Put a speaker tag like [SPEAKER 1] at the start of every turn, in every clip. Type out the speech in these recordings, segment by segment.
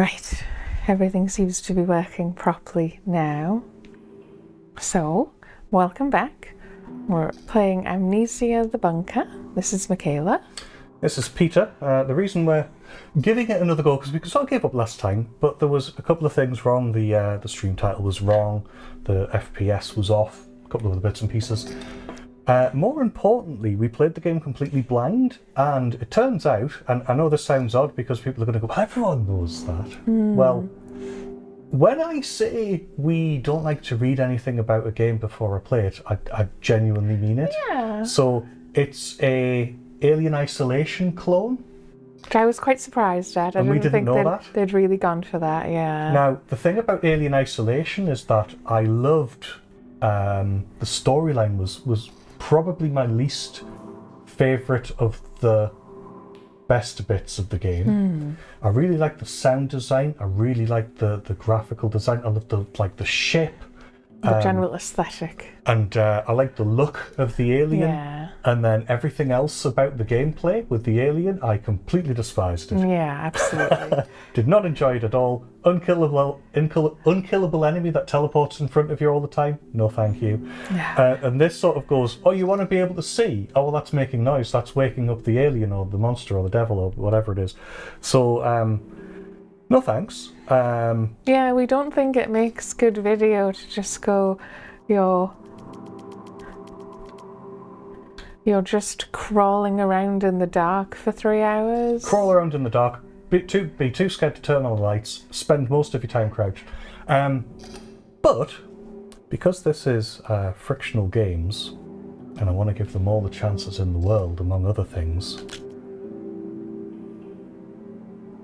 [SPEAKER 1] Right, everything seems to be working properly now. So, welcome back. We're playing Amnesia the Bunker. This is Michaela.
[SPEAKER 2] This is Peter. The reason we're giving it another go, because we sort of gave up last time, but there was a couple of things wrong. The stream title was wrong, the FPS was off, a couple of other bits and pieces. More importantly, we played the game completely blind, and it turns out, and I know this sounds odd because people are going to go, well, everyone knows that. Well, when I say we don't like to read anything about a game before I play it, I genuinely mean it.
[SPEAKER 1] Yeah.
[SPEAKER 2] So it's a Alien Isolation clone.
[SPEAKER 1] Which I was quite surprised at. I didn't think they'd really gone for that, yeah.
[SPEAKER 2] Now, the thing about Alien Isolation is that I loved the storyline was probably my least favourite of the best bits of the game. I really liked the sound design. I really liked the graphical design. I loved the ship.
[SPEAKER 1] The general aesthetic.
[SPEAKER 2] And I liked the look of the alien.
[SPEAKER 1] Yeah.
[SPEAKER 2] And then everything else about the gameplay with the alien, I completely despised it.
[SPEAKER 1] Yeah, absolutely.
[SPEAKER 2] Did not enjoy it at all. Unkillable enemy that teleports in front of you all the time. No, thank you.
[SPEAKER 1] Yeah.
[SPEAKER 2] And this sort of goes, oh, you want to be able to see? Oh, well, that's making noise. That's waking up the alien or the monster or the devil or whatever it is. So, no thanks.
[SPEAKER 1] Yeah, we don't think it makes good video to just go, you're just crawling around in the dark for 3 hours.
[SPEAKER 2] Crawl around in the dark, be too scared to turn on the lights, spend most of your time crouched. But, because this is Frictional Games, and I want to give them all the chances in the world, among other things.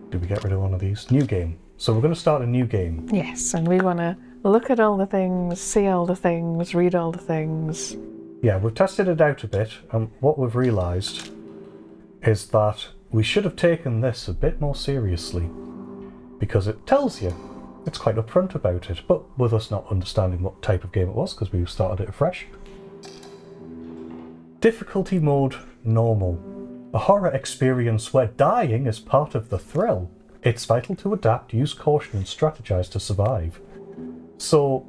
[SPEAKER 2] Did we get rid of one of these? New game. So we're going to start a new game.
[SPEAKER 1] Yes, and we want to look at all the things, see all the things, read all the things.
[SPEAKER 2] Yeah, we've tested it out a bit, and what we've realised is that we should have taken this a bit more seriously, because it tells you, it's quite upfront about it, but with us not understanding what type of game it was, because we started it afresh. Difficulty mode, normal. A horror experience where dying is part of the thrill. It's vital to adapt, use caution, and strategize to survive. So,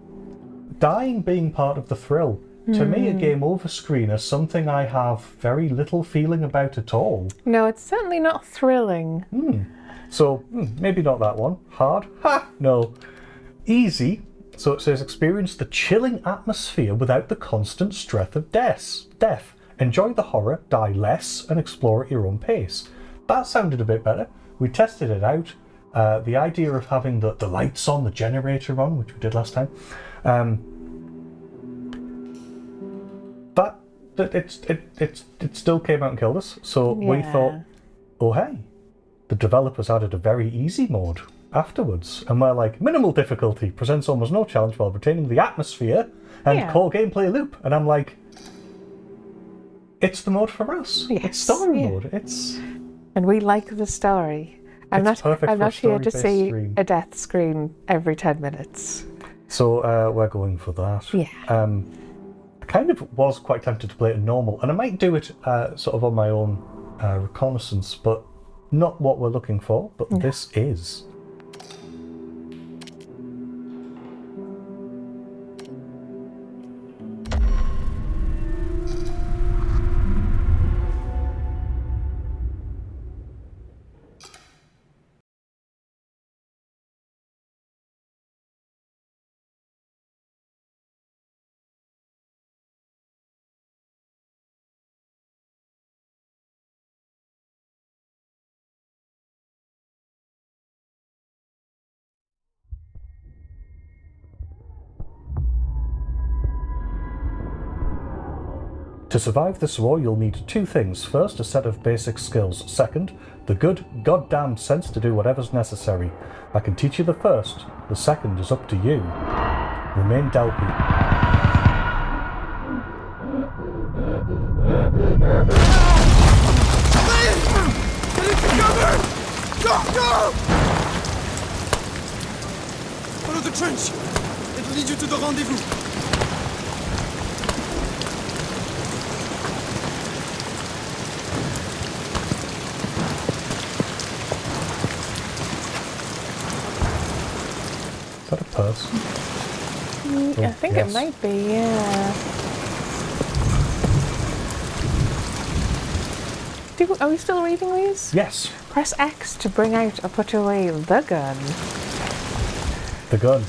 [SPEAKER 2] dying being part of the thrill. To me, a game over screen is something I have very little feeling about at all.
[SPEAKER 1] No, it's certainly not thrilling.
[SPEAKER 2] So, maybe not that one. Hard? Ha! No. Easy. So it says experience the chilling atmosphere without the constant stress of death. Enjoy the horror, die less, and explore at your own pace. That sounded a bit better. We tested it out. The idea of having the lights on, the generator on, which we did last time, it still came out and killed us. So we thought, oh hey, the developers added a very easy mode afterwards, and we're like, minimal difficulty presents almost no challenge while retaining the atmosphere and core gameplay loop. And I'm like, it's the mode for us.
[SPEAKER 1] Yes.
[SPEAKER 2] It's story mode.
[SPEAKER 1] And we like the story. I'm not here to see a death screen every 10 minutes.
[SPEAKER 2] So we're going for that.
[SPEAKER 1] Yeah.
[SPEAKER 2] I kind of was quite tempted to play it in normal, and I might do it sort of on my own reconnaissance, but not what we're looking for, but this is. To survive this war, you'll need two things. First, a set of basic skills. Second, the good, goddamn sense to do whatever's necessary. I can teach you the first. The second is up to you. Remain Delpy.
[SPEAKER 3] Go! Follow the trench. It'll lead you to the rendezvous.
[SPEAKER 2] Is that a purse?
[SPEAKER 1] I think
[SPEAKER 2] yes.
[SPEAKER 1] it might be, yeah. Are we still reading these?
[SPEAKER 2] Yes.
[SPEAKER 1] Press X to bring out or put away the gun.
[SPEAKER 2] The gun.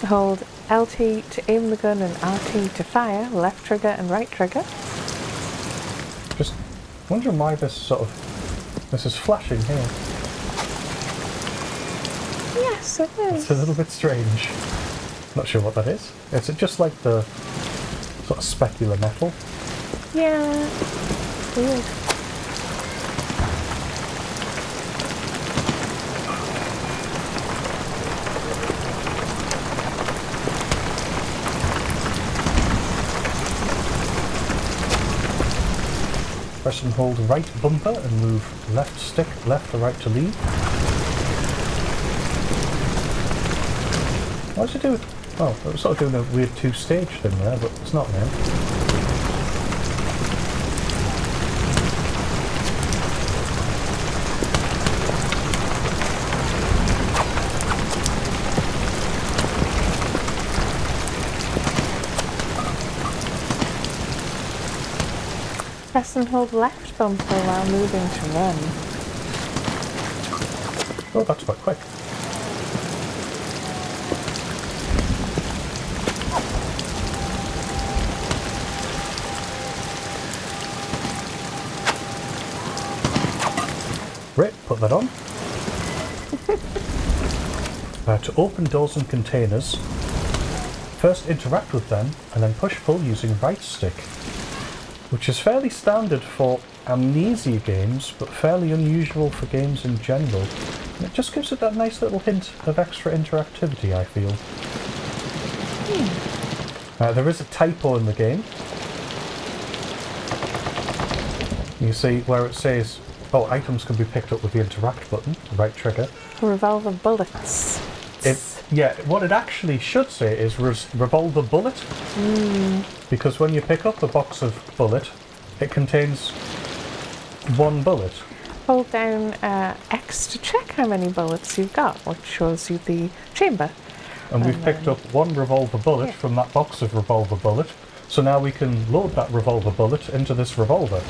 [SPEAKER 1] Hold LT to aim the gun and RT to fire, left trigger and right trigger.
[SPEAKER 2] Just wondering why this is flashing here.
[SPEAKER 1] Yes, it is.
[SPEAKER 2] It's a little bit strange. Not sure what that is. Is it just like the sort of specular metal?
[SPEAKER 1] Yeah. Weird.
[SPEAKER 2] Press and hold right bumper and move left stick left or right to leave. What does it do with... Oh, it was sort of doing a weird two-stage thing there, but it's not now.
[SPEAKER 1] Press and hold left bumper while moving to run.
[SPEAKER 2] Oh, that's quite quick. Right, put that on. To open doors and containers, first interact with them and then push-pull using right stick, which is fairly standard for Amnesia games, but fairly unusual for games in general. And it just gives it that nice little hint of extra interactivity, I feel. There is a typo in the game. You see where it says, oh, items can be picked up with the interact button, the right trigger.
[SPEAKER 1] Revolver bullets.
[SPEAKER 2] Yeah, what it actually should say is revolver bullet. Because when you pick up a box of bullet, it contains one bullet.
[SPEAKER 1] Hold down X to check how many bullets you've got, which shows you the chamber.
[SPEAKER 2] And we've picked up one revolver bullet from that box of revolver bullet. So now we can load that revolver bullet into this revolver.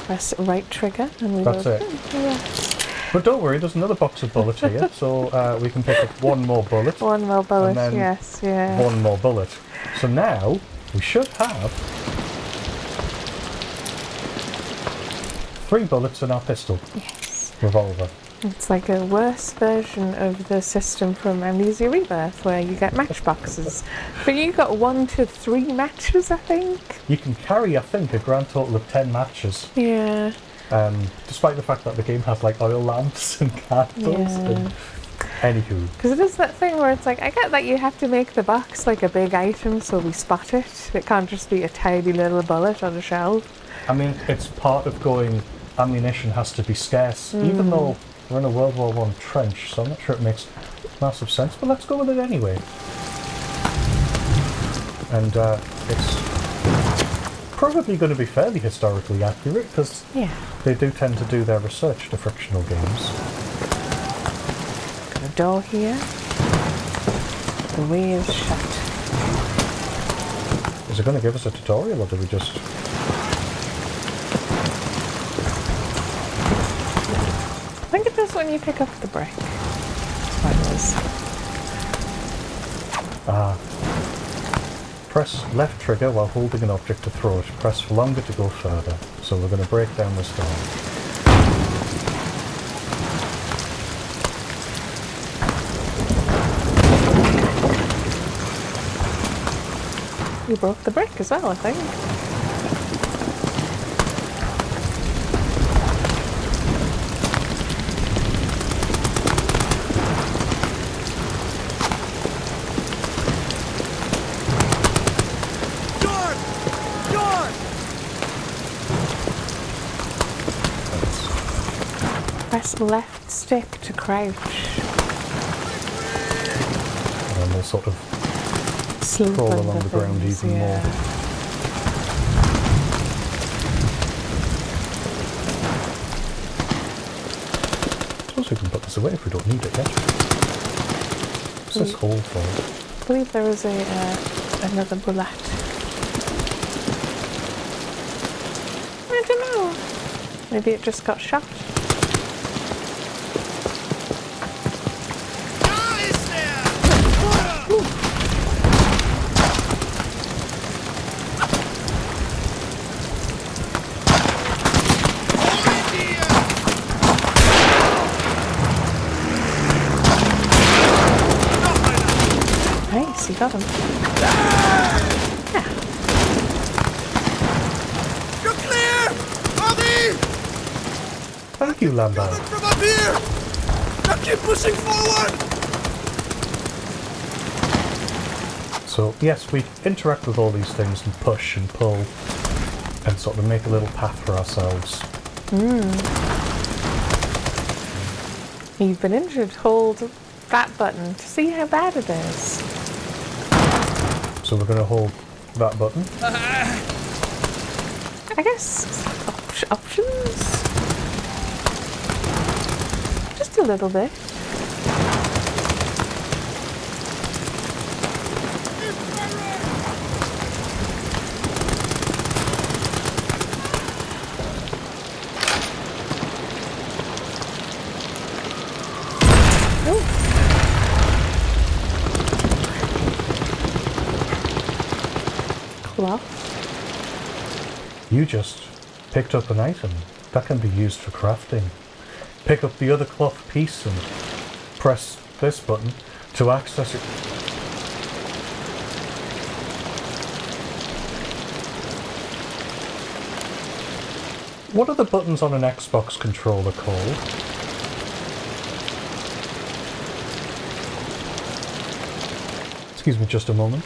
[SPEAKER 1] Press right trigger and reload.
[SPEAKER 2] That's it. But don't worry, there's another box of bullets here, so we can pick up one more bullet.
[SPEAKER 1] One more bullet,
[SPEAKER 2] and then
[SPEAKER 1] yes, yeah.
[SPEAKER 2] one more bullet. So now we should have 3 bullets in our pistol.
[SPEAKER 1] Yes.
[SPEAKER 2] Revolver.
[SPEAKER 1] It's like a worse version of the system from Amnesia Rebirth, where you get matchboxes. But you got 1 to 3 matches, I think.
[SPEAKER 2] You can carry, I think, a grand total of 10 matches.
[SPEAKER 1] Yeah.
[SPEAKER 2] Despite the fact that the game has like oil lamps and candles.
[SPEAKER 1] Yeah.
[SPEAKER 2] And anywho.
[SPEAKER 1] Because it is that thing where it's like, I get that you have to make the box like a big item so we spot it. It can't just be a tiny little bullet on a shelf.
[SPEAKER 2] I mean, it's part of going, ammunition has to be scarce, even though we're in a World War I trench, so I'm not sure it makes massive sense, but let's go with it anyway. And it's probably going to be fairly historically accurate, because they do tend to do their research to Frictional Games.
[SPEAKER 1] Got a door here. The way is shut.
[SPEAKER 2] Is it going to give us a tutorial, or do we just...
[SPEAKER 1] I think it does when you pick up the brick. Spoilers.
[SPEAKER 2] Press left trigger while holding an object to throw it. Press for longer to go further. So we're going to break down this door.
[SPEAKER 1] You broke the brick as well, I think. Press left stick to crouch.
[SPEAKER 2] And then we'll sort of
[SPEAKER 1] Slip
[SPEAKER 2] crawl
[SPEAKER 1] under
[SPEAKER 2] along the ground
[SPEAKER 1] things,
[SPEAKER 2] even
[SPEAKER 1] yeah.
[SPEAKER 2] more. I suppose we can put this away if we don't need it yet. What's this hole for?
[SPEAKER 1] I believe there was another bullet. I don't know. Maybe it just got shot. Nice, you got him. Yeah.
[SPEAKER 3] You're clear! Harvey!
[SPEAKER 2] Thank you, Lambert.
[SPEAKER 3] Coming from up here! Now keep pushing forward!
[SPEAKER 2] So, yes, we interact with all these things and push and pull and sort of make a little path for ourselves.
[SPEAKER 1] You've been injured. Hold that button to see how bad it is.
[SPEAKER 2] So we're going to hold that button.
[SPEAKER 1] I guess options? Just a little bit. Cloth.
[SPEAKER 2] You just picked up an item that can be used for crafting. Pick up the other cloth piece and press this button to access it. What are the buttons on an Xbox controller called? Excuse me just a moment.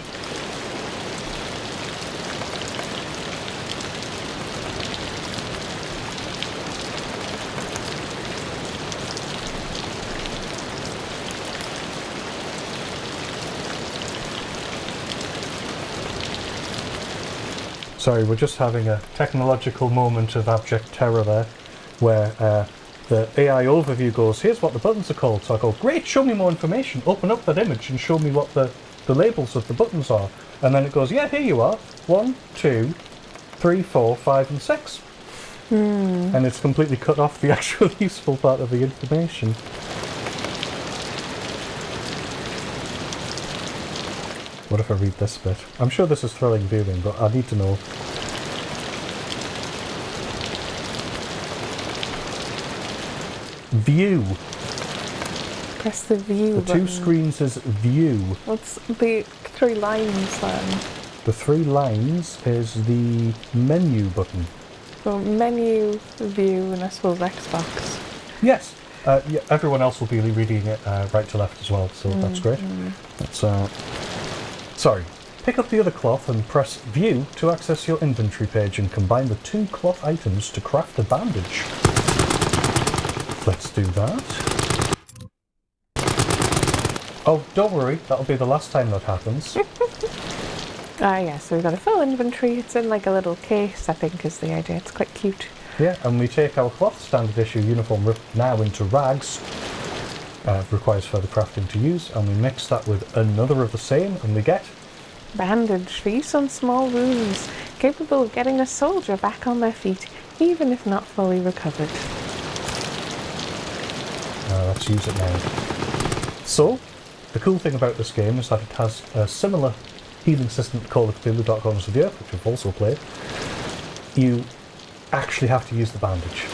[SPEAKER 2] Sorry, we're just having a technological moment of abject terror there, where the AI overview goes, here's what the buttons are called. So I go, great, show me more information. Open up that image and show me what the labels of the buttons are. And then it goes, yeah, here you are. 1, 2, 3, 4, 5, and 6. And it's completely cut off the actual useful part of the information. What if I read this bit? I'm sure this is thrilling viewing, but I need to know. View.
[SPEAKER 1] Press the view
[SPEAKER 2] The
[SPEAKER 1] button.
[SPEAKER 2] two screens is view.
[SPEAKER 1] What's the 3 lines then?
[SPEAKER 2] The 3 lines is the menu button.
[SPEAKER 1] So menu, view, and I suppose Xbox.
[SPEAKER 2] Yes. Yeah, everyone else will be reading it right to left as well, so that's great. That's, sorry. Pick up the other cloth and press View to access your inventory page and combine the 2 cloth items to craft a bandage. Let's do that. Oh, don't worry, that'll be the last time that happens.
[SPEAKER 1] Ah yes, so we've got a full inventory. It's in like a little case, I think is the idea. It's quite cute.
[SPEAKER 2] Yeah, and we take our cloth standard issue uniform now into rags. Requires further crafting to use, and we mix that with another of the same, and we get
[SPEAKER 1] Bandage for use on small wounds, capable of getting a soldier back on their feet, even if not fully recovered.
[SPEAKER 2] let's use it now. So, the cool thing about this game is that it has a similar healing system to Call of Cthulhu Dark Corners of the Earth, which we've also played. You actually have to use the bandage.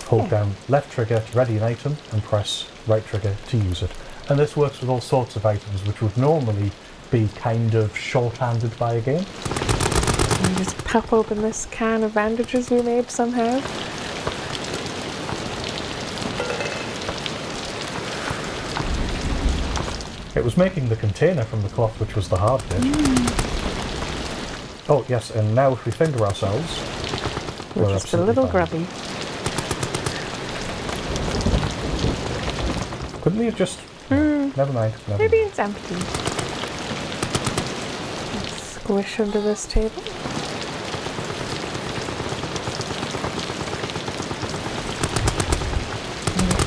[SPEAKER 2] Hold down left trigger to ready an item and press right trigger to use it. And this works with all sorts of items which would normally be kind of short-handed by a game.
[SPEAKER 1] And just pop open this can of bandages we made somehow.
[SPEAKER 2] It was making the container from the cloth which was the hard bit. Oh yes, and now if we finger ourselves,
[SPEAKER 1] We're just a little
[SPEAKER 2] absolutely fine.
[SPEAKER 1] grubby.
[SPEAKER 2] Couldn't we have just... Never mind. Never
[SPEAKER 1] Maybe
[SPEAKER 2] mind.
[SPEAKER 1] it's empty. Let's squish under this table.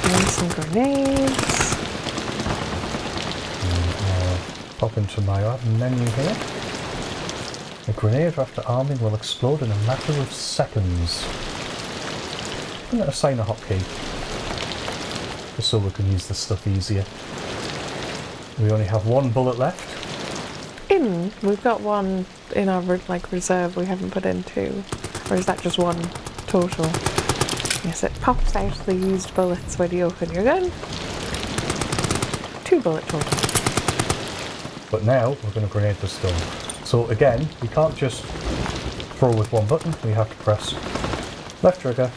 [SPEAKER 1] And some grenades.
[SPEAKER 2] Pop into my menu here. A grenade after arming will explode in a matter of seconds. I'm going to assign a hotkey, just so we can use this stuff easier. We only have one bullet left.
[SPEAKER 1] We've got one in our reserve we haven't put in two. Or is that just one total? Yes, it pops out the used bullets when you open your gun. 2 bullet total.
[SPEAKER 2] But now we're going to grenade the stone. So again, we can't just throw with one button. We have to press left trigger,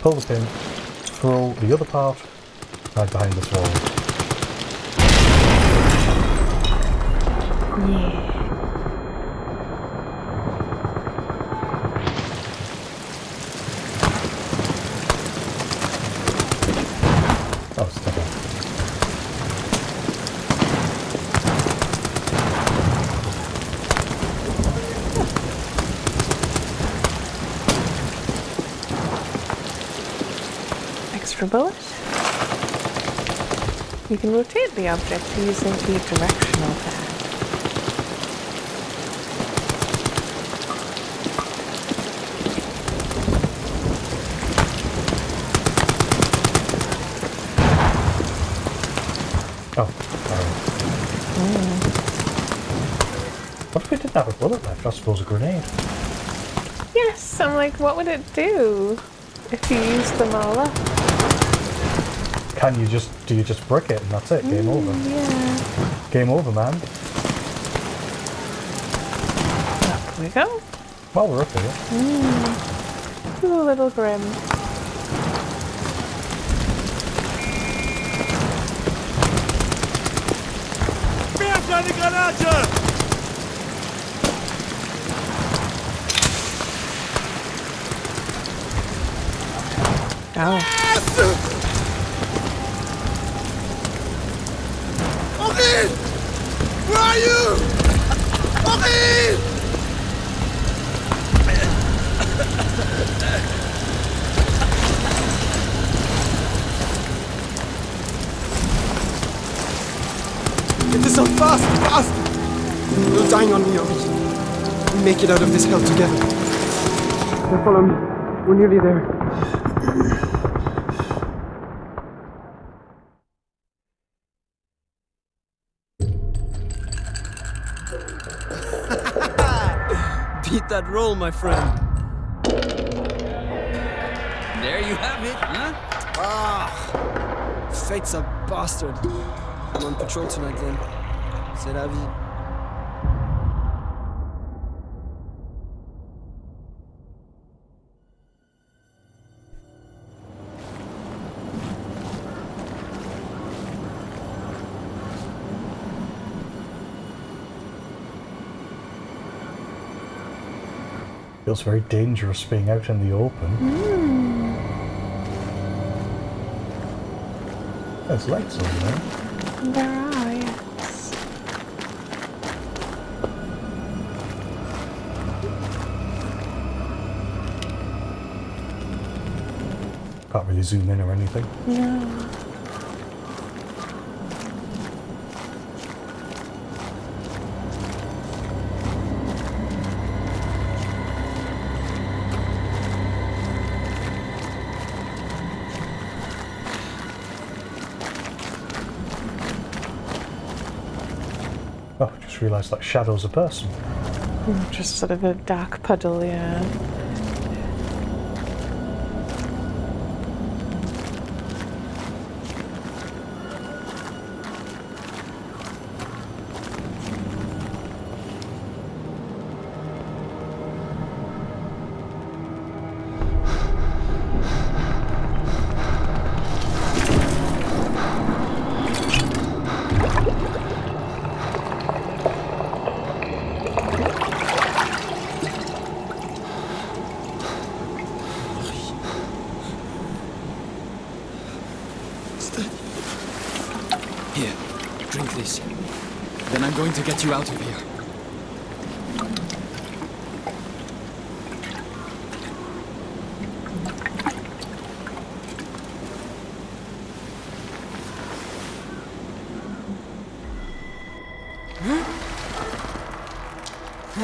[SPEAKER 2] pull the pin, throw the other part, hide behind this wall.
[SPEAKER 1] Yeah.
[SPEAKER 2] Oh, step on.
[SPEAKER 1] Extra bullet. You can rotate the object using the directional pad.
[SPEAKER 2] Oh, sorry. What if we didn't have a bullet left? I suppose a grenade.
[SPEAKER 1] Yes, I'm like, what would it do if you used them all up?
[SPEAKER 2] Do you just brick it and that's it? Game over.
[SPEAKER 1] Yeah.
[SPEAKER 2] Game over, man.
[SPEAKER 1] Up we go.
[SPEAKER 2] Well, we're up here.
[SPEAKER 1] Ooh, a little grim.
[SPEAKER 3] Werft eine Granate!
[SPEAKER 1] Oh.
[SPEAKER 3] Henri! Where are you? Henri! Get this on fast! Fast! You're dying on me, Henri. We make it out of this hell together. Now follow me. We're nearly there. Beat that roll, my friend.
[SPEAKER 4] There you have it, huh?
[SPEAKER 3] Ah, fate's a bastard. I'm on patrol tonight, then. C'est la vie.
[SPEAKER 2] Feels very dangerous being out in the open. There's lights on there.
[SPEAKER 1] There are, yes.
[SPEAKER 2] Can't really zoom in or anything.
[SPEAKER 1] No.
[SPEAKER 2] Oh, I just realised that shadow's a person.
[SPEAKER 1] Just sort of a dark puddle, yeah.
[SPEAKER 4] Here, drink this. Then I'm going to get you out of here.
[SPEAKER 3] I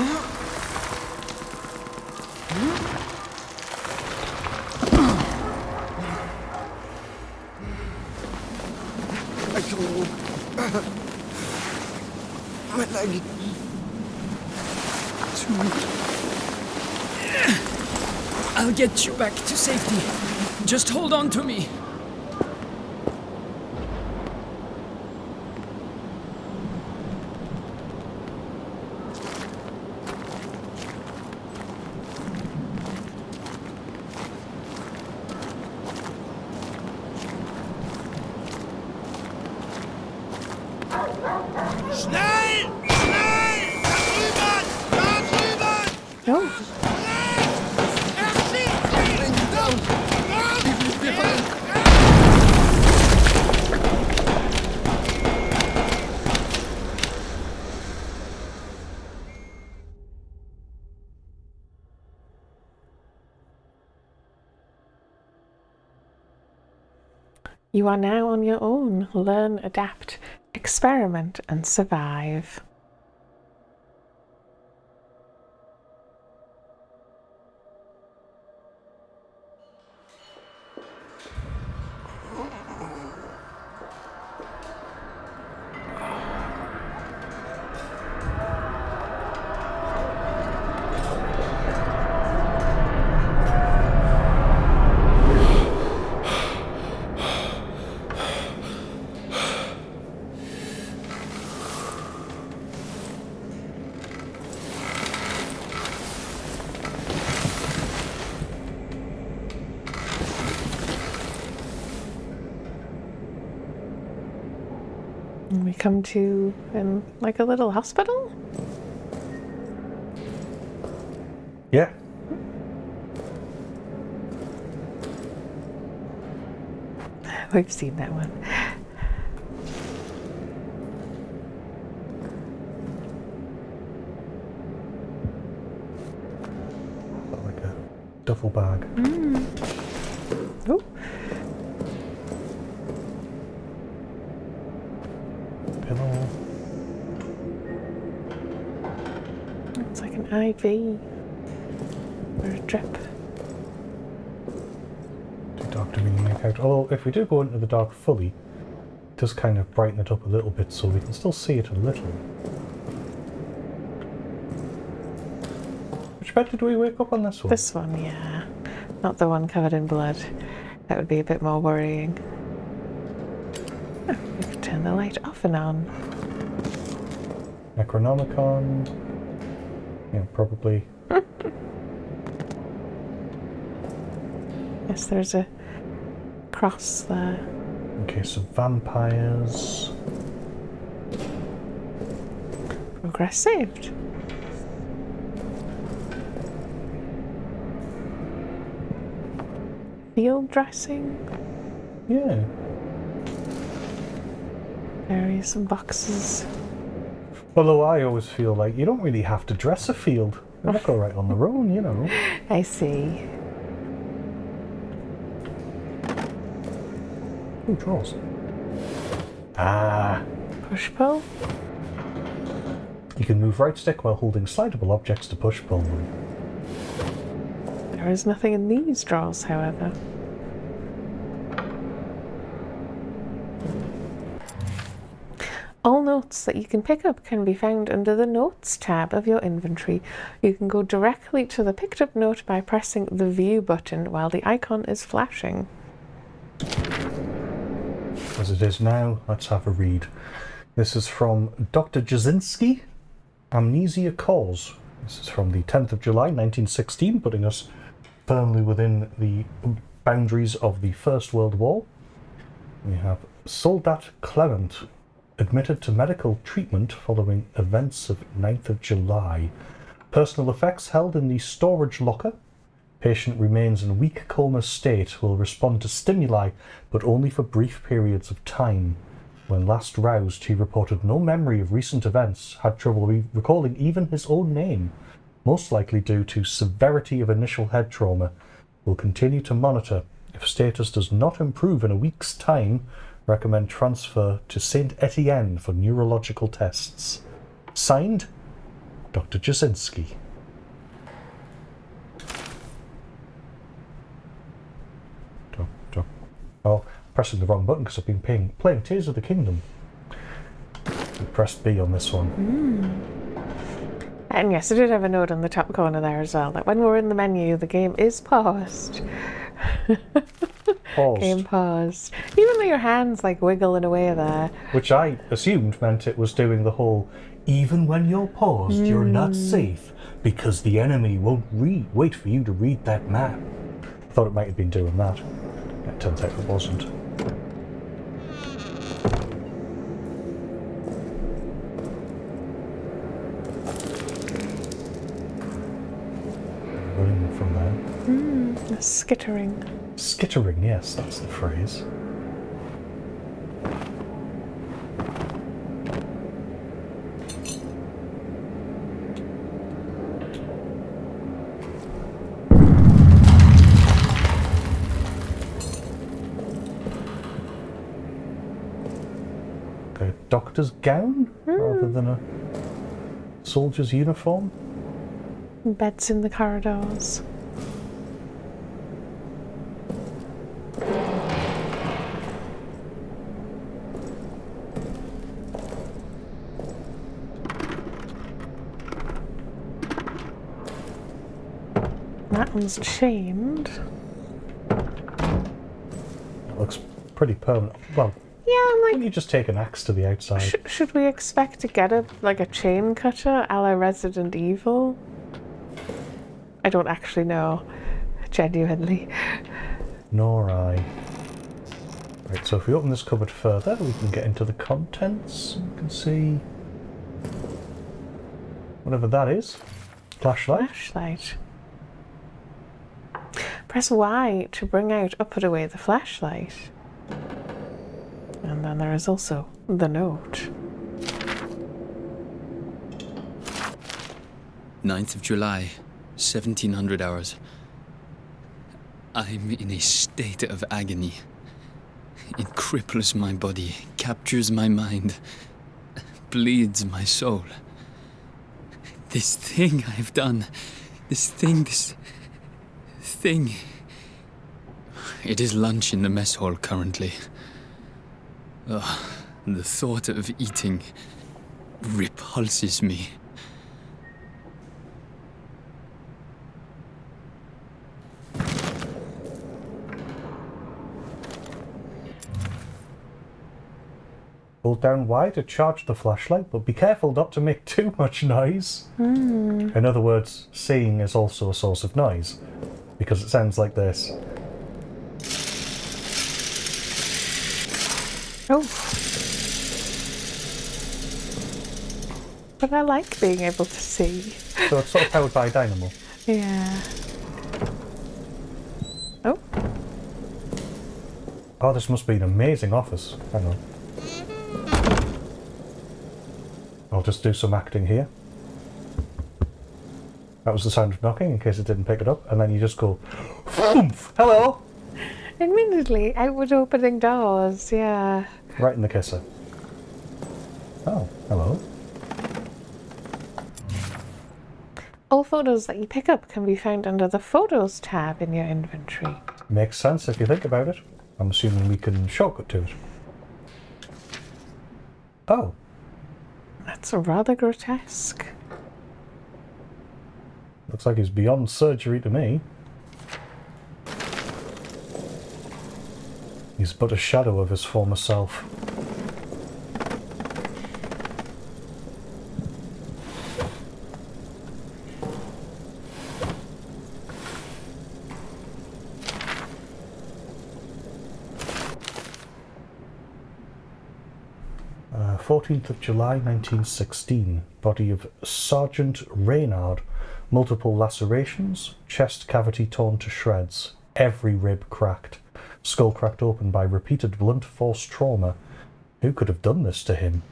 [SPEAKER 3] can't walk. My leg. Too weak.
[SPEAKER 4] I'll get you back to safety. Just hold on to me.
[SPEAKER 5] Schnell! Schnell! Da drüben! Da drüben!
[SPEAKER 1] Oh,
[SPEAKER 5] Erschießt ihn!
[SPEAKER 3] Bring me down. Leave me behind.
[SPEAKER 1] you are now on your own. Learn, adapt, experiment, and survive. And we come to like a little hospital.
[SPEAKER 2] Yeah.
[SPEAKER 1] We've seen that one.
[SPEAKER 2] Got like a duffel bag.
[SPEAKER 1] Oh,
[SPEAKER 2] Pillow.
[SPEAKER 1] it's like an IV or a drip.
[SPEAKER 2] Too dark to really make out. Although, if we do go into the dark fully, it does kind of brighten it up a little bit so we can still see it a little. Which bed did we wake up on this one?
[SPEAKER 1] This one, yeah. Not the one covered in blood. That would be a bit more worrying. Oh, we could turn the light off and on.
[SPEAKER 2] Necronomicon. Yeah, probably.
[SPEAKER 1] Yes, there's a cross there.
[SPEAKER 2] Okay, so vampires.
[SPEAKER 1] Progress saved. Field dressing.
[SPEAKER 2] Yeah.
[SPEAKER 1] Various boxes.
[SPEAKER 2] Although I always feel like you don't really have to dress a field. They look alright on their own, you know.
[SPEAKER 1] I see.
[SPEAKER 2] Ooh, drawers. Ah.
[SPEAKER 1] Push pull.
[SPEAKER 2] You can move right stick while holding slidable objects to push pull them.
[SPEAKER 1] There is nothing in these drawers, however. All notes that you can pick up can be found under the Notes tab of your inventory. You can go directly to the picked up note by pressing the View button while the icon is flashing.
[SPEAKER 2] As it is now, let's have a read. This is from Dr. Jasinski, Amnesia Cause. This is from the 10th of July 1916, putting us firmly within the boundaries of the First World War. We have Soldat Clement, admitted to medical treatment following events of 9th of July. Personal effects held in the storage locker. Patient remains in weak coma state, will respond to stimuli, but only for brief periods of time. When last roused, he reported no memory of recent events, had trouble recalling even his own name, most likely due to severity of initial head trauma. Will continue to monitor. If status does not improve in a week's time, recommend transfer to Saint Etienne for neurological tests. Signed, Dr. Jasinski. Oh, pressing the wrong button because I've been playing Tears of the Kingdom. I pressed B on this one.
[SPEAKER 1] And yes, I did have a note in the top corner there as well, that when we're in the menu, the game is paused.
[SPEAKER 2] Paused.
[SPEAKER 1] Game paused. Even though your hand's like wiggling away there.
[SPEAKER 2] Which I assumed meant it was doing the whole, even when you're paused, you're not safe because the enemy won't wait for you to read that map. I thought it might have been doing that. It turns out it wasn't. Running from there.
[SPEAKER 1] Skittering.
[SPEAKER 2] Skittering, yes, that's the phrase. A doctor's gown rather than a soldier's uniform.
[SPEAKER 1] Beds in the corridors. That one's chained.
[SPEAKER 2] It looks pretty permanent. Well,
[SPEAKER 1] Yeah, I'm
[SPEAKER 2] why
[SPEAKER 1] like,
[SPEAKER 2] don't you just take an axe to the outside?
[SPEAKER 1] should we expect to get a chain cutter a la Resident Evil? I don't actually know, genuinely.
[SPEAKER 2] Nor I. Right, so if we open this cupboard further, we can get into the contents. We can see whatever that is. Flashlight.
[SPEAKER 1] Flashlight. Press Y to bring out or put away the flashlight. And then there is also the note.
[SPEAKER 4] 9th of July, 1700 hours. I'm in a state of agony. It cripples my body, captures my mind, bleeds my soul. This thing I've done, this thing. It is lunch in the mess hall currently. Ugh, the thought of eating repulses me.
[SPEAKER 2] Hold down Y to charge the flashlight, but be careful not to make too much noise. In other words, seeing is also a source of noise, because it sounds like this.
[SPEAKER 1] Oh. But I like being able to see.
[SPEAKER 2] So it's sort of powered by a dynamo.
[SPEAKER 1] Yeah. Oh.
[SPEAKER 2] Oh, this must be an amazing office. Hang on. I'll just do some acting here. That was the sound of knocking, in case it didn't pick it up, and then you just go, "Oomph! Hello!"
[SPEAKER 1] Admittedly, outward opening doors, yeah.
[SPEAKER 2] Right in the kisser. Oh, hello.
[SPEAKER 1] All photos that you pick up can be found under the Photos tab in your inventory.
[SPEAKER 2] Makes sense if you think about it. I'm assuming we can shortcut to it. Oh,
[SPEAKER 1] That's rather grotesque.
[SPEAKER 2] looks like he's beyond surgery to me. He's but a shadow of his former self. Uh, 14th of July 1916. Body of Sergeant Reynard. Multiple lacerations, chest cavity torn to shreds, every rib cracked. Skull cracked open by repeated blunt force trauma. Who could have done this to him?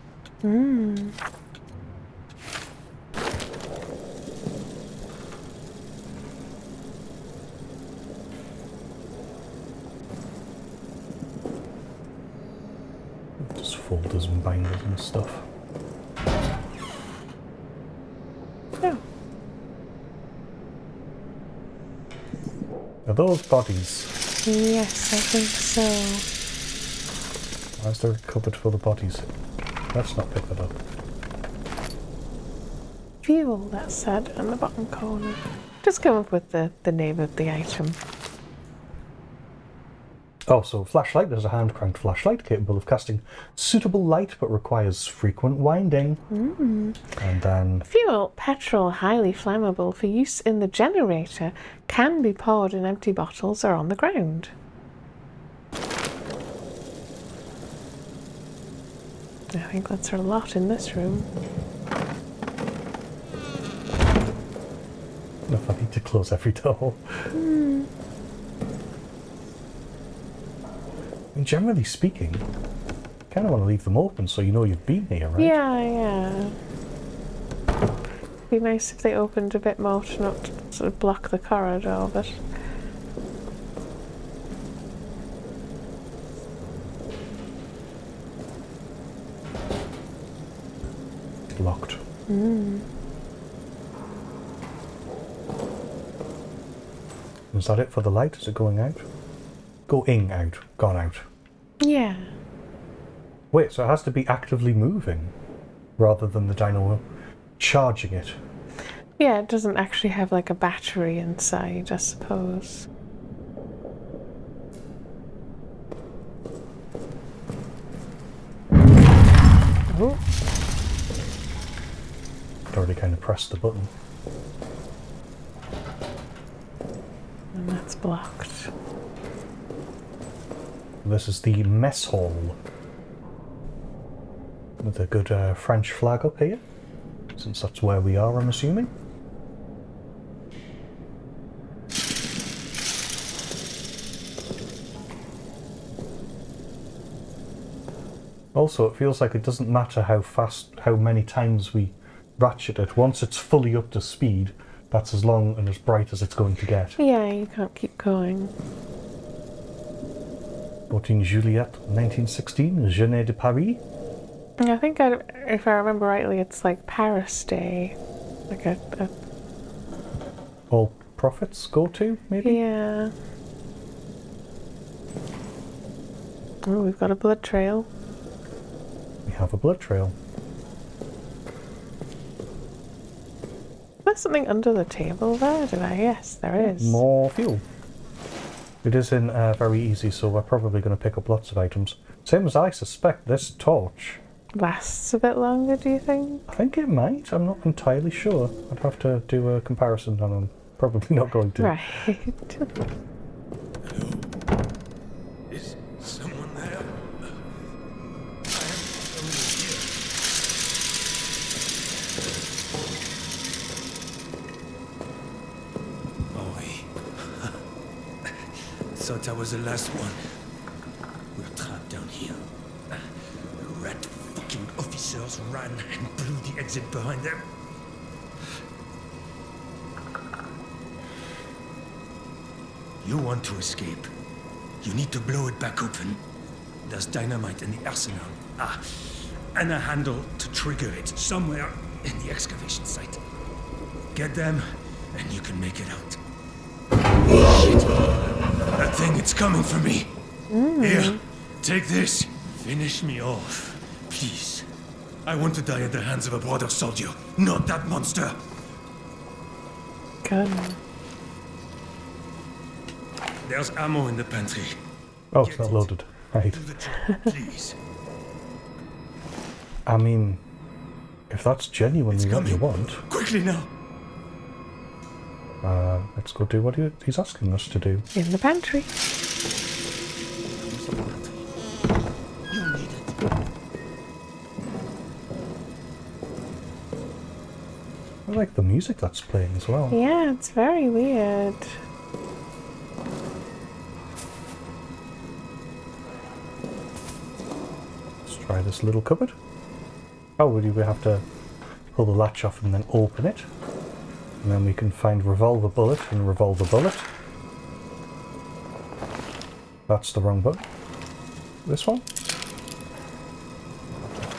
[SPEAKER 2] Just folders and binders and stuff. those bodies?
[SPEAKER 1] Yes, I think so.
[SPEAKER 2] Why is there a cupboard full of bodies? Let's not pick that up.
[SPEAKER 1] Fuel, that said, in the bottom corner. Just come up with the name of the item.
[SPEAKER 2] Oh, so flashlight. There's a hand-cranked flashlight capable of casting suitable light but requires frequent winding. And then...
[SPEAKER 1] Fuel, petrol, highly flammable for use in the generator, can be poured in empty bottles or on the ground. I think that's a lot in this room.
[SPEAKER 2] If I need to close every door. And generally speaking, you kind of want to leave them open so you know you've been here, right?
[SPEAKER 1] Yeah. Be nice if they opened a bit more to not sort of block the corridor, but...
[SPEAKER 2] Locked. Is that it for the light? Is it going out? Going out. Gone out.
[SPEAKER 1] Yeah.
[SPEAKER 2] Wait, so it has to be actively moving rather than the dino charging it.
[SPEAKER 1] Yeah, it doesn't actually have like a battery inside, I suppose. Oh.
[SPEAKER 2] I'd already kind of pressed the button.
[SPEAKER 1] And that's blocked.
[SPEAKER 2] This is the mess hall. With a good French flag up here. Since that's where we are, I'm assuming. Also, it feels like it doesn't matter how many times we ratchet it. Once it's fully up to speed, that's as long and as bright as it's going to get.
[SPEAKER 1] Yeah, you can't keep going.
[SPEAKER 2] 14 Juliet, 1916, Genet de Paris.
[SPEAKER 1] I think, if I remember rightly, it's like Paris Day. Like a
[SPEAKER 2] All profits go to, maybe?
[SPEAKER 1] yeah. Oh, we've got a blood trail.
[SPEAKER 2] We have a blood trail.
[SPEAKER 1] There's something under the table there, did I? Yes, there is.
[SPEAKER 2] More fuel. It is in very easy, so we're probably going to pick up lots of items. Same as I suspect this torch.
[SPEAKER 1] Lasts a bit longer, do you think?
[SPEAKER 2] I think it might. I'm not entirely sure. I'd have to do a comparison, and I'm probably not going to.
[SPEAKER 1] Right.
[SPEAKER 5] Is someone there? Thought I was the last one. We're trapped down here. The rat fucking officers ran and blew the exit behind them. You want to escape. You need to blow it back open. There's dynamite in the arsenal. And a handle to trigger it somewhere in the excavation site. Get them, and you can make it out. Shit. That thing, it's coming for me. Here, take this. Finish me off, please. I want to die at the hands of a brother soldier, not that monster.
[SPEAKER 1] Good.
[SPEAKER 5] There's ammo in the pantry.
[SPEAKER 2] Oh, it's
[SPEAKER 5] Get
[SPEAKER 2] not
[SPEAKER 5] it.
[SPEAKER 2] loaded. Right.
[SPEAKER 5] Do the job, please.
[SPEAKER 2] I mean, if that's genuinely
[SPEAKER 5] It's
[SPEAKER 2] what you
[SPEAKER 5] coming.
[SPEAKER 2] want,
[SPEAKER 5] Quickly now.
[SPEAKER 2] let's go do what he's asking us to do.
[SPEAKER 1] In the pantry.
[SPEAKER 5] Comes the pantry. You need it.
[SPEAKER 2] I like the music that's playing as well.
[SPEAKER 1] Yeah, it's very weird.
[SPEAKER 2] Let's try this little cupboard. Oh, would you have to pull the latch off and then open it? And then we can find revolver bullet and revolver bullet. That's the wrong button. This one.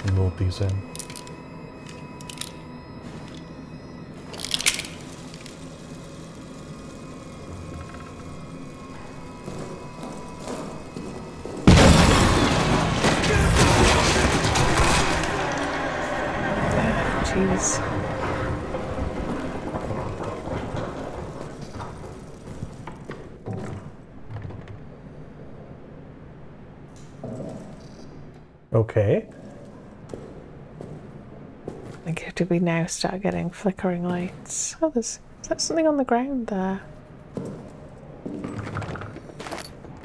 [SPEAKER 2] And load these in.
[SPEAKER 1] jeez.
[SPEAKER 2] Okay.
[SPEAKER 1] Like, do we now start getting flickering lights? Oh, is that something on the ground there?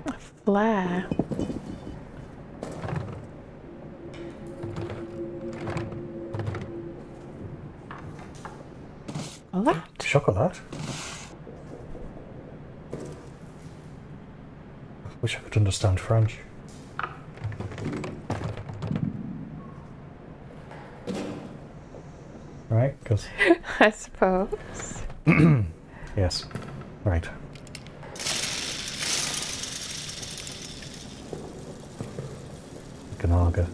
[SPEAKER 1] A flare. Chocolate?
[SPEAKER 2] Chocolate. Wish I could understand French. Right, because...
[SPEAKER 1] I suppose.
[SPEAKER 2] Yes. Right. Ganaga.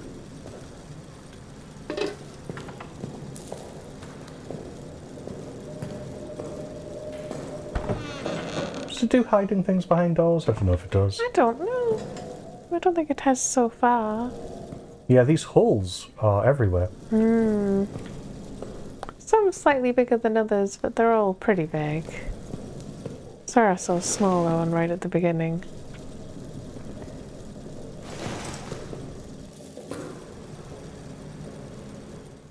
[SPEAKER 2] Does it do hiding things behind doors? I don't know if it does.
[SPEAKER 1] I don't know. I don't think it has so far.
[SPEAKER 2] Yeah, these holes are everywhere.
[SPEAKER 1] Some slightly bigger than others, but they're all pretty big. Sorry, I saw a smaller one right at the beginning.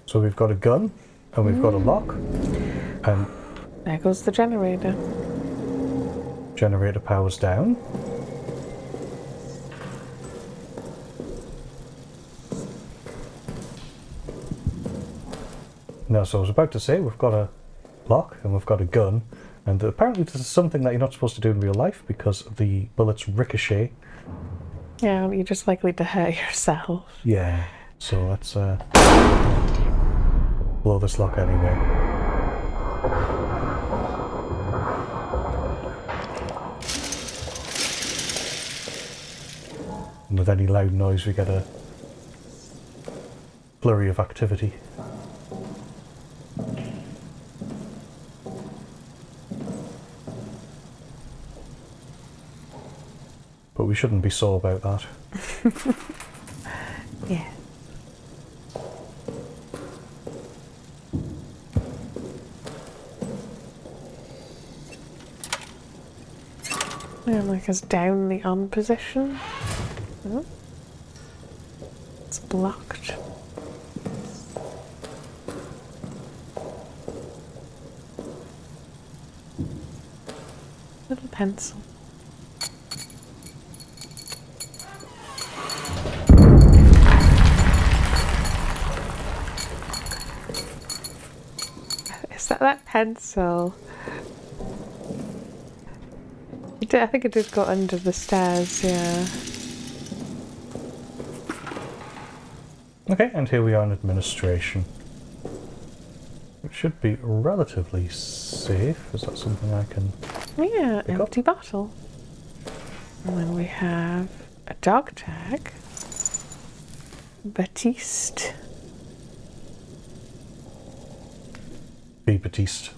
[SPEAKER 2] So we've got a gun, and we've got a lock, and
[SPEAKER 1] There goes the generator.
[SPEAKER 2] generator powers down. No, so I was about to say, we've got a lock and we've got a gun, and apparently this is something that you're not supposed to do in real life because the bullets ricochet.
[SPEAKER 1] Yeah, you're just likely to hurt yourself.
[SPEAKER 2] Yeah, so let's blow this lock anyway. And with any loud noise we get a flurry of activity. But we shouldn't be sore about that.
[SPEAKER 1] Yeah. And like us down the on position. Oh. It's blocked. Little pencil. Is that pencil? I think it did go under the stairs, yeah.
[SPEAKER 2] Okay, and here we are in administration. It should be relatively safe. Is that something I can...
[SPEAKER 1] Yeah,
[SPEAKER 2] Pick
[SPEAKER 1] empty bottle. And then we have a dog tag. Batiste.
[SPEAKER 2] Be Batiste.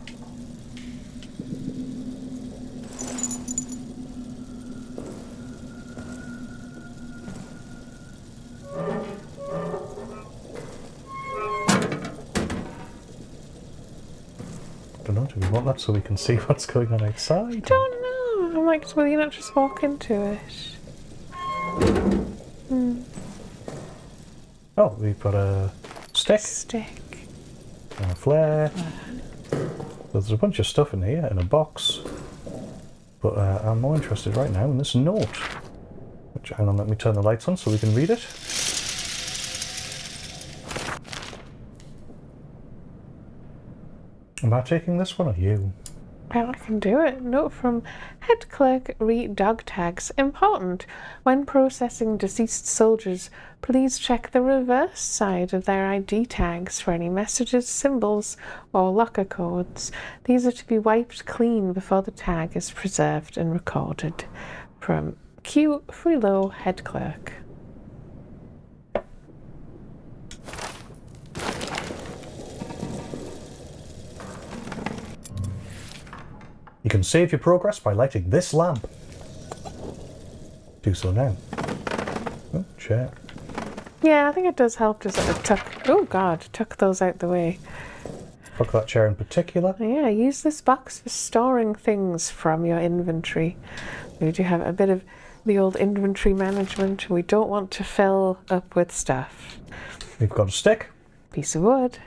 [SPEAKER 2] Don't know, do we want that so we can see what's going on outside?
[SPEAKER 1] Don't know. I'm like, will you not just walk into it?
[SPEAKER 2] Oh, we've got a stick
[SPEAKER 1] Stick.
[SPEAKER 2] and a flare. There's a bunch of stuff in here in a box. But I'm more interested right now in this note. Which, hang on, let me turn the lights on so we can read it. Am I taking this one or you?
[SPEAKER 1] Well, I can do it. Note from head clerk, read dog tags. Important. When processing deceased soldiers, please check the reverse side of their ID tags for any messages, symbols, or locker codes. These are to be wiped clean before the tag is preserved and recorded. From Q. Freelow, head clerk.
[SPEAKER 2] You can save your progress by lighting this lamp. Do so now. Oh, chair.
[SPEAKER 1] Yeah, I think it does help to sort of tuck... Oh, God. Tuck those out the way.
[SPEAKER 2] Fuck that chair in particular.
[SPEAKER 1] Yeah, use this box for storing things from your inventory. We do have a bit of the old inventory management. We don't want to fill up with stuff.
[SPEAKER 2] We've got a stick.
[SPEAKER 1] Piece of wood.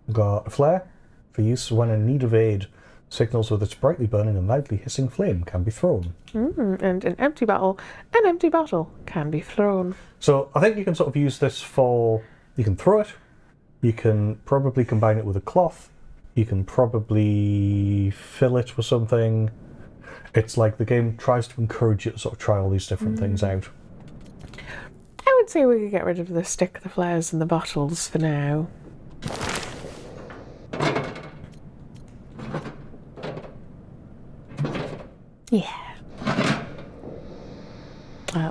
[SPEAKER 2] We've got a flare for use when in need of aid. Signals with its brightly burning and loudly hissing flame can be thrown.
[SPEAKER 1] And an empty bottle. An empty bottle can be thrown.
[SPEAKER 2] So I think you can sort of use this for... You can throw it. You can probably combine it with a cloth. You can probably fill it with something. It's like the game tries to encourage you to sort of try all these different things out.
[SPEAKER 1] I would say we could get rid of the stick, the flares, and the bottles for now. Yeah.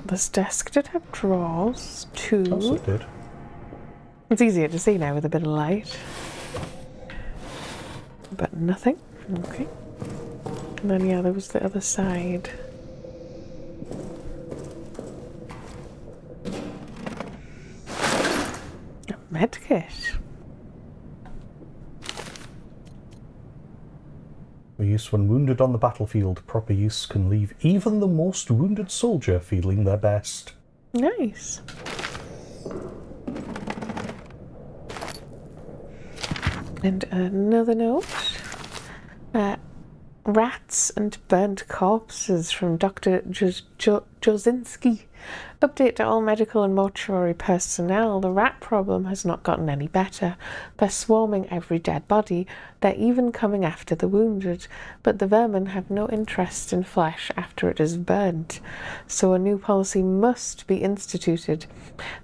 [SPEAKER 1] This desk did have drawers, too.
[SPEAKER 2] Also did.
[SPEAKER 1] It's easier to see now with a bit of light. But nothing. Okay. And then, yeah, there was the other side. A medkit.
[SPEAKER 2] For use when wounded on the battlefield, proper use can leave even the most wounded soldier feeling their best.
[SPEAKER 1] Nice. And another note. Rats and burnt corpses from Dr. Jozinski. Update to all medical and mortuary personnel. The rat problem has not gotten any better. They're swarming every dead body. They're even coming after the wounded. But the vermin have no interest in flesh after it is burnt. So a new policy must be instituted.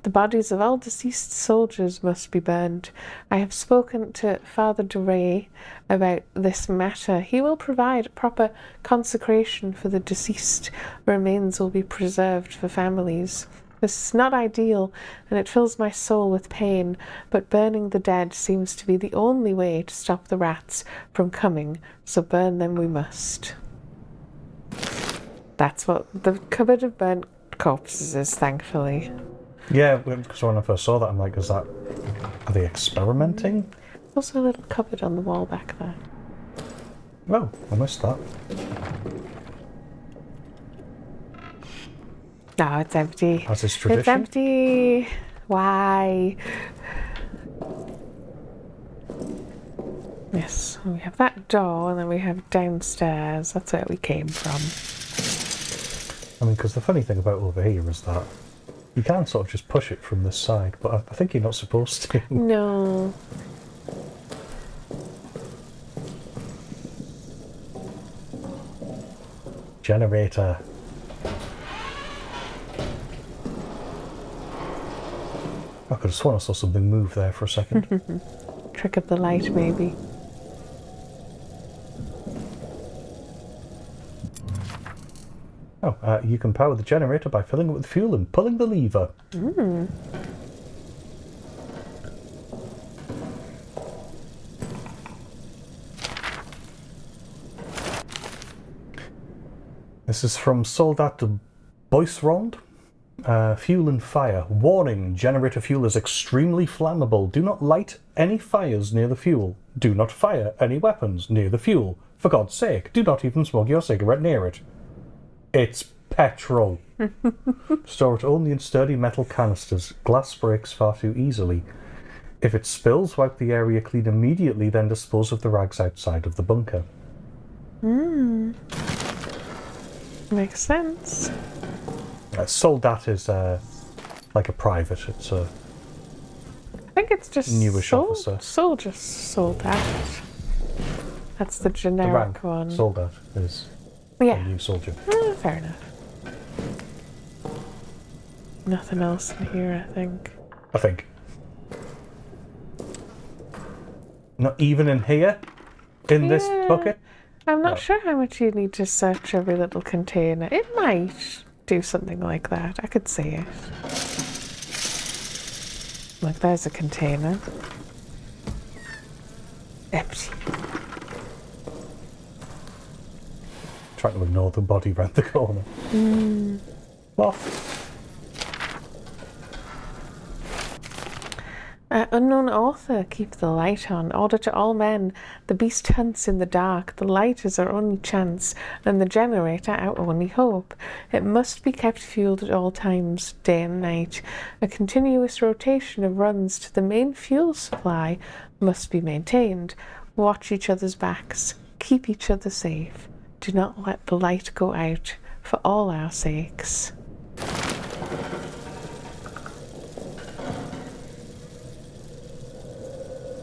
[SPEAKER 1] The bodies of all deceased soldiers must be burned. I have spoken to Father Duray about this matter. He will provide proper consecration for the deceased. Remains will be preserved for families. This is not ideal, and it fills my soul with pain, but burning the dead seems to be the only way to stop the rats from coming, so burn them we must. That's what the cupboard of burnt corpses is, thankfully.
[SPEAKER 2] Yeah, because when I first saw that, I'm like, are they experimenting?
[SPEAKER 1] Also a little cupboard on the wall back there.
[SPEAKER 2] Oh, I missed that.
[SPEAKER 1] No, it's empty.
[SPEAKER 2] As is tradition.
[SPEAKER 1] It's empty. Why? Yes, we have that door, and then we have downstairs. That's where we came from.
[SPEAKER 2] I mean, because the funny thing about over here is that you can sort of just push it from this side, but I think you're not supposed to.
[SPEAKER 1] No.
[SPEAKER 2] Generator. I could have sworn I saw something move there for a second.
[SPEAKER 1] Trick of the light, maybe.
[SPEAKER 2] Oh, you can power the generator by filling it with fuel and pulling the lever. This is from Soldat de Boisrond. Fuel and fire. Warning, generator fuel is extremely flammable. Do not light any fires near the fuel. Do not fire any weapons near the fuel. For God's sake, do not even smoke your cigarette near it. It's petrol. Store it only in sturdy metal canisters. Glass breaks far too easily. If it spills, wipe the area clean immediately, then dispose of the rags outside of the bunker.
[SPEAKER 1] Makes sense.
[SPEAKER 2] Soldat is like a private. It's a
[SPEAKER 1] I think it's just
[SPEAKER 2] newish officer.
[SPEAKER 1] Soldier soldat. That's the
[SPEAKER 2] The
[SPEAKER 1] generic
[SPEAKER 2] rank.
[SPEAKER 1] one.
[SPEAKER 2] Soldat is a
[SPEAKER 1] Yeah.
[SPEAKER 2] new soldier.
[SPEAKER 1] Fair enough. Nothing else in here, I think.
[SPEAKER 2] I think. Not even in here? In this
[SPEAKER 1] Yeah.
[SPEAKER 2] bucket?
[SPEAKER 1] I'm not
[SPEAKER 2] No.
[SPEAKER 1] sure how much you need to search every little container. It might do something like that. I could see it. Like, there's a container. Empty.
[SPEAKER 2] Trying to ignore the body round the corner. Cloth.
[SPEAKER 1] Unknown author, keep the light on. Order to all men. The beast hunts in the dark. The light is our only chance, and the generator our only hope. It must be kept fueled at all times, day and night. A continuous rotation of runs to the main fuel supply must be maintained. Watch each other's backs. Keep each other safe. Do not let the light go out, for all our sakes.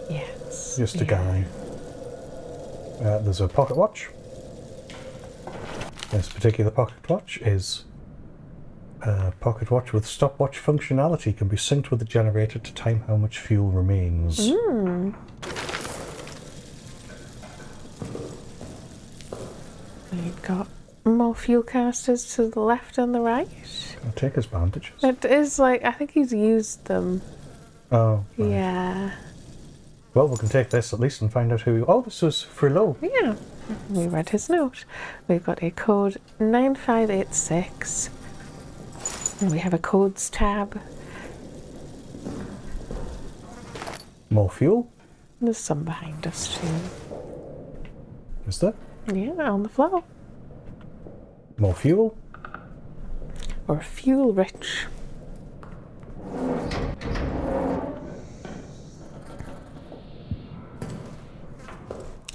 [SPEAKER 1] Yes.
[SPEAKER 2] Just a guy. There's a pocket watch. This particular pocket watch is a pocket watch with stopwatch functionality. Can be synced with the generator to time how much fuel remains.
[SPEAKER 1] We've got more fuel canisters to the left and the right.
[SPEAKER 2] I'll take his bandages.
[SPEAKER 1] It is like, I think he's used them.
[SPEAKER 2] Oh. Right.
[SPEAKER 1] Yeah.
[SPEAKER 2] Well, we can take this at least and find out who. Oh, this was Frilo.
[SPEAKER 1] Yeah. We read his note. We've got a code 9586. And we have a codes tab.
[SPEAKER 2] More fuel.
[SPEAKER 1] There's some behind us too.
[SPEAKER 2] Is there?
[SPEAKER 1] Yeah, on the floor.
[SPEAKER 2] More fuel.
[SPEAKER 1] We're fuel rich.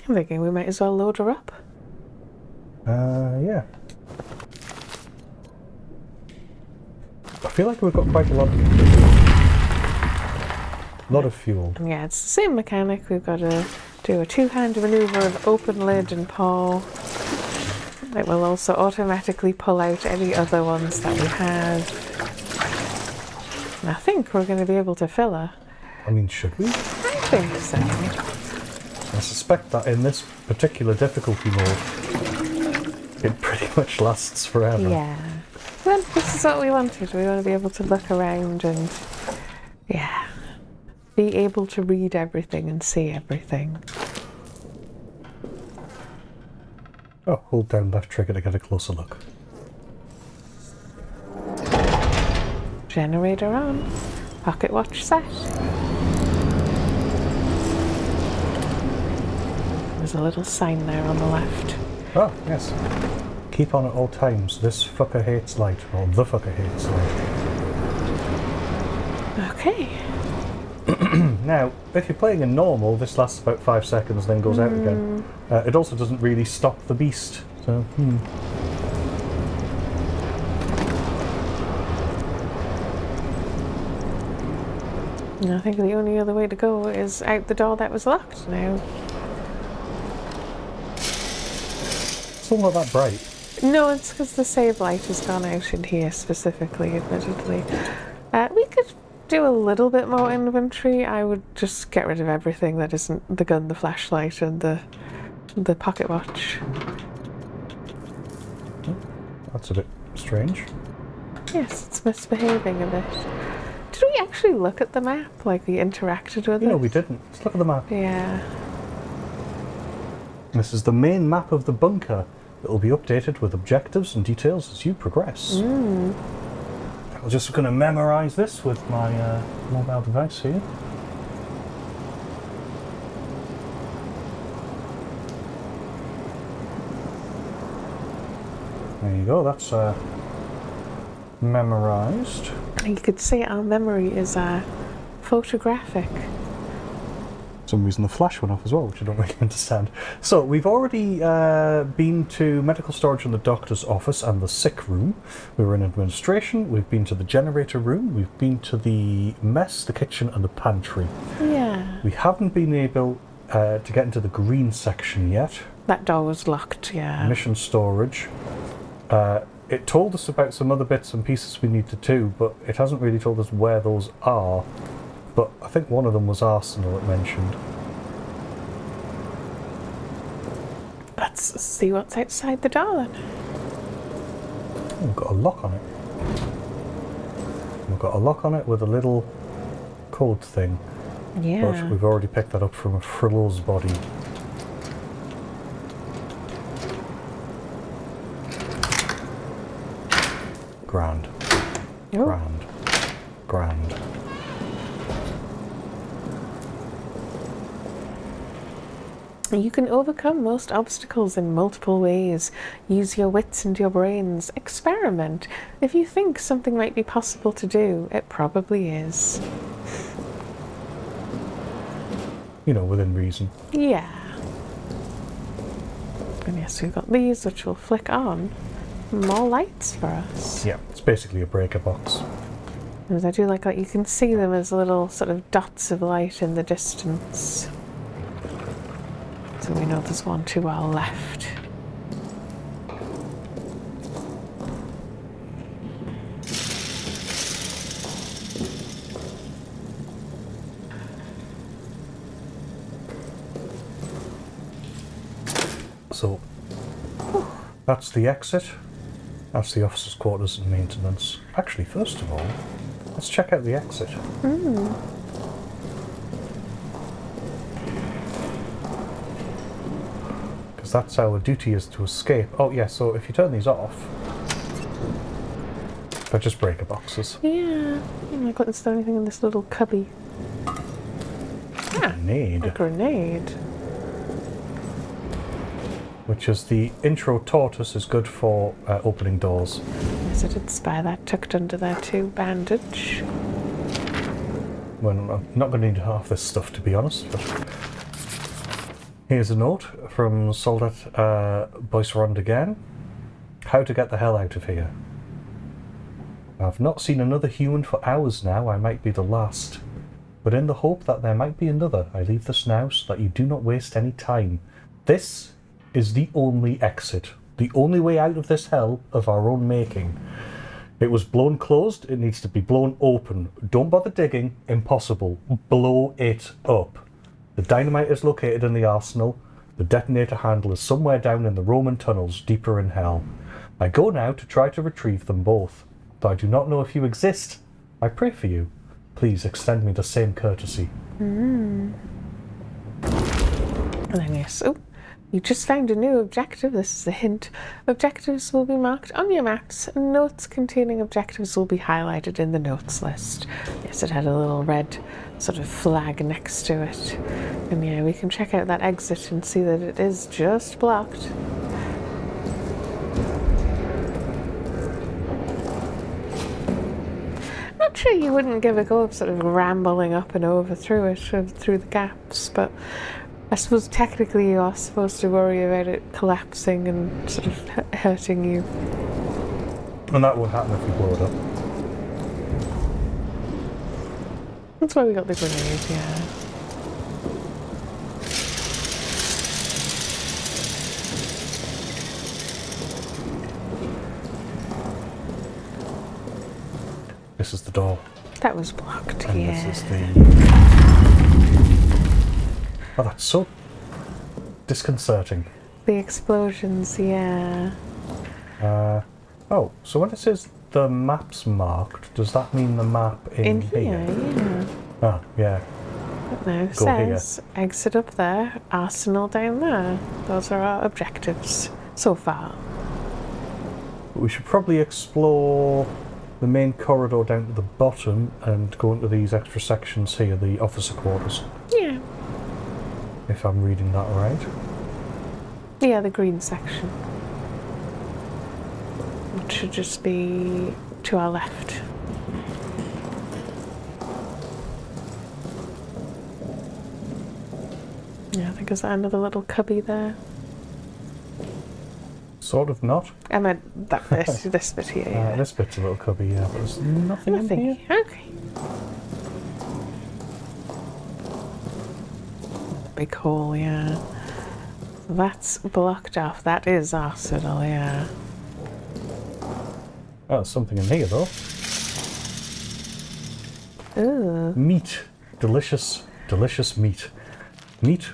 [SPEAKER 1] I'm thinking we might as well load her up.
[SPEAKER 2] Yeah. I feel like we've got quite a lot of fuel.
[SPEAKER 1] Yeah, it's the same mechanic. We've got to do a two-hand maneuver of open lid and paw. It will also automatically pull out any other ones that we have. And I think we're going to be able to fill her.
[SPEAKER 2] I mean, should we?
[SPEAKER 1] I think so.
[SPEAKER 2] I suspect that in this particular difficulty mode, it pretty much lasts forever.
[SPEAKER 1] Yeah. Well, this is what we wanted. We want to be able to look around and, yeah, be able to read everything and see everything.
[SPEAKER 2] Oh, hold down left trigger to get a closer look.
[SPEAKER 1] Generator on. Pocket watch set. There's a little sign there on the left.
[SPEAKER 2] Oh, yes. Keep on at all times. This fucker hates light. Or the fucker hates light.
[SPEAKER 1] Okay.
[SPEAKER 2] Now, if you're playing in normal, this lasts about 5 seconds, then goes out again. It also doesn't really stop the beast. So,
[SPEAKER 1] I think the only other way to go is out the door that was locked now.
[SPEAKER 2] Still not that bright.
[SPEAKER 1] No, it's because the save light has gone out in here specifically, admittedly. We could do a little bit more inventory. I would just get rid of everything that isn't the gun, the flashlight, and the pocket watch.
[SPEAKER 2] That's a bit strange.
[SPEAKER 1] Yes, it's misbehaving a bit. Did we actually look at the map? Like, we interacted with it?
[SPEAKER 2] No, we didn't. Let's look at the map.
[SPEAKER 1] Yeah.
[SPEAKER 2] This is the main map of the bunker. It will be updated with objectives and details as you progress. I'm just going to memorize this with my mobile device here. There you go, that's memorized.
[SPEAKER 1] You could say our memory is photographic.
[SPEAKER 2] For some reason the flash went off as well, which I don't really understand. So we've already been to medical storage in the doctor's office and the sick room. We were in administration, we've been to the generator room, we've been to the mess, the kitchen and the pantry.
[SPEAKER 1] Yeah.
[SPEAKER 2] We haven't been able to get into the green section yet.
[SPEAKER 1] That door was locked, yeah.
[SPEAKER 2] Mission storage. It told us about some other bits and pieces we need to do, but it hasn't really told us where those are. But I think one of them was Arsenal, it mentioned.
[SPEAKER 1] Let's see what's outside the door then.
[SPEAKER 2] Oh, we've got a lock on it. We've got a lock on it with a little code thing.
[SPEAKER 1] Yeah.
[SPEAKER 2] But we've already picked that up from a Frilo's body. Grand.
[SPEAKER 1] Oh.
[SPEAKER 2] Grand. Grand.
[SPEAKER 1] You can overcome most obstacles in multiple ways. Use your wits and your brains. Experiment. If you think something might be possible to do, it probably is.
[SPEAKER 2] You know, within reason.
[SPEAKER 1] Yeah. And yes, we've got these which will flick on. More lights for us.
[SPEAKER 2] Yeah, it's basically a breaker box.
[SPEAKER 1] And I do like that you can see them as little sort of dots of light in the distance. So we know there's one to our left.
[SPEAKER 2] So, that's the exit. That's the officers' quarters and maintenance. Actually, first of all, let's check out the exit. Because that's our duty, is to escape. Oh yeah, so if you turn these off, they're just breaker boxes.
[SPEAKER 1] Yeah. Oh my god, is there anything in this little cubby?
[SPEAKER 2] Grenade.
[SPEAKER 1] A grenade.
[SPEAKER 2] Which, as the intro taught us, is good for opening doors.
[SPEAKER 1] Yes, I did spy that tucked under there too. Bandage.
[SPEAKER 2] Well, I'm not going to need half this stuff, to be honest. But here's a note from Soldat Boisserand again. How to get the hell out of here. I've not seen another human for hours now. I might be the last. But in the hope that there might be another, I leave this now so that you do not waste any time. This is the only exit. The only way out of this hell of our own making. It was blown closed, it needs to be blown open. Don't bother digging, impossible. Blow it up. The dynamite is located in the arsenal. The detonator handle is somewhere down in the Roman tunnels, deeper in hell. I go now to try to retrieve them both. Though I do not know if you exist, I pray for you. Please extend me the same courtesy.
[SPEAKER 1] And then yes, oh, you just found a new objective. This is a hint. Objectives will be marked on your maps, and notes containing objectives will be highlighted in the notes list. Yes, it had a little red sort of flag next to it. And yeah, we can check out that exit and see that it is just blocked. Not sure you wouldn't give a go of sort of rambling up and over through it, through the gaps, but I suppose technically you are supposed to worry about it collapsing and sort of hurting you.
[SPEAKER 2] And that won't happen if we blow it up.
[SPEAKER 1] That's why we got the grenade, yeah.
[SPEAKER 2] This is the door.
[SPEAKER 1] That was blocked,
[SPEAKER 2] And
[SPEAKER 1] yeah.
[SPEAKER 2] this is the... Oh, that's so disconcerting.
[SPEAKER 1] The explosions, yeah.
[SPEAKER 2] Oh, so when it says the map's marked, does that mean the map in
[SPEAKER 1] Here, yeah.
[SPEAKER 2] Ah, yeah.
[SPEAKER 1] But now it
[SPEAKER 2] Go here.
[SPEAKER 1] says exit up there, arsenal down there. Those are our objectives so far.
[SPEAKER 2] We should probably explore the main corridor down to the bottom and go into these extra sections here, the officer quarters.
[SPEAKER 1] Yeah.
[SPEAKER 2] If I'm reading that right.
[SPEAKER 1] Yeah, the green section. It should just be to our left. Yeah, I think there's another little cubby there.
[SPEAKER 2] Sort of not.
[SPEAKER 1] I meant that this bit here. Yeah.
[SPEAKER 2] This bit's a little cubby, yeah, but there's nothing in here.
[SPEAKER 1] Okay. Big hole, yeah. That's blocked off. That is arsenal, yeah.
[SPEAKER 2] Oh, there's something in here though.
[SPEAKER 1] Ooh.
[SPEAKER 2] Meat. Delicious, delicious meat. Meat.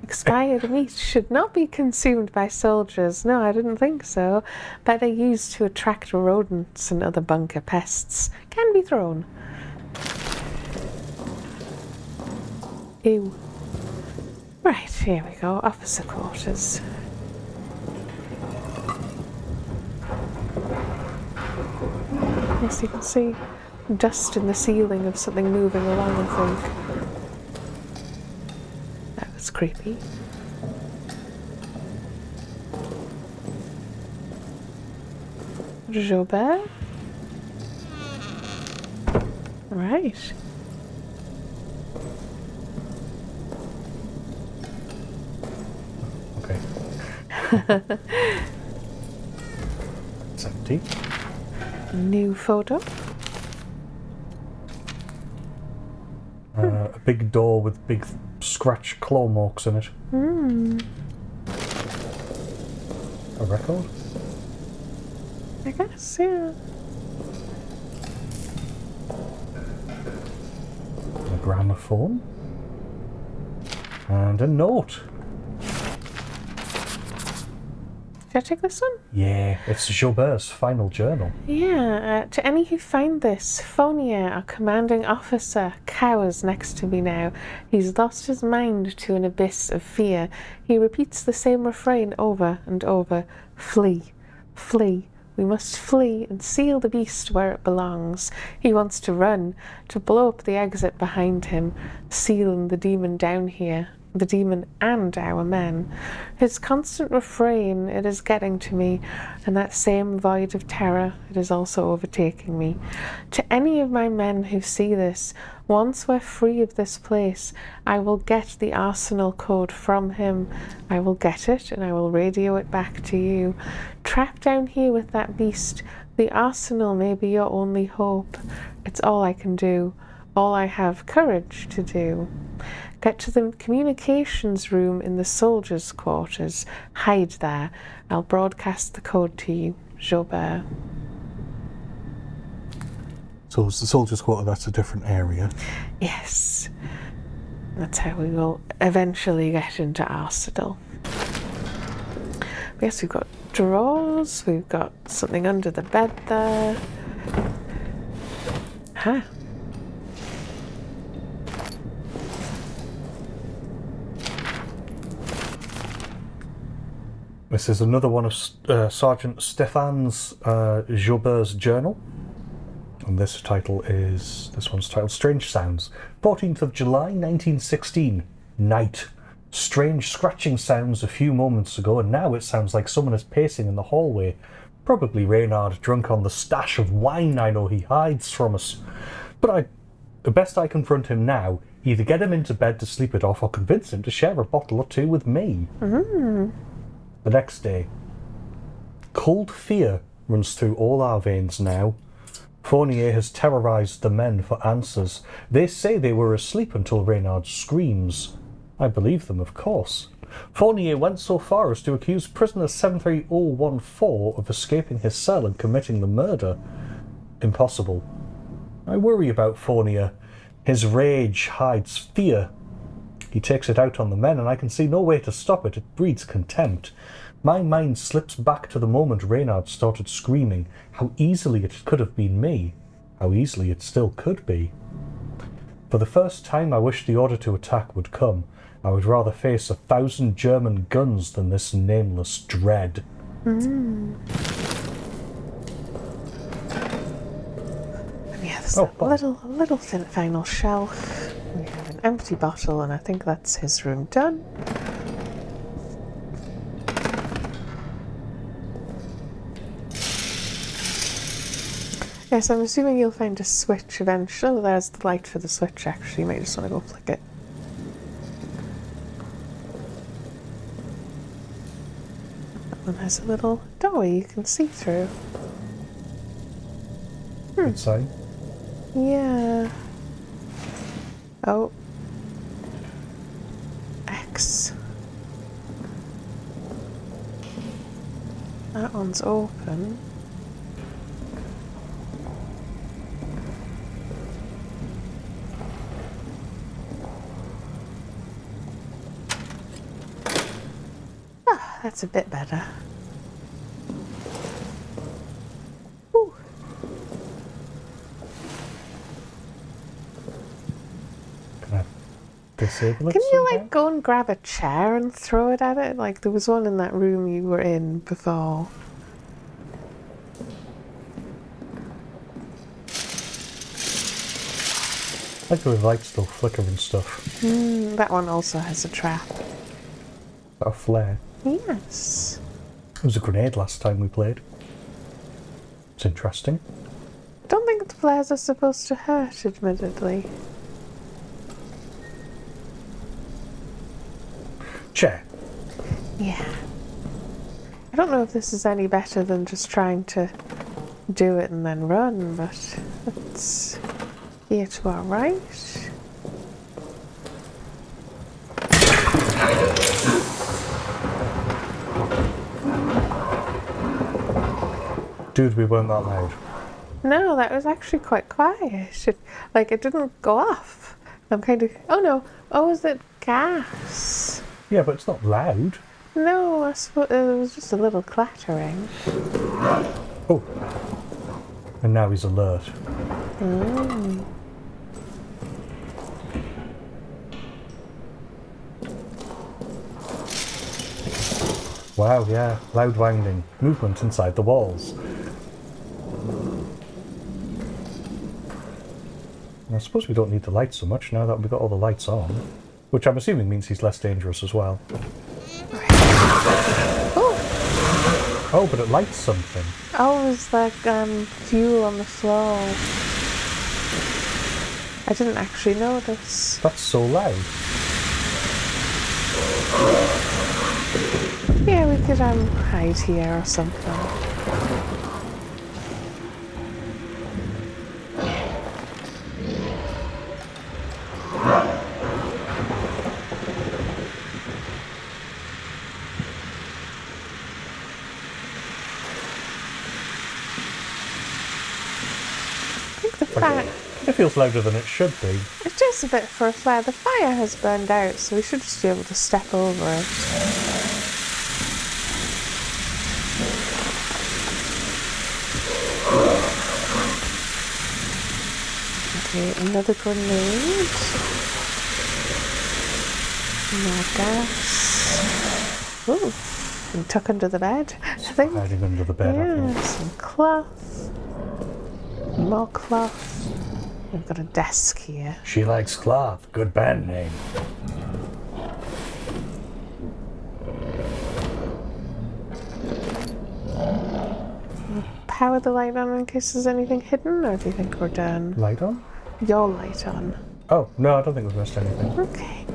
[SPEAKER 1] Expired meat should not be consumed by soldiers. No, I didn't think so. Better used to attract rodents and other bunker pests. Can be thrown. Ew. Right, here we go. Officer quarters. Yes, you can see dust in the ceiling of something moving along, I think. That was That's creepy. Jobert? Right.
[SPEAKER 2] Okay. It's empty.
[SPEAKER 1] New photo.
[SPEAKER 2] A big door with big scratch claw marks in it. A record?
[SPEAKER 1] I guess, yeah.
[SPEAKER 2] A gramophone. And a note.
[SPEAKER 1] Should I take this one?
[SPEAKER 2] Yeah, it's Jobert's final journal.
[SPEAKER 1] Yeah, to any who find this, Fournier, our commanding officer, cowers next to me now. He's lost his mind to an abyss of fear. He repeats the same refrain over and over. Flee, flee. We must flee and seal the beast where it belongs. He wants to run, to blow up the exit behind him, sealing the demon down here. The demon and our men. His constant refrain, it is getting to me, and that same void of terror, it is also overtaking me. To any of my men who see this, once we're free of this place, I will get the arsenal code from him. I will get it, and I will radio it back to you. Trapped down here with that beast, the arsenal may be your only hope. It's all I can do, all I have courage to do. Get to the communications room in the soldiers' quarters. Hide there. I'll broadcast the code to you, Jobert.
[SPEAKER 2] So it's the soldiers' quarter, that's a different area.
[SPEAKER 1] Yes. That's how we will eventually get into Arsenal. Yes, we've got drawers, we've got something under the bed there. Huh.
[SPEAKER 2] This is another one of Sergeant Stéphane's Jobert's journal. And this one's titled Strange Sounds. 14th of July 1916. Night. Strange scratching sounds a few moments ago, and now it sounds like someone is pacing in the hallway. Probably Reynard, drunk on the stash of wine I know he hides from us. But the best I confront him now, either get him into bed to sleep it off or convince him to share a bottle or two with me. The next day. Cold fear runs through all our veins now. Fournier has terrorized the men for answers. They say they were asleep until Reynard screams. I believe them, of course. Fournier went so far as to accuse prisoner 73014 of escaping his cell and committing the murder. Impossible. I worry about Fournier. His rage hides fear. He takes it out on the men, and I can see no way to stop it. It breeds contempt. My mind slips back to the moment Reynard started screaming. How easily it could have been me. How easily it still could be. For the first time, I wish the order to attack would come. I would rather face 1,000 German guns than this nameless dread.
[SPEAKER 1] Yeah, there's a little thin final shelf. We have an empty bottle, and I think that's his room done. Yes, I'm assuming you'll find a switch eventually. Oh, there's the light for the switch, actually. You might just want to go flick it. That one has a little doorway you can see through.
[SPEAKER 2] Inside.
[SPEAKER 1] Yeah. Oh. X. That one's open. Ah, that's a bit better. Ooh.
[SPEAKER 2] Can I disable it
[SPEAKER 1] Can you,
[SPEAKER 2] somehow?
[SPEAKER 1] go and grab a chair and throw it at it? Like, there was one in that room you were in before.
[SPEAKER 2] Like the lights still flicker and stuff.
[SPEAKER 1] That one also has a trap.
[SPEAKER 2] Got a flare.
[SPEAKER 1] Yes.
[SPEAKER 2] It was a grenade last time we played. It's interesting.
[SPEAKER 1] Don't think the flares are supposed to hurt, admittedly.
[SPEAKER 2] Chair.
[SPEAKER 1] Yeah. I don't know if this is any better than just trying to do it and then run, but it's here to our right.
[SPEAKER 2] Dude, we weren't that loud.
[SPEAKER 1] No, that was actually quite quiet. It didn't go off. I'm kind of... Oh no. Oh, is it gas?
[SPEAKER 2] Yeah, but it's not loud.
[SPEAKER 1] No, I suppose it was just a little clattering.
[SPEAKER 2] Oh. And now he's alert. Wow, yeah. Loud winding. Movement inside the walls. I suppose we don't need the lights so much now that we've got all the lights on. Which I'm assuming means he's less dangerous as well. Oh, but it lights something.
[SPEAKER 1] Oh, it's like fuel on the floor. I didn't actually notice.
[SPEAKER 2] That's so loud.
[SPEAKER 1] Yeah, we could hide here or something.
[SPEAKER 2] It feels louder than it should be.
[SPEAKER 1] It is a bit for a flare. The fire has burned out, so we should just be able to step over it. Okay, another grenade. More gas. Ooh, and tuck under the bed, I think.
[SPEAKER 2] Hiding under the bed, I
[SPEAKER 1] Yeah,
[SPEAKER 2] think.
[SPEAKER 1] some cloth. More cloth. We've got a desk here.
[SPEAKER 2] She Likes Cloth. Good band name.
[SPEAKER 1] Power the light on in case there's anything hidden, or do you think we're done?
[SPEAKER 2] Light on?
[SPEAKER 1] Your light on.
[SPEAKER 2] Oh, no, I don't think we've missed anything.
[SPEAKER 1] Okay.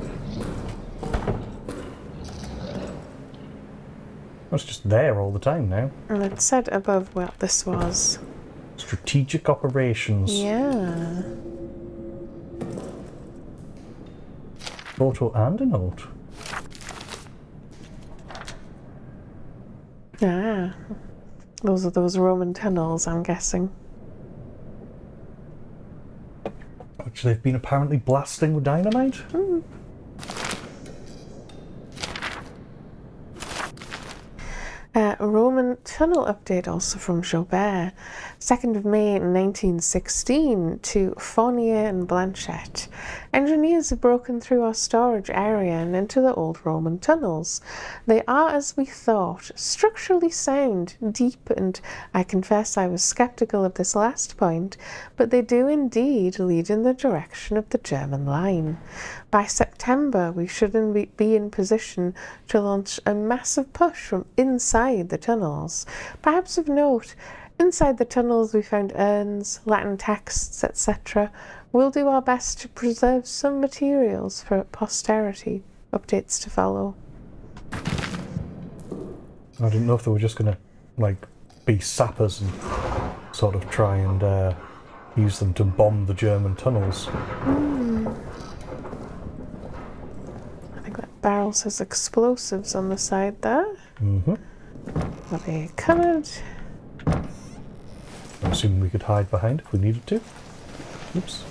[SPEAKER 2] It's just there all the time now.
[SPEAKER 1] And it said above what this was.
[SPEAKER 2] Strategic operations.
[SPEAKER 1] Yeah.
[SPEAKER 2] Photo and a note.
[SPEAKER 1] Ah. Those are those Roman tunnels, I'm guessing.
[SPEAKER 2] Which they've been apparently blasting with dynamite.
[SPEAKER 1] Roman tunnel update also from Joubert. 2nd of May 1916 to Fournier and Blanchette. Engineers have broken through our storage area and into the old Roman tunnels. They are, as we thought, structurally sound, deep, and I confess I was sceptical of this last point, but they do indeed lead in the direction of the German line. By September, we should be in position to launch a massive push from inside the tunnels. Perhaps of note, inside the tunnels we found urns, Latin texts, etc. We'll do our best to preserve some materials for posterity. Updates to follow.
[SPEAKER 2] I didn't know if they were just going to, like, be sappers and sort of try and use them to bomb the German tunnels.
[SPEAKER 1] I think that barrel says explosives on the side there. Got a cupboard.
[SPEAKER 2] I'm assuming we could hide behind if we needed to. Oops.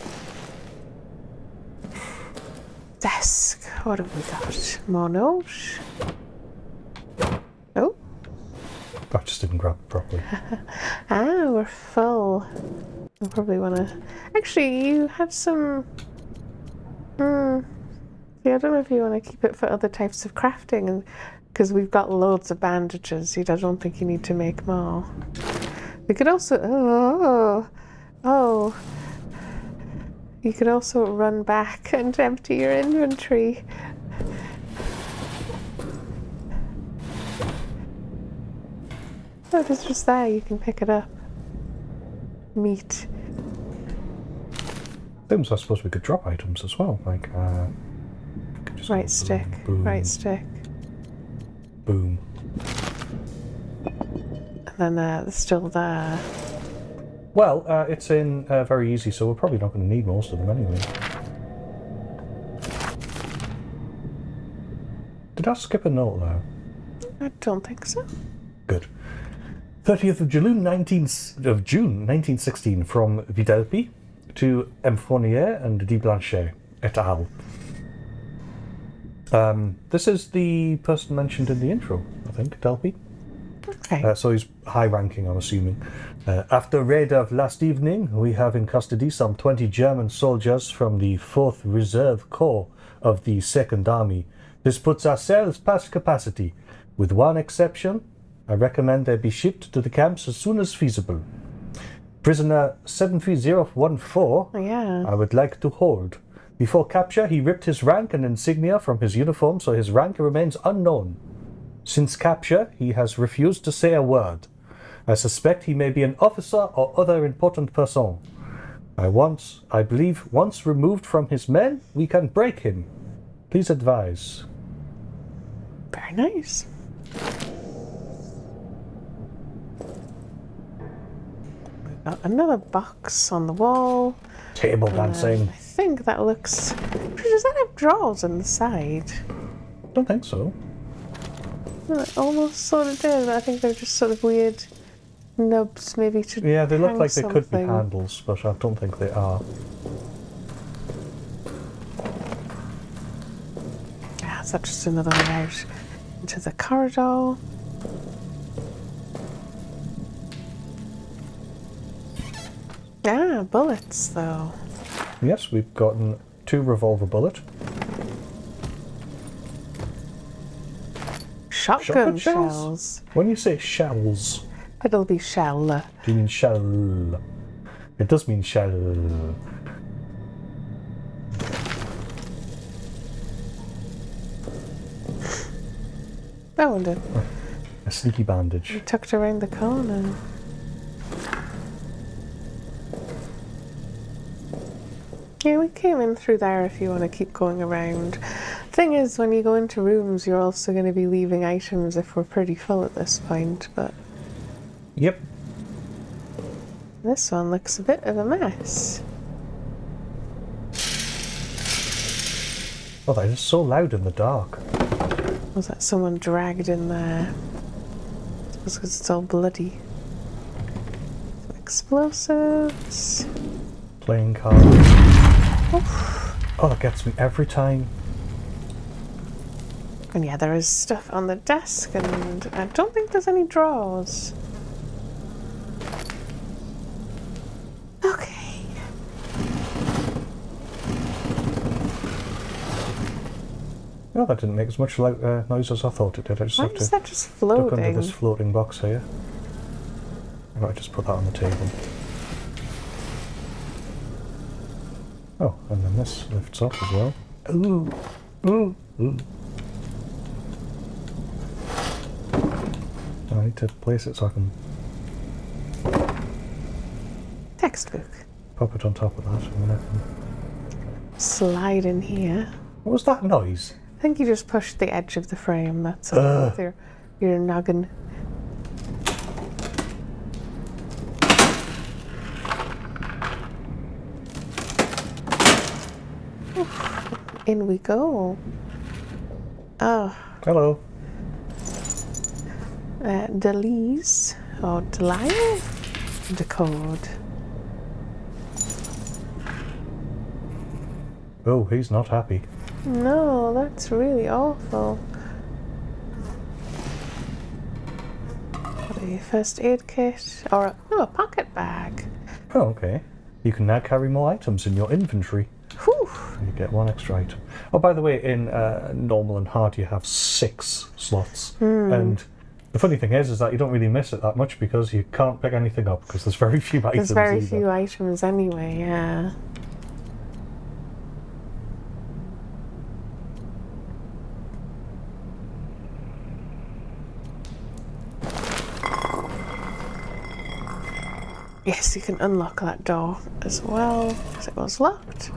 [SPEAKER 1] Desk. What have we got? More notes. Oh.
[SPEAKER 2] I just didn't grab it properly.
[SPEAKER 1] Ah, we're full. I probably want to... Actually, you have some... Yeah, I don't know if you want to keep it for other types of crafting, and because we've got loads of bandages. I don't think you need to make more. We could also... Oh. You can also run back and empty your inventory. Oh, it's just there. You can pick it up. Meat.
[SPEAKER 2] Things I suppose we could drop items as well, like could just
[SPEAKER 1] Right
[SPEAKER 2] go
[SPEAKER 1] stick.
[SPEAKER 2] boom,
[SPEAKER 1] Right stick.
[SPEAKER 2] boom.
[SPEAKER 1] And then it's still there.
[SPEAKER 2] Well, it's in very easy, so we're probably not going to need most of them anyway. Did I skip a note there?
[SPEAKER 1] I don't think so.
[SPEAKER 2] Good. 30th of June 1916, from Videlpi to M. Fournier and de Blanchet et al. This is the person mentioned in the intro, I think, Delpy.
[SPEAKER 1] Okay.
[SPEAKER 2] So he's high ranking, I'm assuming. After raid of last evening, we have in custody some 20 German soldiers from the 4th Reserve Corps of the 2nd Army. This puts our cells past capacity. With one exception, I recommend they be shipped to the camps as soon as feasible. Prisoner 73014,
[SPEAKER 1] Yeah.
[SPEAKER 2] I would like to hold. Before capture, he ripped his rank and insignia from his uniform, so his rank remains unknown. Since capture, he has refused to say a word. I suspect he may be an officer or other important person. I believe once removed from his men, we can break him. Please advise.
[SPEAKER 1] Very nice. We've got another box on the wall.
[SPEAKER 2] Table dancing.
[SPEAKER 1] I think that looks... Does that have drawers on the side?
[SPEAKER 2] Don't think so.
[SPEAKER 1] Well, it almost sort of did, but I think they're just sort of weird nubs, maybe to
[SPEAKER 2] Yeah, they look
[SPEAKER 1] hang
[SPEAKER 2] like they could be
[SPEAKER 1] something.
[SPEAKER 2] handles, but I don't think they are.
[SPEAKER 1] Yeah, is that just another way out into the corridor? Ah, bullets, though.
[SPEAKER 2] Yes, we've gotten 2 revolver bullet.
[SPEAKER 1] Shotgun
[SPEAKER 2] shells?
[SPEAKER 1] shells.
[SPEAKER 2] When you say shells,
[SPEAKER 1] It'll be shell.
[SPEAKER 2] do you mean shell? It does mean shell.
[SPEAKER 1] That one did.
[SPEAKER 2] A sneaky bandage.
[SPEAKER 1] Tucked around the corner. Yeah, we came in through there if you want to keep going around. Thing is, when you go into rooms, you're also going to be leaving items if we're pretty full at this point, but
[SPEAKER 2] Yep.
[SPEAKER 1] this one looks a bit of a mess.
[SPEAKER 2] Oh, that is so loud in the dark.
[SPEAKER 1] Was that someone dragged in there? It's because it's all bloody. Some explosives.
[SPEAKER 2] Playing cards. Oh, that gets me every time.
[SPEAKER 1] And yeah, there is stuff on the desk, and I don't think there's any drawers. Okay.
[SPEAKER 2] Oh, that didn't make as much noise as I thought it did. I just
[SPEAKER 1] Why
[SPEAKER 2] have
[SPEAKER 1] is
[SPEAKER 2] to
[SPEAKER 1] that just
[SPEAKER 2] duck under
[SPEAKER 1] floating?
[SPEAKER 2] this floating box here. I might just put that on the table. Oh, and then this lifts up as well. Ooh, ooh, ooh. I need to place it so I can
[SPEAKER 1] Textbook.
[SPEAKER 2] pop it on top of that. And then I can...
[SPEAKER 1] Slide in here.
[SPEAKER 2] What was that noise?
[SPEAKER 1] I think you just pushed the edge of the frame, that's all, with your noggin. In we go. Oh,
[SPEAKER 2] Hello.
[SPEAKER 1] Delise, or Delisle? Decode.
[SPEAKER 2] Oh, he's not happy.
[SPEAKER 1] No, that's really awful. A first aid kit, or a pocket bag.
[SPEAKER 2] Oh, okay. You can now carry more items in your inventory.
[SPEAKER 1] Whew.
[SPEAKER 2] You get 1 extra item. Oh, by the way, in normal and hard you have 6 slots. And the funny thing is that you don't really miss it that much because you can't pick anything up because there's very few items.
[SPEAKER 1] There's very
[SPEAKER 2] either.
[SPEAKER 1] few items anyway, yeah. Yes, you can unlock that door as well, because it was locked.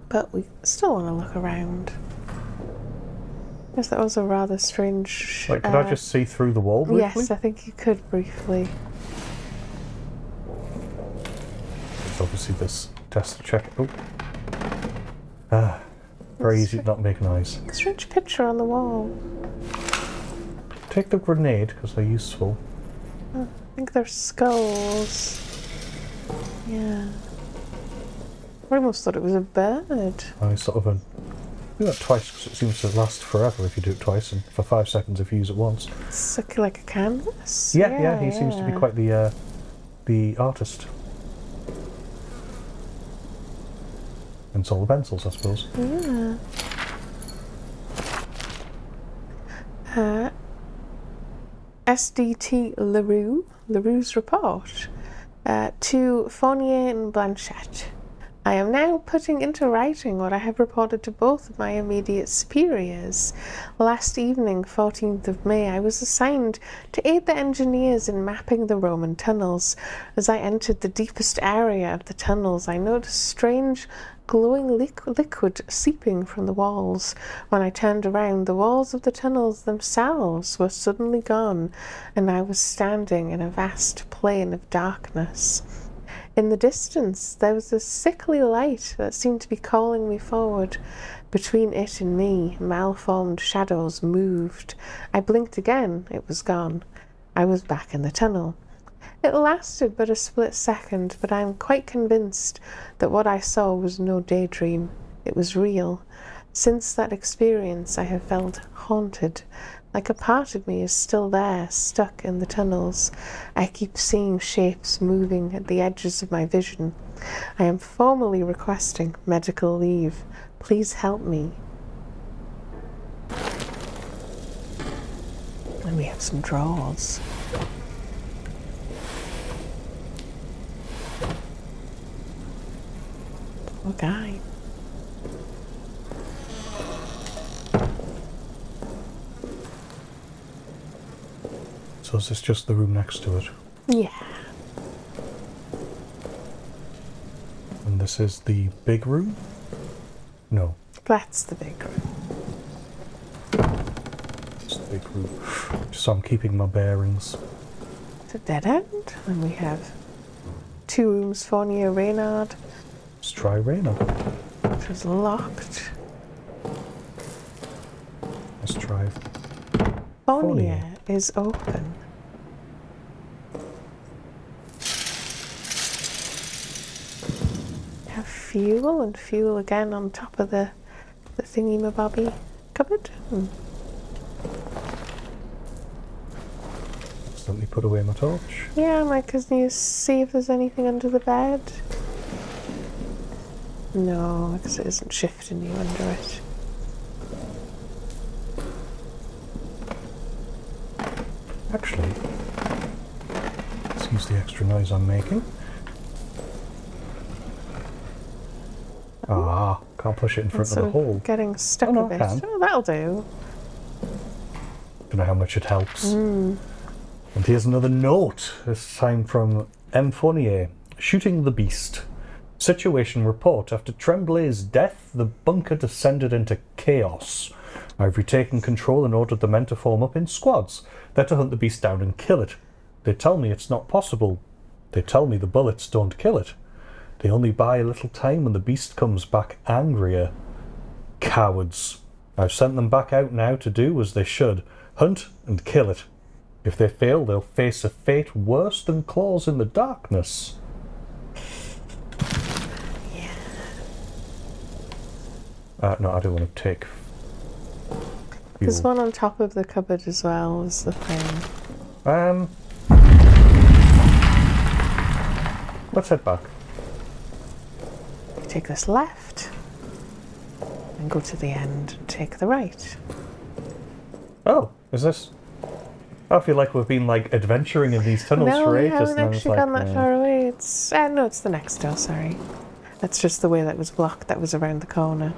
[SPEAKER 1] But we still want to look around. Yes, that was a rather strange...
[SPEAKER 2] Like, could I just see through the wall briefly?
[SPEAKER 1] Yes, I think you could briefly.
[SPEAKER 2] It's obviously this test to check. Oh. Ah. Very easy to not make noise.
[SPEAKER 1] Strange picture on the wall.
[SPEAKER 2] Take the grenade, because they're useful.
[SPEAKER 1] I think they're skulls. Yeah. I almost thought it was a bird.
[SPEAKER 2] I sort of do that twice because it seems to last forever if you do it twice, and for 5 seconds if you use it once.
[SPEAKER 1] It's like a canvas.
[SPEAKER 2] Yeah, he seems to be quite the artist. And it's all the pencils, I suppose.
[SPEAKER 1] Yeah. SDT LaRue's report. To Fournier and Blanchette. I am now putting into writing what I have reported to both of my immediate superiors. Last evening, 14th of May, I was assigned to aid the engineers in mapping the Roman tunnels. As I entered the deepest area of the tunnels, I noticed strange glowing liquid seeping from the walls. When I turned around, the walls of the tunnels themselves were suddenly gone, and I was standing in a vast plain of darkness. In the distance, there was a sickly light that seemed to be calling me forward. Between it and me, malformed shadows moved. I blinked again. It was gone. I was back in the tunnel. It lasted but a split second, but I am quite convinced that what I saw was no daydream. It was real. Since that experience, I have felt haunted. Like a part of me is still there, stuck in the tunnels. I keep seeing shapes moving at the edges of my vision. I am formally requesting medical leave. Please help me. And we have some drawers. Poor guy.
[SPEAKER 2] So is this just the room next to it?
[SPEAKER 1] Yeah.
[SPEAKER 2] And this is the big room? No.
[SPEAKER 1] That's the big room.
[SPEAKER 2] It's the big room. Just so I'm keeping my bearings.
[SPEAKER 1] It's a dead end. And we have 2 rooms, Fournier, Reynard.
[SPEAKER 2] Let's try Reynard.
[SPEAKER 1] Which is locked.
[SPEAKER 2] Let's try
[SPEAKER 1] Fournier is open. Have fuel and fuel again on top of the thingy-mabobby cupboard.
[SPEAKER 2] Just let me put away my torch.
[SPEAKER 1] Yeah, Mike, can you see if there's anything under the bed? No, because it isn't shifting you under it.
[SPEAKER 2] Actually, let's use the extra noise I'm making. Ah, can't push it in front of the hole.
[SPEAKER 1] Getting stuck
[SPEAKER 2] no,
[SPEAKER 1] a bit.
[SPEAKER 2] I can.
[SPEAKER 1] Oh, that'll do.
[SPEAKER 2] Don't know how much it helps. And here's another note, this time from M. Fournier. Shooting the beast. Situation report. After Tremblay's death, the bunker descended into chaos. I've retaken control and ordered the men to form up in squads. They're to hunt the beast down and kill it. They tell me it's not possible. They tell me the bullets don't kill it. They only buy a little time when the beast comes back angrier. Cowards. I've sent them back out now to do as they should. Hunt and kill it. If they fail, they'll face a fate worse than claws in the darkness.
[SPEAKER 1] Yeah.
[SPEAKER 2] No, I don't want to take...
[SPEAKER 1] There's one on top of the cupboard as well, is the thing.
[SPEAKER 2] Let's head back.
[SPEAKER 1] Take this left and go to the end and take the right.
[SPEAKER 2] Oh, is this... I feel like we've been like adventuring in these tunnels
[SPEAKER 1] No,
[SPEAKER 2] for
[SPEAKER 1] we
[SPEAKER 2] ages.
[SPEAKER 1] haven't actually gone that far away. It's no, it's the next door. Sorry, that's just the way that was blocked. That was around the corner.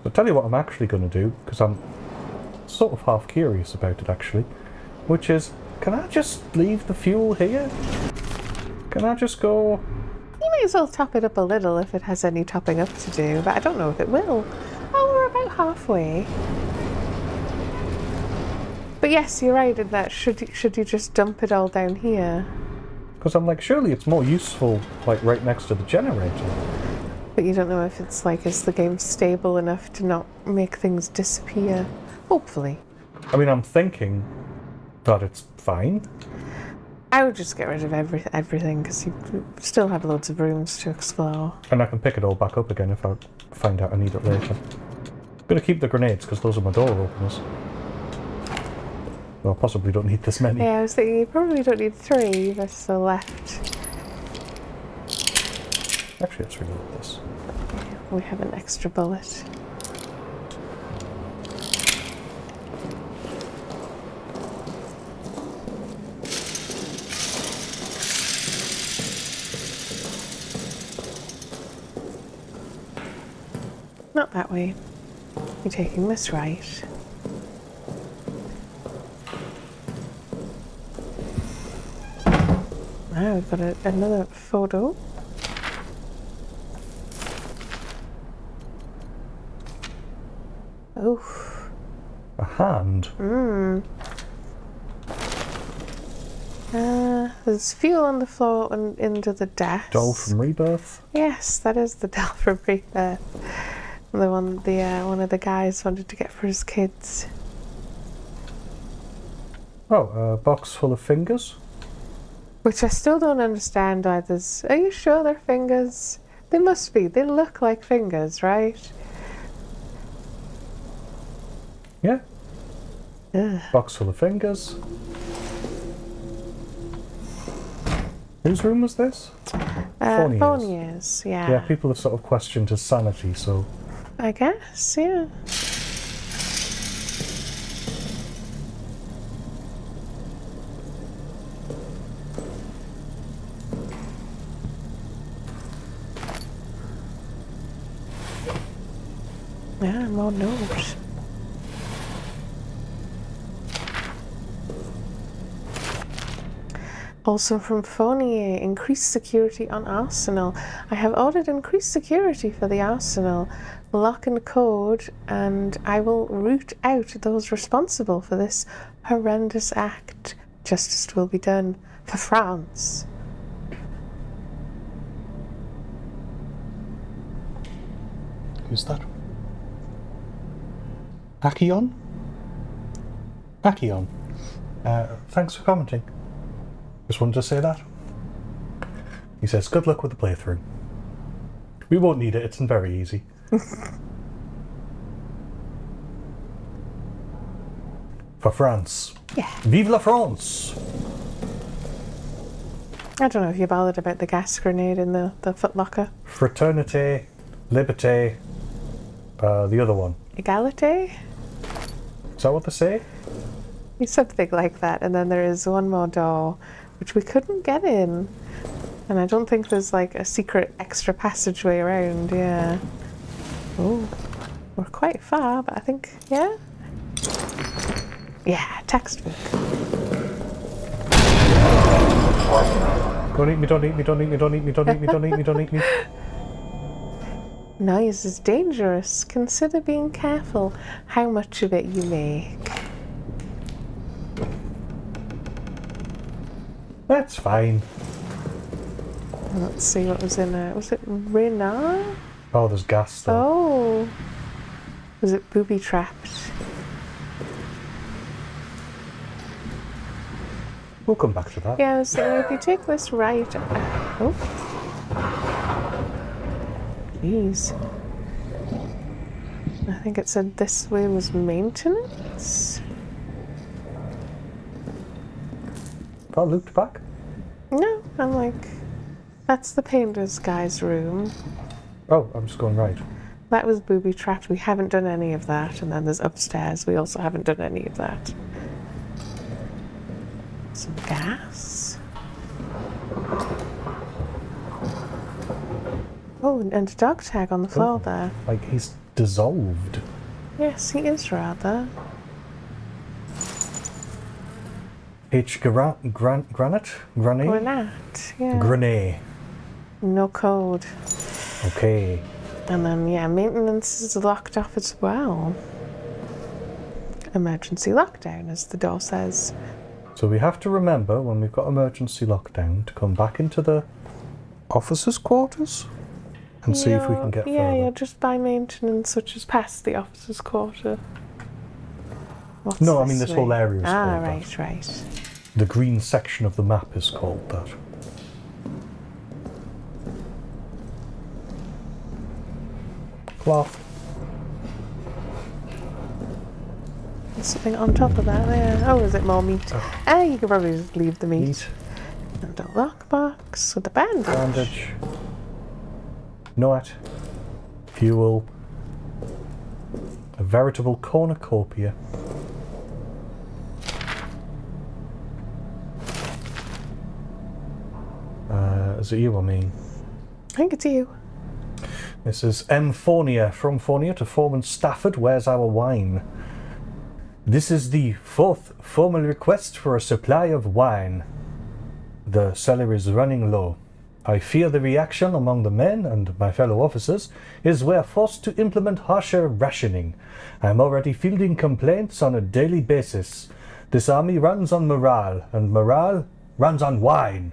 [SPEAKER 2] I'll tell you what I'm actually going to do, because I'm sort of half curious about it actually, which is, can I just leave the fuel here? Can I just go?
[SPEAKER 1] You might as well top it up a little if it has any topping up to do, but I don't know if it will. Oh, we're about halfway. But yes, you're right in that should you just dump it all down here?
[SPEAKER 2] Because I'm like, surely it's more useful like right next to the generator.
[SPEAKER 1] But you don't know if it's like, is the game stable enough to not make things disappear? Hopefully.
[SPEAKER 2] I mean, I'm thinking that it's fine.
[SPEAKER 1] I would just get rid of everything because you still have loads of rooms to explore.
[SPEAKER 2] And I can pick it all back up again if I find out I need it later. I'm going to keep the grenades because those are my door openers. Well, possibly don't need this many.
[SPEAKER 1] Yeah, I was thinking you probably don't need 3, there's the left.
[SPEAKER 2] Actually, let's reload this.
[SPEAKER 1] We have an extra bullet. Not that way. You're taking this right. Now we've got another photo. Oof.
[SPEAKER 2] A hand?
[SPEAKER 1] There's fuel on the floor and into the desk.
[SPEAKER 2] Doll from Rebirth?
[SPEAKER 1] Yes, that is the doll from Rebirth. The one one of the guys wanted to get for his kids.
[SPEAKER 2] Oh, a box full of fingers?
[SPEAKER 1] Which I still don't understand why there's... Are you sure they're fingers? They must be. They look like fingers, right?
[SPEAKER 2] Yeah.
[SPEAKER 1] Ugh.
[SPEAKER 2] Box full of fingers. Whose room was this? Fournier's.
[SPEAKER 1] Fournier's, yeah.
[SPEAKER 2] Yeah, people have sort of questioned his sanity, so...
[SPEAKER 1] I guess, yeah. Yeah, more notes. Also from Fournier, increased security on Arsenal. I have ordered increased security for the Arsenal. Lock and code, and I will root out those responsible for this horrendous act. Justice will be done for France.
[SPEAKER 2] Who's that? Akion? Akion. Thanks for commenting. Just wanted to say that. He says, good luck with the playthrough. We won't need it, it's very easy. For France.
[SPEAKER 1] Yeah.
[SPEAKER 2] Vive la France!
[SPEAKER 1] I don't know if you bothered about the gas grenade in the footlocker.
[SPEAKER 2] Fraternité, liberté, the other one.
[SPEAKER 1] Egalite?
[SPEAKER 2] Is that what they say?
[SPEAKER 1] Something like that. And then there is one more door, which we couldn't get in. And I don't think there's like a secret extra passageway around, yeah. Oh, we're quite far, but I think, yeah? Yeah, textbook.
[SPEAKER 2] Don't eat me, don't eat me, don't eat me, don't eat me, don't eat me, don't eat me, don't eat me.
[SPEAKER 1] Noise is dangerous. Consider being careful how much of it you make.
[SPEAKER 2] That's fine.
[SPEAKER 1] Let's see what was in there. Was it Renard?
[SPEAKER 2] Oh, there's gas though.
[SPEAKER 1] Oh. Was it booby trapped?
[SPEAKER 2] We'll come back to that.
[SPEAKER 1] Yeah, so if you take this right... oh. Jeez. I think it said this way was maintenance?
[SPEAKER 2] That looped back?
[SPEAKER 1] No, I'm like... That's the painter's guy's room.
[SPEAKER 2] Oh, I'm just going right.
[SPEAKER 1] That was booby trapped. We haven't done any of that. And then there's upstairs. We also haven't done any of that. Some gas. Oh, and a dog tag on the floor there.
[SPEAKER 2] Like he's dissolved.
[SPEAKER 1] Yes, he is rather.
[SPEAKER 2] Granite? Granite?
[SPEAKER 1] Granat, yeah.
[SPEAKER 2] Grenade.
[SPEAKER 1] No code.
[SPEAKER 2] Okay.
[SPEAKER 1] And then, yeah, maintenance is locked off as well. Emergency lockdown, as the door says.
[SPEAKER 2] So we have to remember when we've got emergency lockdown to come back into the officers' quarters and see if we can get
[SPEAKER 1] yeah,
[SPEAKER 2] further.
[SPEAKER 1] Yeah, just by maintenance, which is past the officers' quarter. What's
[SPEAKER 2] No, I mean this
[SPEAKER 1] way?
[SPEAKER 2] whole area is called
[SPEAKER 1] right,
[SPEAKER 2] that.
[SPEAKER 1] right.
[SPEAKER 2] The green section of the map is called that. Cloth.
[SPEAKER 1] There's something on top of that there. Oh, is it more meat?
[SPEAKER 2] Oh.
[SPEAKER 1] You could probably just leave the meat.
[SPEAKER 2] Meat.
[SPEAKER 1] And a lockbox with a bandage.
[SPEAKER 2] Bandage. Nut. Fuel. A veritable cornucopia. Is it you or me?
[SPEAKER 1] I think it's you.
[SPEAKER 2] This is M. Fornia. From Fornia to Foreman Stafford, where's our wine? This is the 4th formal request for a supply of wine. The cellar is running low. I fear the reaction among the men and my fellow officers is we are forced to implement harsher rationing. I am already fielding complaints on a daily basis. This army runs on morale, and morale runs on wine.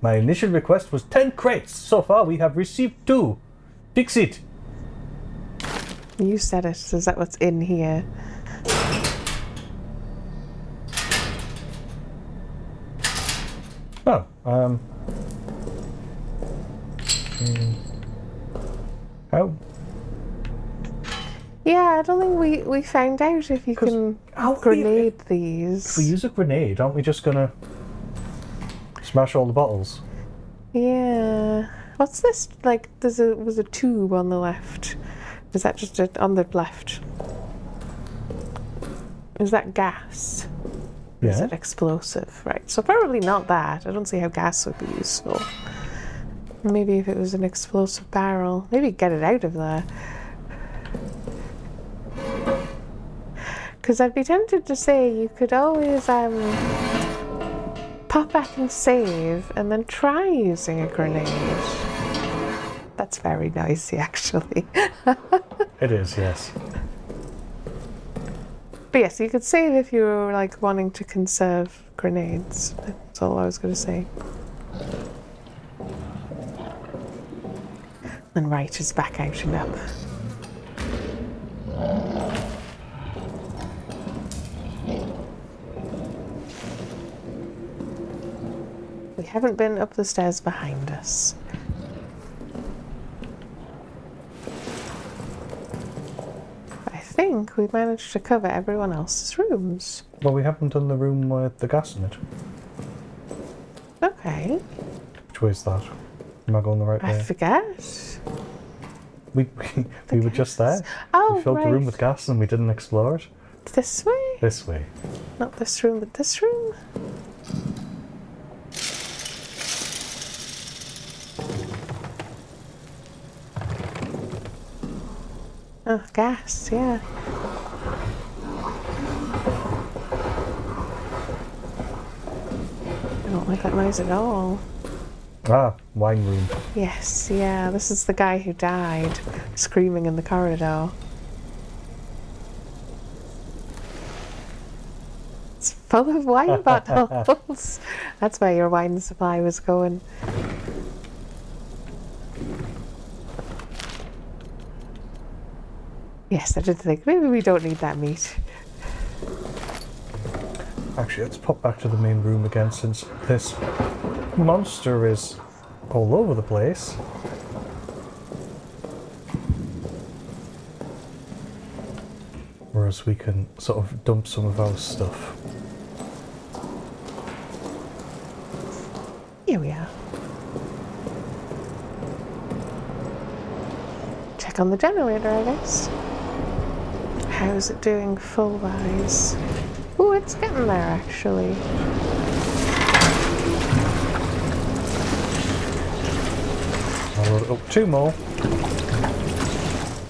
[SPEAKER 2] My initial request was 10 crates. So far we have received 2. Fix it.
[SPEAKER 1] You said it. Is that what's in here?
[SPEAKER 2] Oh, how?
[SPEAKER 1] Yeah, I don't think we found out if you can grenade these.
[SPEAKER 2] If we use a grenade, aren't we just gonna smash all the bottles?
[SPEAKER 1] Yeah. What's this? Like, was a tube on the left. Is that just on the left? Is that gas?
[SPEAKER 2] Yeah.
[SPEAKER 1] Is it explosive? Right. So probably not that. I don't see how gas would be useful. Maybe if it was an explosive barrel. Maybe get it out of there. Because I'd be tempted to say you could always pop back and save and then try using a grenade. That's very nicey, actually.
[SPEAKER 2] It is, yes.
[SPEAKER 1] But yes, you could save if you were like wanting to conserve grenades. That's all I was going to say. And right is back out and up. We haven't been up the stairs behind us. I think we managed to cover everyone else's rooms.
[SPEAKER 2] Well, we haven't done the room with the gas in it.
[SPEAKER 1] Okay.
[SPEAKER 2] Which way is that? Am I going the right way?
[SPEAKER 1] I forget.
[SPEAKER 2] We were just there.
[SPEAKER 1] Oh,
[SPEAKER 2] We filled
[SPEAKER 1] right.
[SPEAKER 2] the room with gas and we didn't explore it.
[SPEAKER 1] This way?
[SPEAKER 2] This way.
[SPEAKER 1] Not this room, but this room? Oh, gas, yeah. I don't like that noise at all.
[SPEAKER 2] Ah, wine room.
[SPEAKER 1] Yes, yeah, this is the guy who died, screaming in the corridor. It's full of wine bottles. That's where your wine supply was going. Yes, I did think maybe we don't need that meat.
[SPEAKER 2] Actually, let's pop back to the main room again since this monster is all over the place. Whereas we can sort of dump some of our stuff.
[SPEAKER 1] Here we are. Check on the generator, I guess. How's it doing full rise? Oh, it's getting there actually.
[SPEAKER 2] I'll load it up 2 more.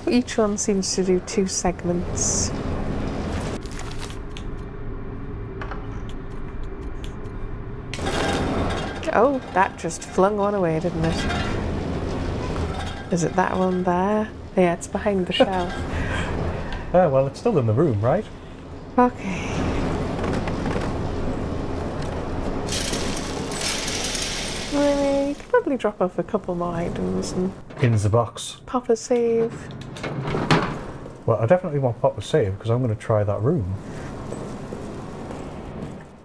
[SPEAKER 1] Each one seems to do 2 segments. Oh, that just flung one away, didn't it? Is it that one there? Yeah, it's behind the shelf.
[SPEAKER 2] Well, it's still in the room, right?
[SPEAKER 1] Okay. Well, you could probably drop off a couple more items and
[SPEAKER 2] In the box.
[SPEAKER 1] pop a save.
[SPEAKER 2] Well, I definitely want Pop a save because I'm going to try that room.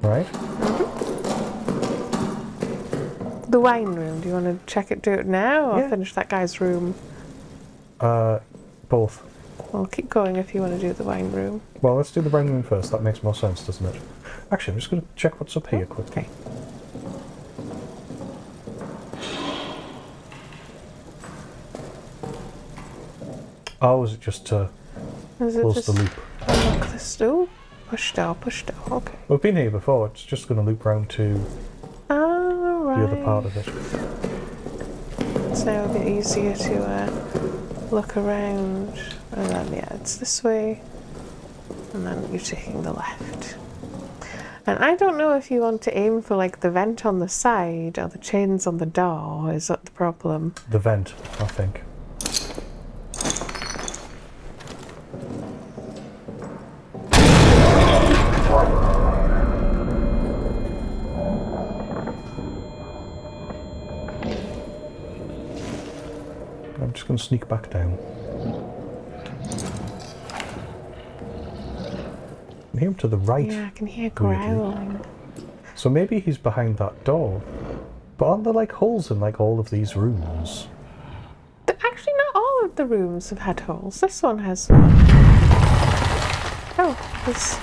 [SPEAKER 2] Right?
[SPEAKER 1] The wine room, do you want to check it, do it now, or
[SPEAKER 2] Yeah.
[SPEAKER 1] finish that guy's room?
[SPEAKER 2] Both.
[SPEAKER 1] Well, keep going if you want to do the wine room.
[SPEAKER 2] Well, let's do the brown room first. That makes more sense, doesn't it? Actually, I'm just going to check what's up here quickly.
[SPEAKER 1] Okay.
[SPEAKER 2] Oh, is it just to
[SPEAKER 1] Is it
[SPEAKER 2] close
[SPEAKER 1] just
[SPEAKER 2] the loop?
[SPEAKER 1] unlock this door? Push door, okay.
[SPEAKER 2] We've been here before. It's just going to loop round to
[SPEAKER 1] Oh, right.
[SPEAKER 2] the other part of it.
[SPEAKER 1] It's now a bit easier to look around. And then, yeah, it's this way. And then you're taking the left. And I don't know if you want to aim for like the vent on the side or the chains on the door. Is that the problem?
[SPEAKER 2] The vent, I think. I'm just going to sneak back down. I can hear him to the right.
[SPEAKER 1] Yeah, I can hear
[SPEAKER 2] weirdly.
[SPEAKER 1] growling.
[SPEAKER 2] So maybe he's behind that door. But aren't there like holes in like all of these rooms?
[SPEAKER 1] Actually, not all of the rooms have had holes. This one has one. Oh, there's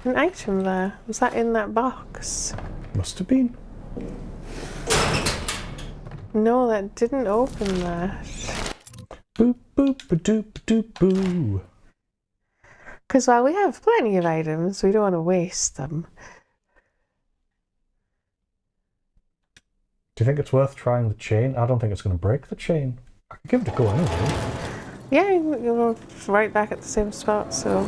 [SPEAKER 1] an item there. Was that in that box?
[SPEAKER 2] Must have been.
[SPEAKER 1] No, that didn't open that.
[SPEAKER 2] Boop boop ba doop doop boo.
[SPEAKER 1] Because while we have plenty of items, we don't want to waste them.
[SPEAKER 2] Do you think it's worth trying the chain? I don't think it's going to break the chain. I could give it a go anyway.
[SPEAKER 1] Yeah, you're right back at the same spot, so...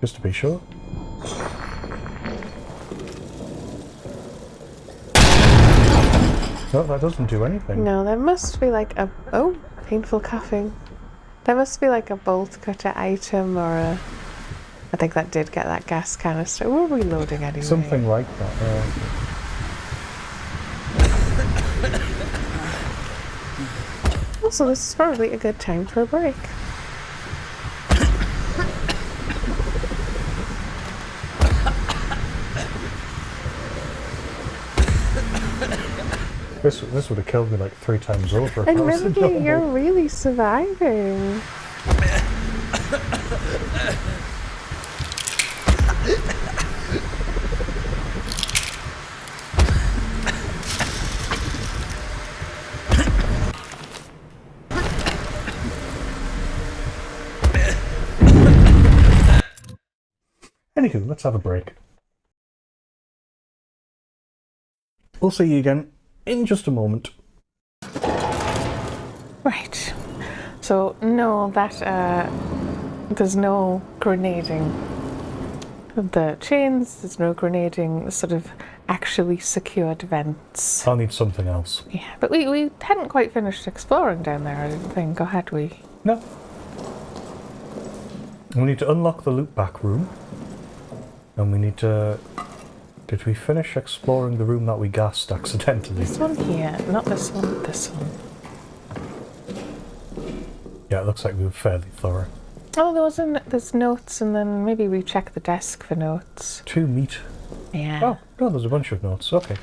[SPEAKER 2] Just to be sure. No, that doesn't do anything.
[SPEAKER 1] No, there must be like a... Oh, painful coughing. There must be like a bolt cutter item or a... I think that did get that gas canister. We're reloading anyway.
[SPEAKER 2] Something like that.
[SPEAKER 1] Also, this is probably a good time for a break.
[SPEAKER 2] This would have killed me like 3 times over. if I was
[SPEAKER 1] Admittedly,
[SPEAKER 2] normal.
[SPEAKER 1] you're really surviving.
[SPEAKER 2] Anywho, let's have a break. We'll see you again in just a moment.
[SPEAKER 1] Right. So, no, that, there's no grenading the chains, there's no grenading the sort of actually secured vents.
[SPEAKER 2] I'll need something else.
[SPEAKER 1] Yeah, but we hadn't quite finished exploring down there, I didn't think, or had we?
[SPEAKER 2] No. We need to unlock the loop back room. And we need to... Did we finish exploring the room that we gassed accidentally?
[SPEAKER 1] This one here, not this one, this one.
[SPEAKER 2] Yeah, it looks like we were fairly thorough.
[SPEAKER 1] Oh, there's notes, and then maybe recheck the desk for notes.
[SPEAKER 2] 2 meat.
[SPEAKER 1] Yeah.
[SPEAKER 2] Oh, no, there's a bunch of notes. Okay.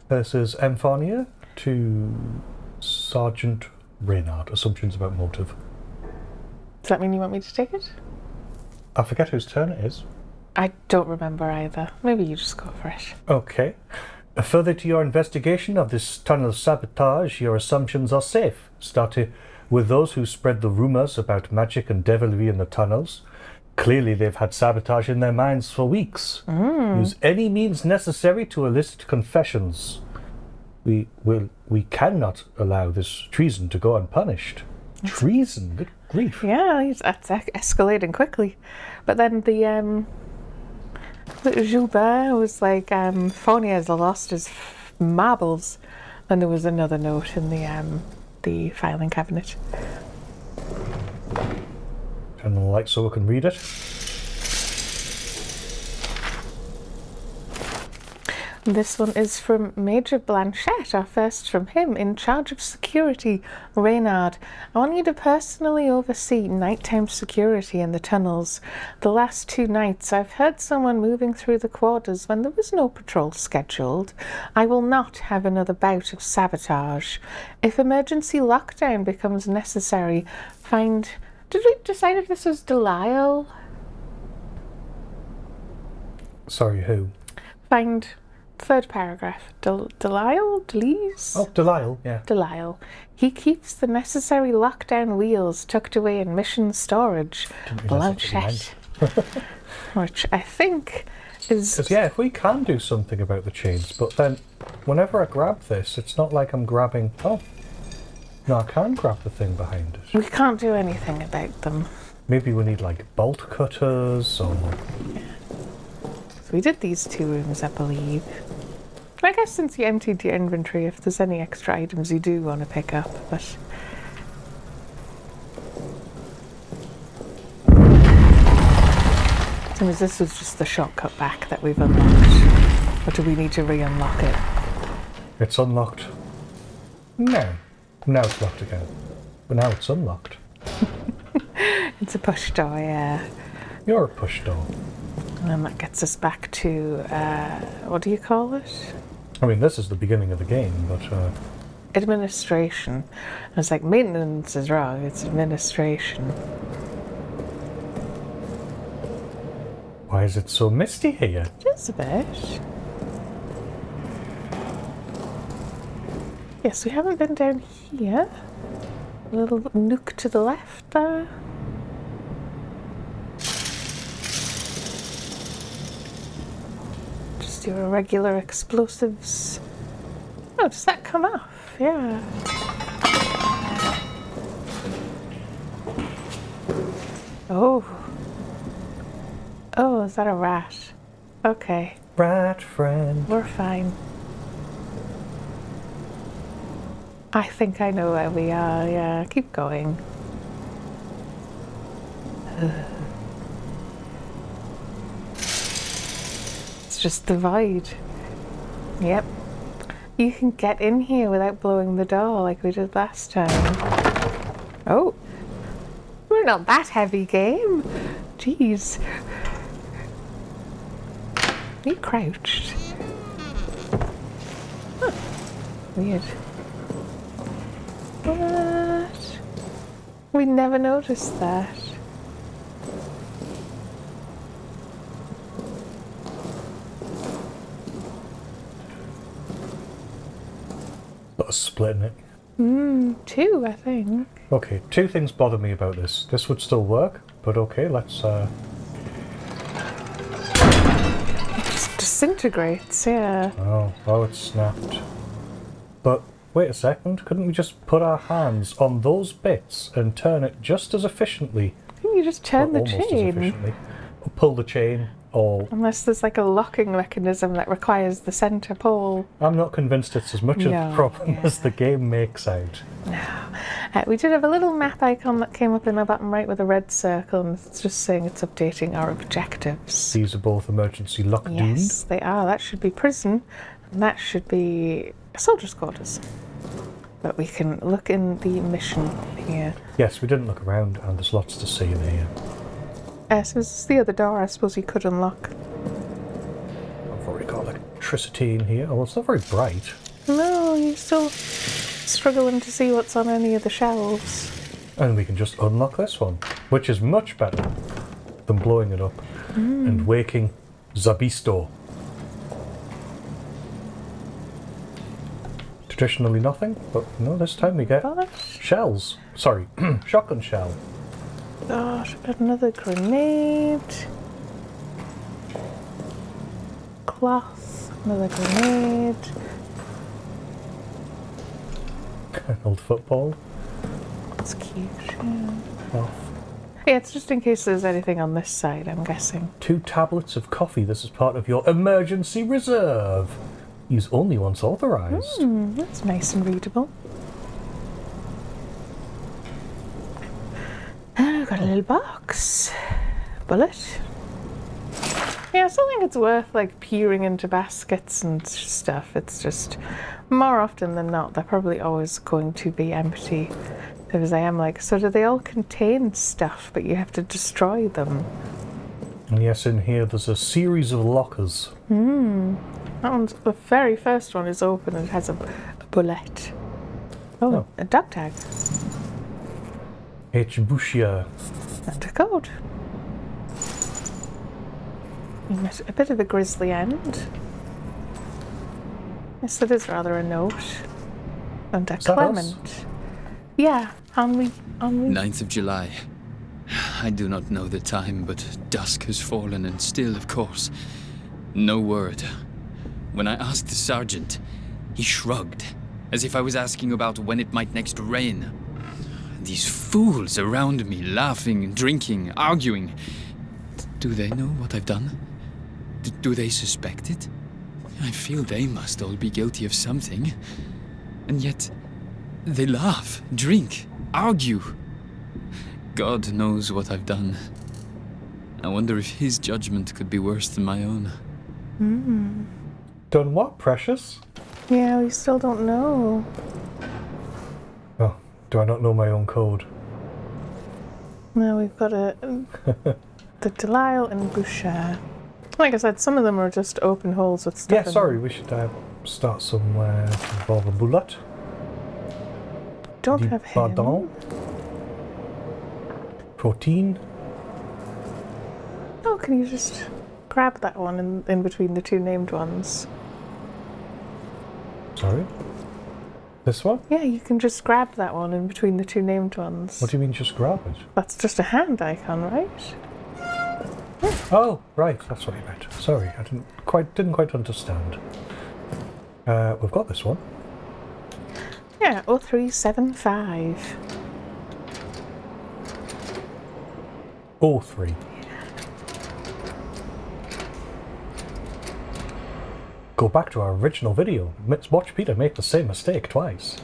[SPEAKER 2] This is M. Farnier to Sergeant Reynard. Assumptions about motive.
[SPEAKER 1] Does that mean you want me to take it?
[SPEAKER 2] I forget whose turn it is.
[SPEAKER 1] I don't remember either. Maybe you just go for it.
[SPEAKER 2] Okay. Further to your investigation of this tunnel sabotage, your assumptions are safe. Starting with those who spread the rumors about magic and devilry in the tunnels. Clearly they've had sabotage in their minds for weeks. Use any means necessary to elicit confessions. We cannot allow this treason to go unpunished. Treason? Good grief.
[SPEAKER 1] Yeah, that's escalating quickly. But then the Gilbert was like, Fournier's lost his marbles. And there was another note in the filing cabinet.
[SPEAKER 2] Turn the light so we can read it.
[SPEAKER 1] This one is from Major Blanchette, our first from him, in charge of security, Reynard. I want you to personally oversee nighttime security in the tunnels. The last 2 nights I've heard someone moving through the quarters when there was no patrol scheduled. I will not have another bout of sabotage. If emergency lockdown becomes necessary, find... Did we decide if this was Delisle?
[SPEAKER 2] Sorry, who?
[SPEAKER 1] Find... Third paragraph. Delisle? Delise?
[SPEAKER 2] Oh, Delisle, yeah.
[SPEAKER 1] Delisle. He keeps the necessary lockdown wheels tucked away in mission storage. Blanchette. Which I think is...
[SPEAKER 2] Because, yeah, we can do something about the chains, but then whenever I grab this, it's not like I'm grabbing... Oh, no, I can grab the thing behind it.
[SPEAKER 1] We can't do anything about them.
[SPEAKER 2] Maybe we need, like, bolt cutters or...
[SPEAKER 1] So we did these 2 rooms, I believe. I guess since you emptied your inventory, if there's any extra items you do want to pick up, but... So this was just the shortcut back that we've unlocked. Or do we need to re-unlock it?
[SPEAKER 2] It's unlocked. No. Now it's locked again. But now it's unlocked.
[SPEAKER 1] It's a push door, yeah.
[SPEAKER 2] You're a push door.
[SPEAKER 1] And then that gets us back to, what do you call it?
[SPEAKER 2] I mean, this is the beginning of the game, but...
[SPEAKER 1] Administration. I was like, maintenance is wrong, it's administration.
[SPEAKER 2] Why is it so misty here?
[SPEAKER 1] Just a bit. Yes, we haven't been down here. A little nook to the left there. Just your regular explosives. Oh, does that come off? Yeah. Oh. Oh, is that a rat? Okay.
[SPEAKER 2] Rat friend.
[SPEAKER 1] We're fine. I think I know where we are, yeah. Keep going. It's just the void. Yep. You can get in here without blowing the door like we did last time. Oh. We're not that heavy, game. Jeez. You crouched. Huh. Weird. What? We never noticed that.
[SPEAKER 2] Got a split in it.
[SPEAKER 1] 2, I think.
[SPEAKER 2] Okay, 2 things bother me about this. This would still work, but okay, let's...
[SPEAKER 1] It just disintegrates, yeah.
[SPEAKER 2] Oh, it snapped. But wait a second, couldn't we just put our hands on those bits and turn it just as efficiently?
[SPEAKER 1] Can you just turn the
[SPEAKER 2] almost as
[SPEAKER 1] chain?
[SPEAKER 2] efficiently. Or pull the chain, or...
[SPEAKER 1] Unless there's like a locking mechanism that requires the centre pole.
[SPEAKER 2] I'm not convinced it's as much of a problem as the game makes out.
[SPEAKER 1] No. We did have a little map icon that came up in the bottom right with a red circle, and it's just saying it's updating our objectives.
[SPEAKER 2] These are both emergency lock-doomed.
[SPEAKER 1] Yes, they are. That should be prison, and that should be soldiers' quarters. But we can look in the mission here.
[SPEAKER 2] Yes, we didn't look around, and there's lots to see in here.
[SPEAKER 1] So this is the other door I suppose you could unlock.
[SPEAKER 2] I've already got electricity in here. Oh, it's not very bright.
[SPEAKER 1] No, you're still struggling to see what's on any of the shelves.
[SPEAKER 2] And we can just unlock this one, which is much better than blowing it up and waking Zabisto. Traditionally nothing, but no, this time we get
[SPEAKER 1] Bullet.
[SPEAKER 2] shells. Sorry, shotgun shell.
[SPEAKER 1] Got another grenade. Cloth. Another grenade.
[SPEAKER 2] An old football.
[SPEAKER 1] That's cute. Yeah.
[SPEAKER 2] Cloth.
[SPEAKER 1] Yeah, it's just in case there's anything on this side, I'm guessing.
[SPEAKER 2] 2 tablets of coffee. This is part of your emergency reserve. Use only once authorized.
[SPEAKER 1] That's nice and readable. I've got a little box. Bullet. Yeah, I still think it's worth like peering into baskets and stuff. It's just more often than not, they're probably always going to be empty. Because I am like, so do they all contain stuff, but you have to destroy them?
[SPEAKER 2] And yes, in here there's a series of lockers.
[SPEAKER 1] That one's, the very first one is open and it has a bullet. Oh, a dog tag.
[SPEAKER 2] H. Bouchier.
[SPEAKER 1] And a code. A bit of a grisly end. Yes, it is rather a note. And a
[SPEAKER 2] Is that
[SPEAKER 1] Clement.
[SPEAKER 2] us?
[SPEAKER 1] Yeah, Henri.
[SPEAKER 4] 9th of July. I do not know the time, but dusk has fallen, and still, of course, no word. When I asked the sergeant, he shrugged, as if I was asking about when it might next rain. These fools around me, laughing, drinking, arguing. Do they know what I've done? Do they suspect it? I feel they must all be guilty of something. And yet, they laugh, drink, argue. God knows what I've done. I wonder if his judgment could be worse than my own.
[SPEAKER 2] Done what, Precious?
[SPEAKER 1] Yeah, we still don't know.
[SPEAKER 2] Oh, do I not know my own code?
[SPEAKER 1] No, we've got the Delisle and Boucher. Like I said, some of them are just open holes with stuff
[SPEAKER 2] Yeah,
[SPEAKER 1] in
[SPEAKER 2] sorry,
[SPEAKER 1] them.
[SPEAKER 2] we should start somewhere to involve a bullet.
[SPEAKER 1] Don't
[SPEAKER 2] Du
[SPEAKER 1] have him.
[SPEAKER 2] Bardon. Protein.
[SPEAKER 1] Oh, can you just grab that one in between the two named ones?
[SPEAKER 2] Sorry? This one?
[SPEAKER 1] Yeah, you can just grab that one in between the two named ones.
[SPEAKER 2] What do you mean just grab it?
[SPEAKER 1] That's just a hand icon, right?
[SPEAKER 2] Oh, right, that's what you meant. Sorry, I didn't quite understand. We've got this one.
[SPEAKER 1] Yeah, 0375.
[SPEAKER 2] 03. Go back to our original video. Let's watch Peter make the same mistake twice.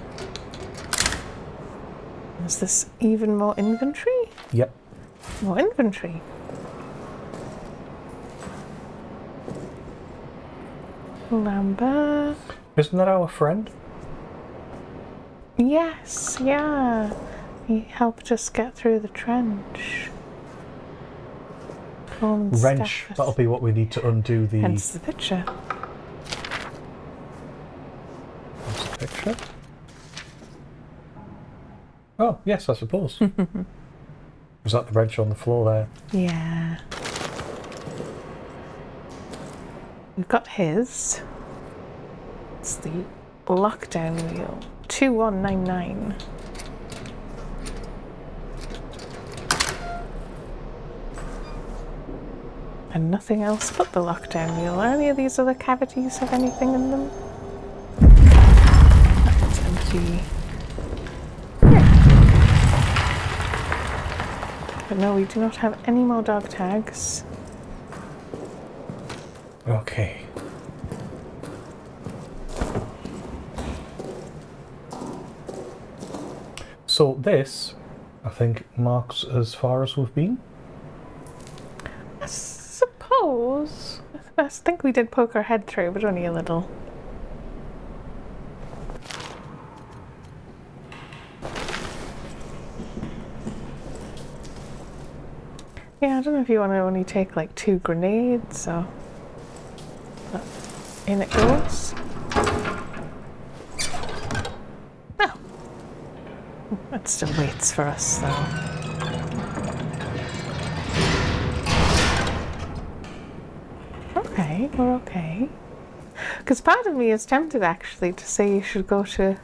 [SPEAKER 1] Is this even more inventory?
[SPEAKER 2] Yep.
[SPEAKER 1] More inventory. Lambert.
[SPEAKER 2] Isn't that our friend?
[SPEAKER 1] Yes, yeah. He helped us get through the trench.
[SPEAKER 2] Wrench. That'll be what we need to undo the
[SPEAKER 1] Hence the picture.
[SPEAKER 2] picture. Oh, yes, I suppose. Was that the wrench on the floor there?
[SPEAKER 1] Yeah. We've got his. It's the lockdown wheel. 2199. And nothing else but the lockdown wheel. Are any of these other cavities have anything in them? That's empty. But no, we do not have any more dog tags.
[SPEAKER 2] Okay. So this, I think, marks as far as we've been.
[SPEAKER 1] I suppose. I think we did poke our head through, but only a little. Yeah, I don't know if you want to only take like 2 grenades, or... But in it goes. Oh. It still waits for us, though. Okay, we're okay. Because part of me is tempted actually to say you should go to,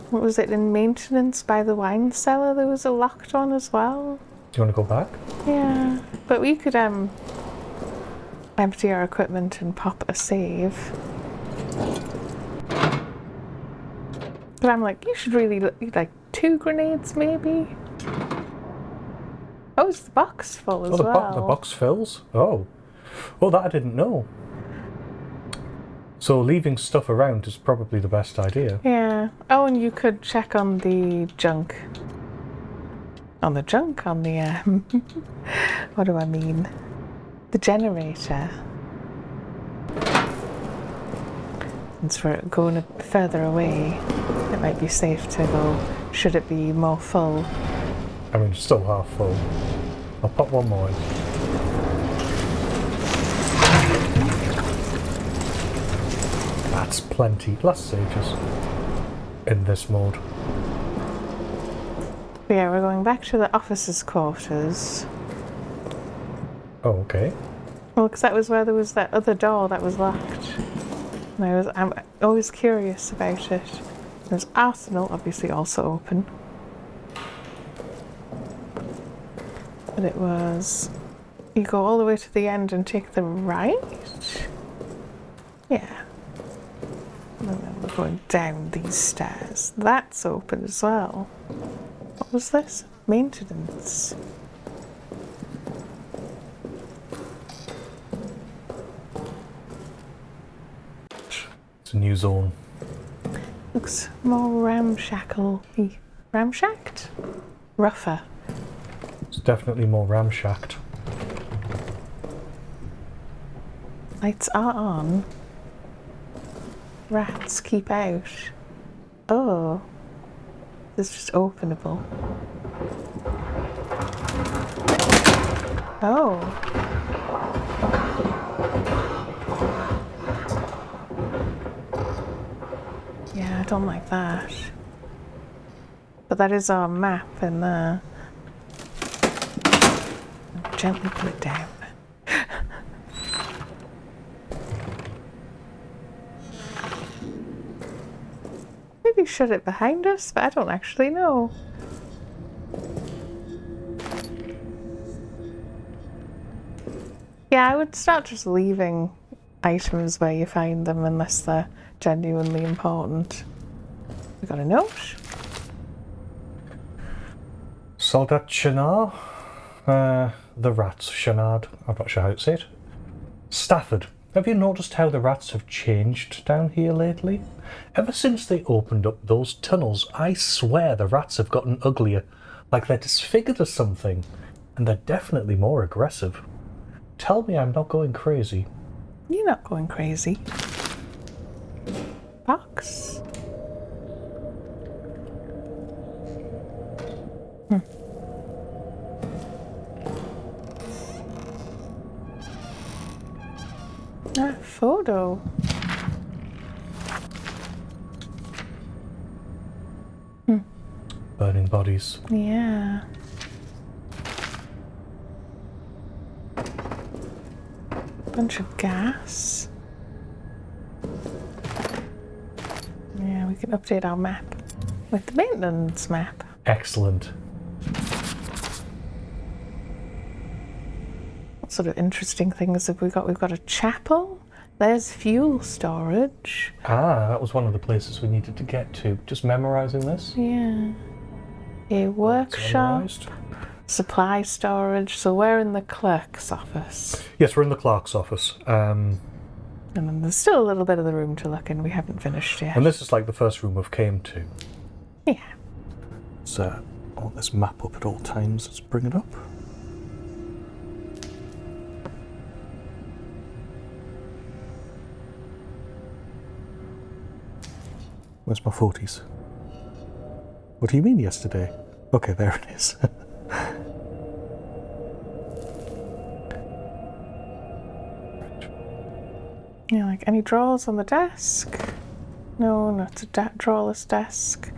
[SPEAKER 1] what was it, in maintenance by the wine cellar? There was a locked one as well.
[SPEAKER 2] Do you want to go back?
[SPEAKER 1] Yeah, but we could empty our equipment and pop a save. But I'm like, you should really like 2 grenades maybe. Oh, is the box full as
[SPEAKER 2] Oh, the
[SPEAKER 1] well?
[SPEAKER 2] box fills? Oh. Oh, that I didn't know. So leaving stuff around is probably the best idea.
[SPEAKER 1] Yeah. Oh, and you could check on the junk. On the junk? On the, what do I mean? The generator. Since we're going further away, it might be safe to go, should it be more full.
[SPEAKER 2] I mean, it's still half full. I'll pop one more in. That's plenty. Last sages in this mode.
[SPEAKER 1] Yeah, we're going back to the officers' quarters.
[SPEAKER 2] Oh, okay.
[SPEAKER 1] Well, because that was where there was that other door that was locked. And I'm always curious about it. There's Arsenal, obviously also open. But it was... You go all the way to the end and take the right? Yeah. And then we're going down these stairs. That's open as well. What was this? Maintenance.
[SPEAKER 2] It's a new zone.
[SPEAKER 1] Looks more ramshackle-y. Ramshacked? Rougher.
[SPEAKER 2] It's definitely more ramshacked.
[SPEAKER 1] Lights are on. Rats keep out. Oh. This is just openable. Oh. Yeah, I don't like that. But that is our map in there. Gently put it down. Maybe shut it behind us, but I don't actually know. Yeah, I would start just leaving items where you find them unless they're genuinely important. We got a note.
[SPEAKER 2] Soldat Chenard? The rats. Chenard. I'm not sure how to say it. Stafford. Have you noticed how the rats have changed down here lately? Ever since they opened up those tunnels, I swear the rats have gotten uglier. Like they're disfigured or something. And they're definitely more aggressive. Tell me I'm not going crazy.
[SPEAKER 1] You're not going crazy. Box. Ah, photo.
[SPEAKER 2] Burning bodies.
[SPEAKER 1] Yeah. Bunch of gas. Yeah, we can update our map with the maintenance map.
[SPEAKER 2] Excellent.
[SPEAKER 1] What sort of interesting things have we got? We've got a chapel. There's fuel storage.
[SPEAKER 2] Ah, that was one of the places we needed to get to. Just memorising this.
[SPEAKER 1] Yeah. A workshop.
[SPEAKER 2] Memorised.
[SPEAKER 1] Supply storage. So we're in the clerk's office.
[SPEAKER 2] Yes, we're in the clerk's office.
[SPEAKER 1] And then there's still a little bit of the room to look in. We haven't finished yet.
[SPEAKER 2] And this is like the first room we've came to.
[SPEAKER 1] Yeah.
[SPEAKER 2] So, I want this map up at all times. Let's bring it up. Where's my 40s? What do you mean yesterday? Okay, there it is.
[SPEAKER 1] Yeah, like any drawers on the desk? No, not a drawerless desk.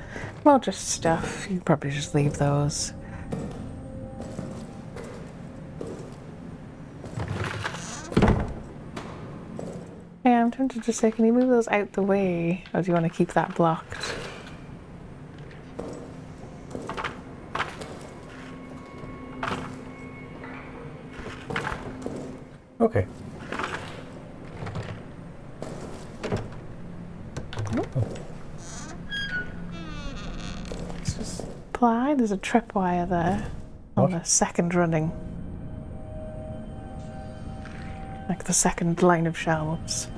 [SPEAKER 1] Well, just stuff. You can probably just leave those. Yeah, I'm tempted to say, can you move those out the way? Or do you want to keep that blocked?
[SPEAKER 2] Okay.
[SPEAKER 1] Let's just apply. There's a tripwire there on the second running. Like the second line of shelves.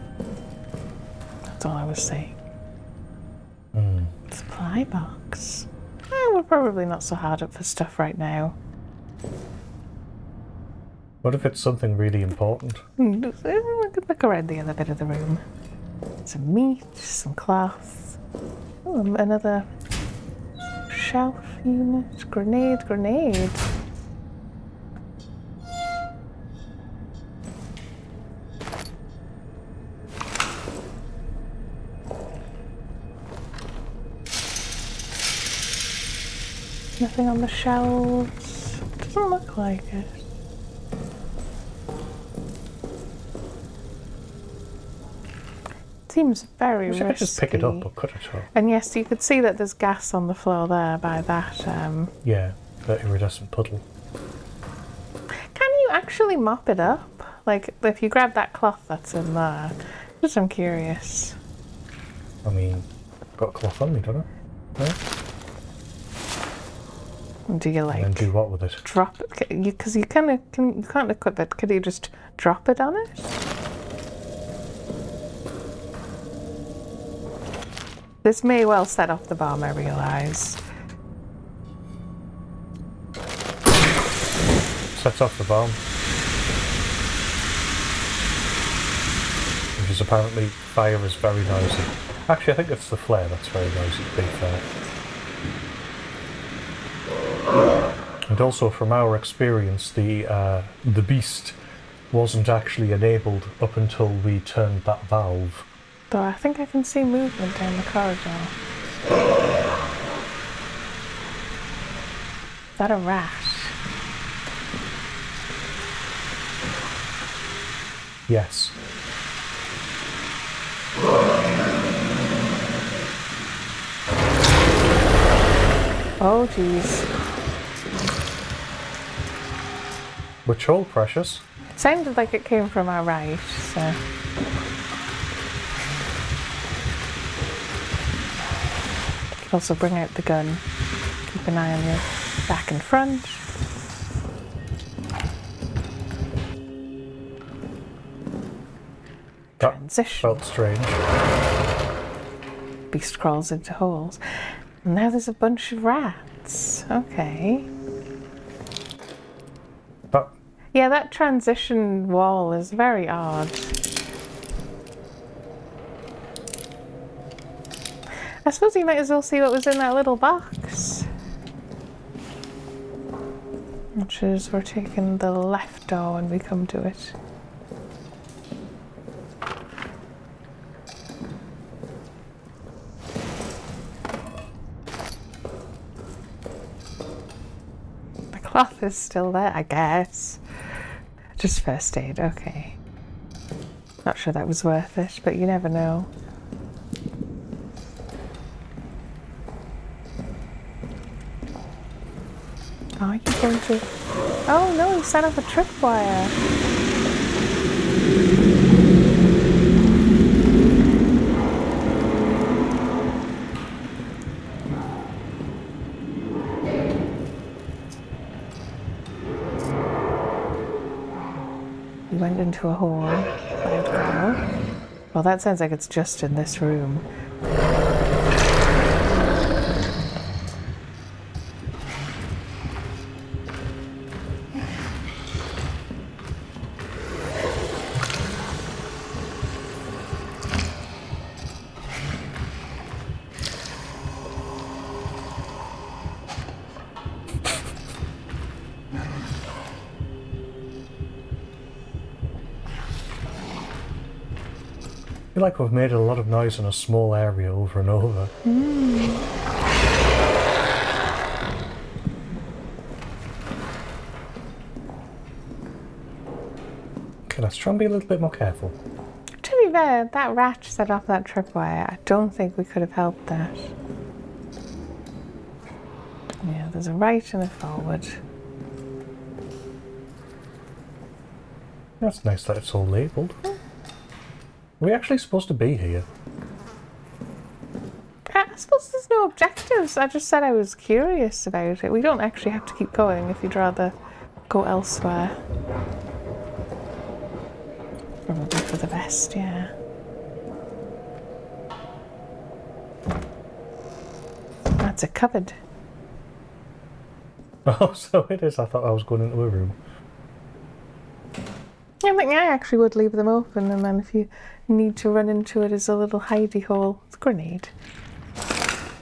[SPEAKER 1] That's all I was saying. Supply box. We're probably not so hard up for stuff right now.
[SPEAKER 2] What if it's something really important?
[SPEAKER 1] We could look around the other bit of the room. Some meat, some cloth. Oh, another shelf unit. Grenade. Nothing on the shelves. Doesn't look like it. Seems very risky.
[SPEAKER 2] I could just pick it up or cut it off.
[SPEAKER 1] And yes, you could see that there's gas on the floor there by that.
[SPEAKER 2] Yeah, that iridescent puddle.
[SPEAKER 1] Can you actually mop it up? Like, if you grab that cloth that's in there. Just I'm curious.
[SPEAKER 2] I mean, I've got a cloth on me, don't I? Yeah.
[SPEAKER 1] Do you like?
[SPEAKER 2] And then do what with it?
[SPEAKER 1] Drop it? Because you can't equip it. Could you just drop it on it? This may well set off the bomb, I realise.
[SPEAKER 2] Sets off the bomb. Which is apparently, fire is very noisy. Actually, I think it's the flare that's very noisy, to be fair. And also, from our experience, the beast wasn't actually enabled up until we turned that valve.
[SPEAKER 1] Though I think I can see movement down the corridor. Is that a rat?
[SPEAKER 2] Yes.
[SPEAKER 1] Oh, jeez.
[SPEAKER 2] Which hole, precious?
[SPEAKER 1] It sounded like it came from our right, so... Also bring out the gun. Keep an eye on your back and front.
[SPEAKER 2] That
[SPEAKER 1] Transition.
[SPEAKER 2] felt strange.
[SPEAKER 1] Beast crawls into holes. And now there's a bunch of rats. Okay.
[SPEAKER 2] That,
[SPEAKER 1] Yeah, that transition wall is very odd. I suppose you might as well see what was in that little box. Which is, we're taking the left door when we come to it. The cloth is still there, I guess. Just first aid, okay. Not sure that was worth it, but you never know. Are you going to... Oh no, he set up a tripwire. He went into a hole. I'd go. Well, that sounds like it's just in this room.
[SPEAKER 2] I feel like we've made a lot of noise in a small area over and over. Okay, let's try and be a little bit more careful.
[SPEAKER 1] To be fair, that rat set off that tripwire. I don't think we could have helped that. Yeah, there's a right and a forward.
[SPEAKER 2] That's nice that it's all labelled. Are we actually supposed to be here?
[SPEAKER 1] I suppose there's no objectives. I just said I was curious about it. We don't actually have to keep going if you'd rather go elsewhere. Probably for the best, yeah. That's a cupboard.
[SPEAKER 2] Oh, so it is. I thought I was going into a room.
[SPEAKER 1] I think I actually would leave them open, and then if you need to run into it as a little hidey hole, it's a grenade.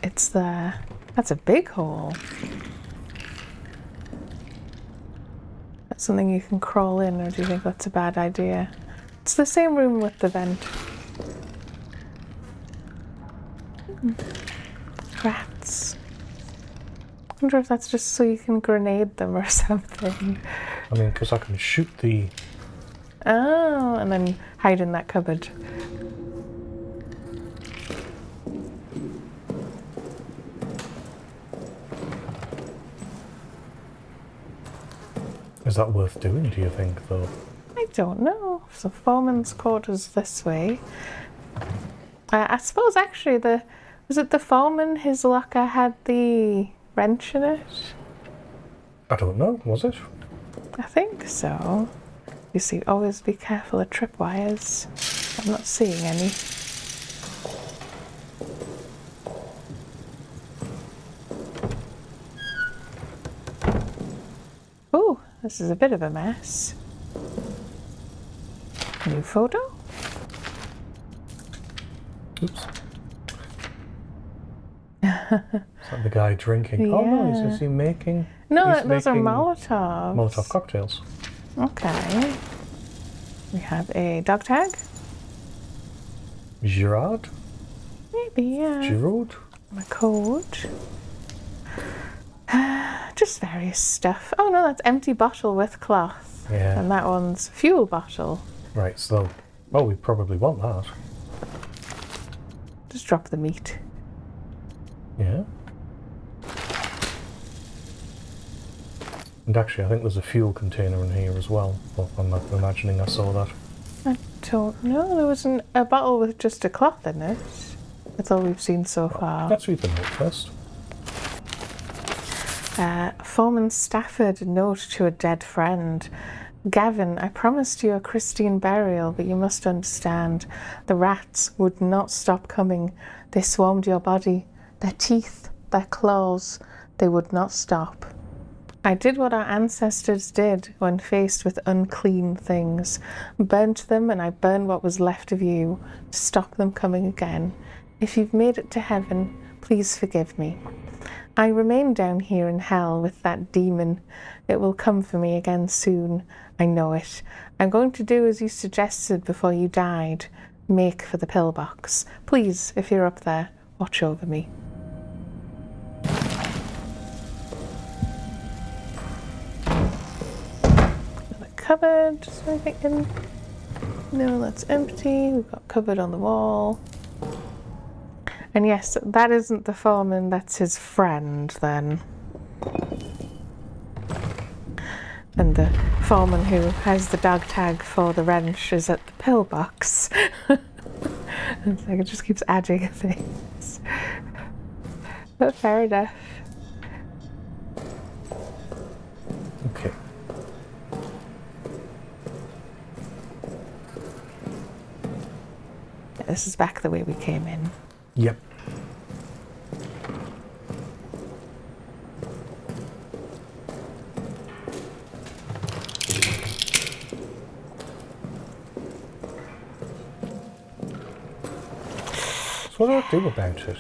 [SPEAKER 1] It's there. That's a big hole. That's something you can crawl in, or do you think that's a bad idea? It's the same room with the vent. Rats. I wonder if that's just so you can grenade them or something.
[SPEAKER 2] I mean, because I can shoot the...
[SPEAKER 1] Oh, and then hide in that cupboard.
[SPEAKER 2] Is that worth doing, do you think, though?
[SPEAKER 1] I don't know. So foreman's quarters this way. I suppose actually was it the foreman, his locker had the wrench in it?
[SPEAKER 2] I don't know, was it?
[SPEAKER 1] I think so. You see, always be careful of tripwires. I'm not seeing any. Oh, this is a bit of a mess. New photo?
[SPEAKER 2] Oops. Is that the guy drinking?
[SPEAKER 1] Yeah.
[SPEAKER 2] Oh no, is he making...
[SPEAKER 1] No,
[SPEAKER 2] he's
[SPEAKER 1] those are
[SPEAKER 2] making
[SPEAKER 1] Molotovs.
[SPEAKER 2] Molotov cocktails.
[SPEAKER 1] Okay. We have a dog tag.
[SPEAKER 2] Girard?
[SPEAKER 1] Maybe, yeah.
[SPEAKER 2] Giroud?
[SPEAKER 1] A code. Just various stuff. Oh no, that's empty bottle with cloth.
[SPEAKER 2] Yeah.
[SPEAKER 1] And that one's fuel bottle.
[SPEAKER 2] Right, so... Oh, we probably want that.
[SPEAKER 1] Just drop the meat.
[SPEAKER 2] Yeah. And actually, I think there's a fuel container in here as well. But I'm not imagining I saw that.
[SPEAKER 1] I don't know. There was a bottle with just a cloth in it. That's all we've seen so far.
[SPEAKER 2] Let's read the note first.
[SPEAKER 1] Foreman Stafford, note to a dead friend. Gavin, I promised you a Christian burial, but you must understand, the rats would not stop coming. They swarmed your body. Their teeth, their claws, they would not stop. I did what our ancestors did when faced with unclean things. Burnt them, and I burned what was left of you to stop them coming again. If you've made it to heaven, please forgive me. I remain down here in hell with that demon. It will come for me again soon. I know it. I'm going to do as you suggested before you died. Make for the pillbox. Please, if you're up there, watch over me. Another cupboard. Is there anything in? No, that's empty. We've got cupboard on the wall. And yes, that isn't the foreman, that's his friend then. And the foreman who has the dog tag for the wrench is at the pillbox. It's like it just keeps adding things. But fair enough.
[SPEAKER 2] Okay.
[SPEAKER 1] Yeah, this is back the way we came in.
[SPEAKER 2] Yep. So what do I do about it?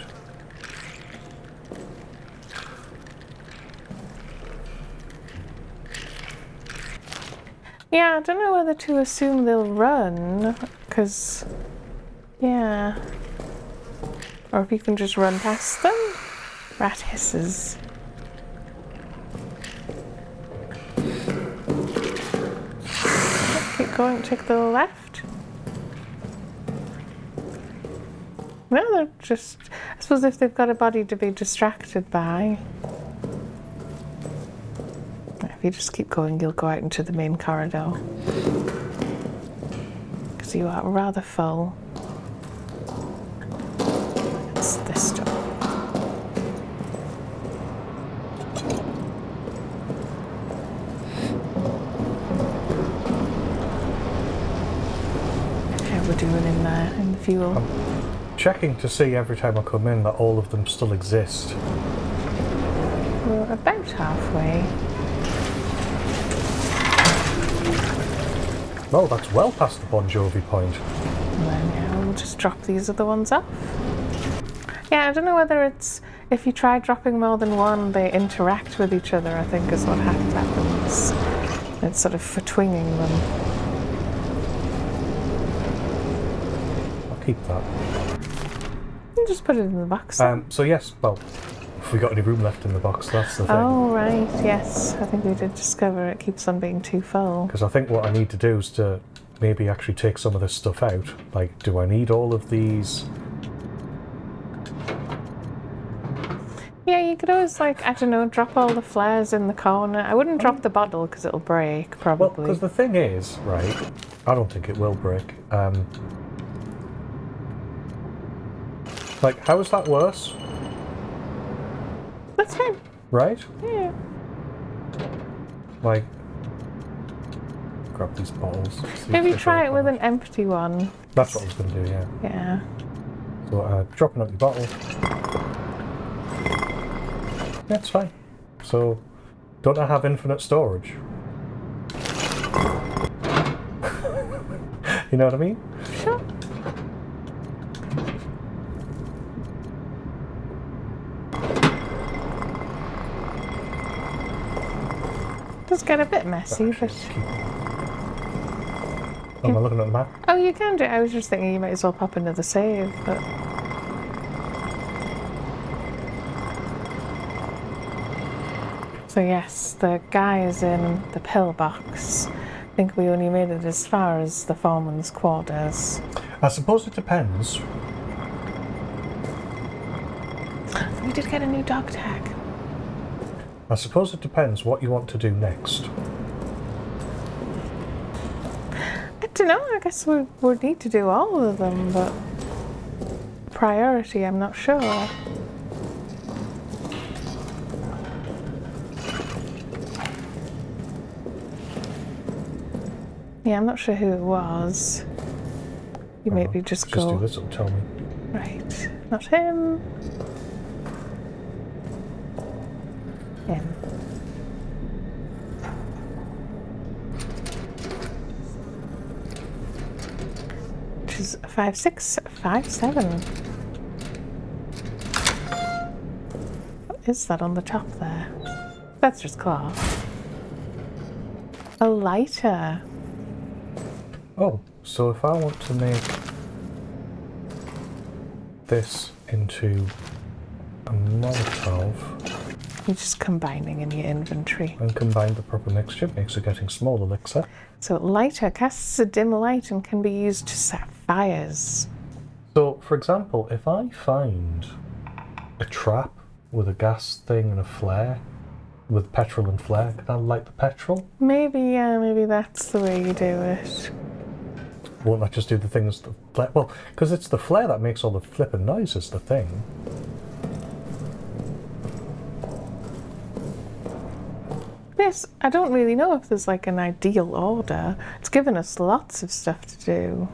[SPEAKER 1] Yeah, I don't know whether to assume they'll run, because, yeah. Or if you can just run past them. Rat hisses. Keep going, take the left. No, they're just... I suppose if they've got a body to be distracted by... If you just keep going, you'll go out into the main corridor. Because you are rather full. It's this door. How we're doing in there, in the fuel.
[SPEAKER 2] Checking to see every time I come in that all of them still exist.
[SPEAKER 1] We're about halfway.
[SPEAKER 2] Well, that's well past the Bon Jovi point.
[SPEAKER 1] And then, yeah, we'll just drop these other ones off. Yeah, I don't know whether it's... If you try dropping more than one, they interact with each other, I think is what happens. It's sort of for-twinging them.
[SPEAKER 2] I'll keep that.
[SPEAKER 1] You just put it in the box.
[SPEAKER 2] So yes, well, if we got any room left in the box, that's the thing.
[SPEAKER 1] Oh, right, yes. I think we did discover it keeps on being too full.
[SPEAKER 2] Because I think what I need to do is to maybe actually take some of this stuff out. Like, do I need all of these?
[SPEAKER 1] Yeah, you could always, like, I don't know, drop all the flares in the corner. I wouldn't drop the bottle because it'll break,
[SPEAKER 2] Well,
[SPEAKER 1] probably.
[SPEAKER 2] because the thing is, right, I don't think it will break. Like, how is that worse?
[SPEAKER 1] That's fine.
[SPEAKER 2] Right?
[SPEAKER 1] Yeah.
[SPEAKER 2] Like, grab these bottles. see if
[SPEAKER 1] Maybe
[SPEAKER 2] they
[SPEAKER 1] try
[SPEAKER 2] break
[SPEAKER 1] it
[SPEAKER 2] or
[SPEAKER 1] with
[SPEAKER 2] not.
[SPEAKER 1] an empty one.
[SPEAKER 2] That's what I was going to do, yeah.
[SPEAKER 1] Yeah.
[SPEAKER 2] So, dropping out your bottle. Yeah, it's fine. So, don't I have infinite storage? You know what I mean?
[SPEAKER 1] Sure. Does get a bit messy, but...
[SPEAKER 2] Oh, am I looking at the map?
[SPEAKER 1] Oh, you can do it. I was just thinking you might as well pop another save, but... So yes, the guy is in the pillbox. I think we only made it as far as the foreman's quarters.
[SPEAKER 2] I suppose it depends.
[SPEAKER 1] We did get a new dog tag.
[SPEAKER 2] I suppose it depends what you want to do next.
[SPEAKER 1] I don't know, I guess we need to do all of them, but... Priority, I'm not sure. Yeah, I'm not sure who it was. You maybe just
[SPEAKER 2] Just
[SPEAKER 1] go...
[SPEAKER 2] do this, it'll tell me.
[SPEAKER 1] Right, not him. Him. Which is 5657. What is that on the top there? That's just cloth. A lighter.
[SPEAKER 2] Oh, so if I want to make this into a Molotov
[SPEAKER 1] You're just combining in your inventory.
[SPEAKER 2] and combine the proper mixture, makes it getting small elixir.
[SPEAKER 1] So lighter casts a dim light and can be used to set fires.
[SPEAKER 2] So, for example, if I find a trap with a gas thing and a flare, with petrol and flare, can I light the petrol?
[SPEAKER 1] Maybe, yeah, maybe that's the way you do it.
[SPEAKER 2] Won't that just do the things that flare? Well, because it's the flare that makes all the flipping noises, the thing.
[SPEAKER 1] Yes, I don't really know if there's like an ideal order. It's given us lots of stuff to do.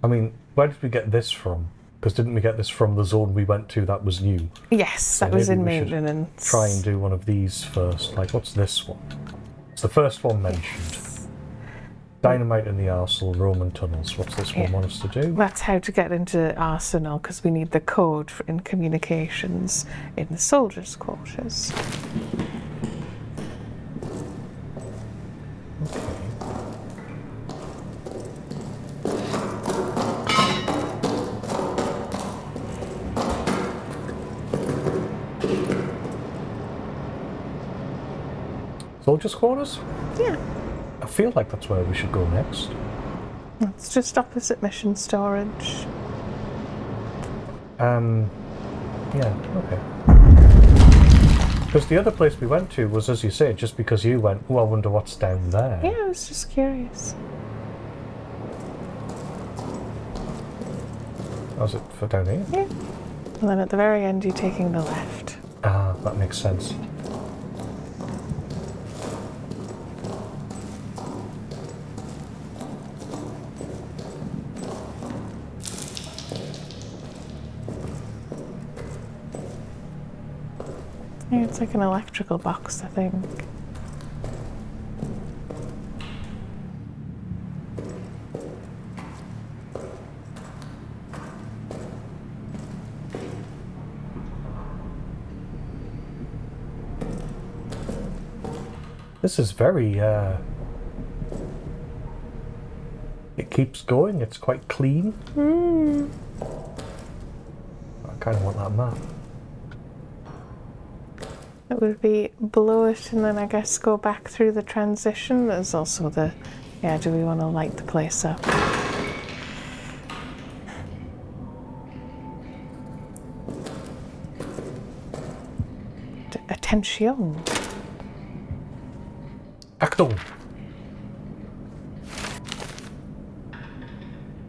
[SPEAKER 2] I mean, where did we get this from? Because didn't we get this from the zone we went to that was new?
[SPEAKER 1] Yes,
[SPEAKER 2] So
[SPEAKER 1] that was
[SPEAKER 2] maybe
[SPEAKER 1] in
[SPEAKER 2] we should
[SPEAKER 1] maintenance.
[SPEAKER 2] Try and do one of these first. Like, what's this one? It's the first one mentioned. Dynamite in the Arsenal, Roman tunnels. What's this one
[SPEAKER 1] Yeah.
[SPEAKER 2] want us to do?
[SPEAKER 1] That's how to get into Arsenal, because we need the code in communications in the soldiers' quarters.
[SPEAKER 2] Soldiers' quarters?
[SPEAKER 1] Yeah.
[SPEAKER 2] I feel like that's where we should go next.
[SPEAKER 1] It's just opposite mission storage.
[SPEAKER 2] Yeah, okay. Because the other place we went to was, as you say, just because you went, oh, I wonder what's down there.
[SPEAKER 1] Yeah, I was just curious.
[SPEAKER 2] Was it for down here?
[SPEAKER 1] Yeah. And then at the very end, you're taking the left.
[SPEAKER 2] Ah, that makes sense.
[SPEAKER 1] Yeah, it's like an electrical box, I think.
[SPEAKER 2] This is very, it keeps going, it's quite clean. I kind of want that map.
[SPEAKER 1] It would be blow it and then I guess go back through the transition. There's also the, yeah, do we want to light the place up? Attention.
[SPEAKER 2] Achtung!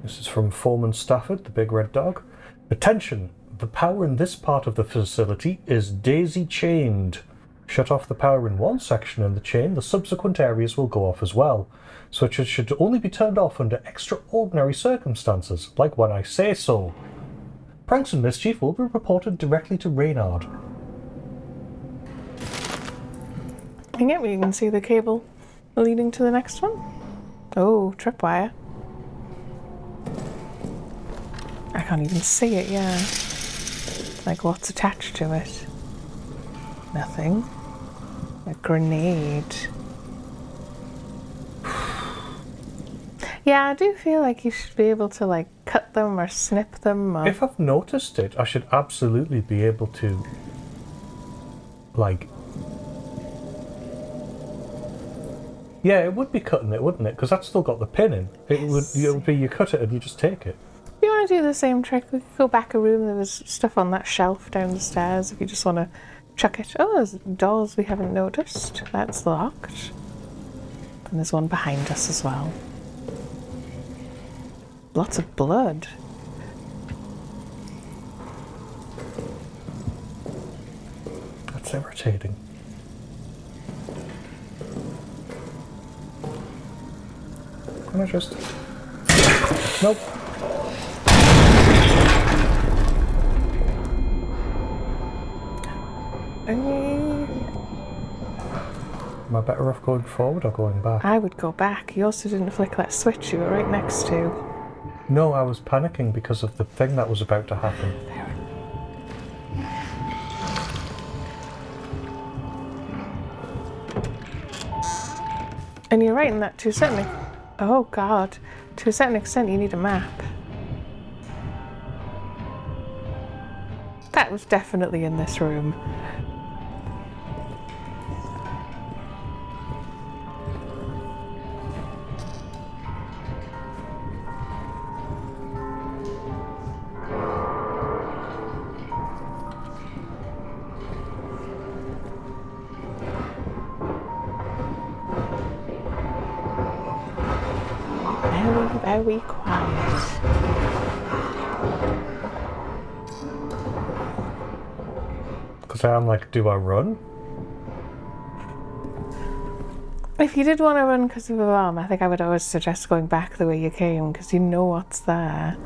[SPEAKER 2] This is from Foreman Stafford, the big red dog. Attention! The power in this part of the facility is daisy-chained. Shut off the power in one section in the chain, the subsequent areas will go off as well. Switches should only be turned off under extraordinary circumstances, like when I say so. Pranks and mischief will be reported directly to Reynard.
[SPEAKER 1] And yet we can see the cable leading to the next one. Oh, tripwire. I can't even see it, yeah. Like, what's attached to it? Nothing. A grenade. Yeah, I do feel like you should be able to, like, cut them or snip them. Or...
[SPEAKER 2] If I've noticed it, I should absolutely be able to, like... Yeah, it would be cutting it, wouldn't it? Because that's still got the pin in. It would be you cut it and you just take it.
[SPEAKER 1] If you want to do the same trick, we could go back a room. There was stuff on that shelf down the stairs if you just want to chuck it. Oh, there's doors we haven't noticed. That's locked. And there's one behind us as well. Lots of blood.
[SPEAKER 2] That's irritating. Can I just... Nope. Am I better off going forward or going back?
[SPEAKER 1] I would go back. You also didn't flick that switch you were right next to.
[SPEAKER 2] No, I was panicking because of the thing that was about to happen.
[SPEAKER 1] And you're right in that to a certain... Oh god. To a certain extent you need a map. That was definitely in this room. Very quiet.
[SPEAKER 2] Because I'm like, do I run?
[SPEAKER 1] If you did want to run because of a bomb, I think I would always suggest going back the way you came because you know what's there.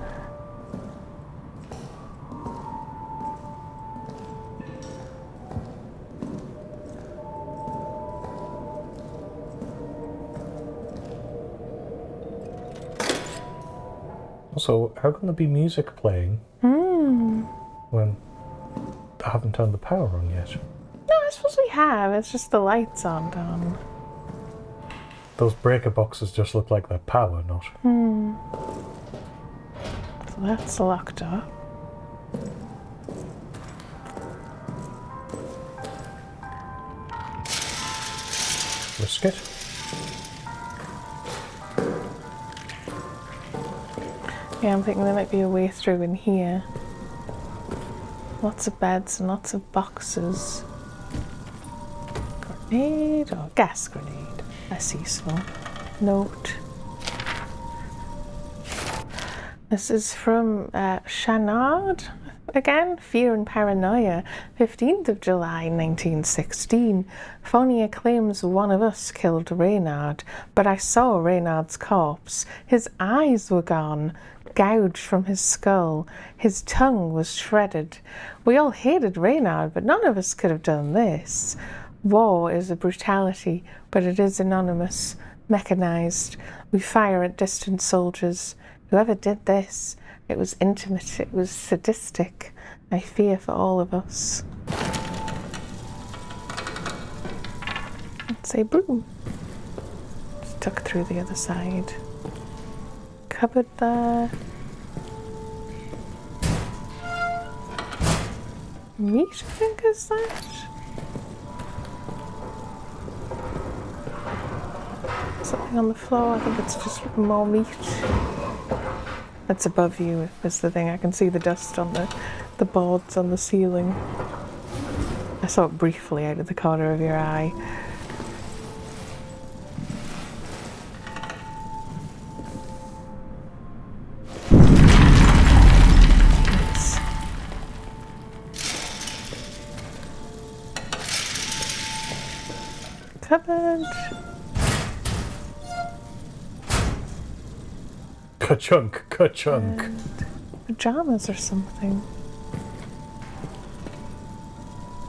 [SPEAKER 2] Also, how can there be music playing when I haven't turned the power on yet?
[SPEAKER 1] No, I suppose we have. It's just the lights aren't on.
[SPEAKER 2] Those breaker boxes just look like they're power, not.
[SPEAKER 1] So that's locked up.
[SPEAKER 2] Risk it.
[SPEAKER 1] Yeah, I'm thinking there might be a way through in here. Lots of beds and lots of boxes. Grenade or gas grenade? That's useful. Note. This is from Shanard again. Fear and Paranoia, 15th of July 1916. Fournier claims one of us killed Reynard, but I saw Reynard's corpse. His eyes were gone, gouged from his skull. His tongue was shredded. We all hated Reynard, but none of us could have done this. War is a brutality, but it is anonymous, mechanized. We fire at distant soldiers. Whoever did this, it was intimate, it was sadistic. I fear for all of us. Let's say broom. Just tuck through the other side. Cupboard there. Meat, I think, is that? Something on the floor, I think it's just more meat. That's above you, is the thing. I can see the dust on the boards on the ceiling. I saw it briefly out of the corner of your eye. Nice. Cupboard.
[SPEAKER 2] Ka-chunk, ka-chunk.
[SPEAKER 1] Pajamas or something.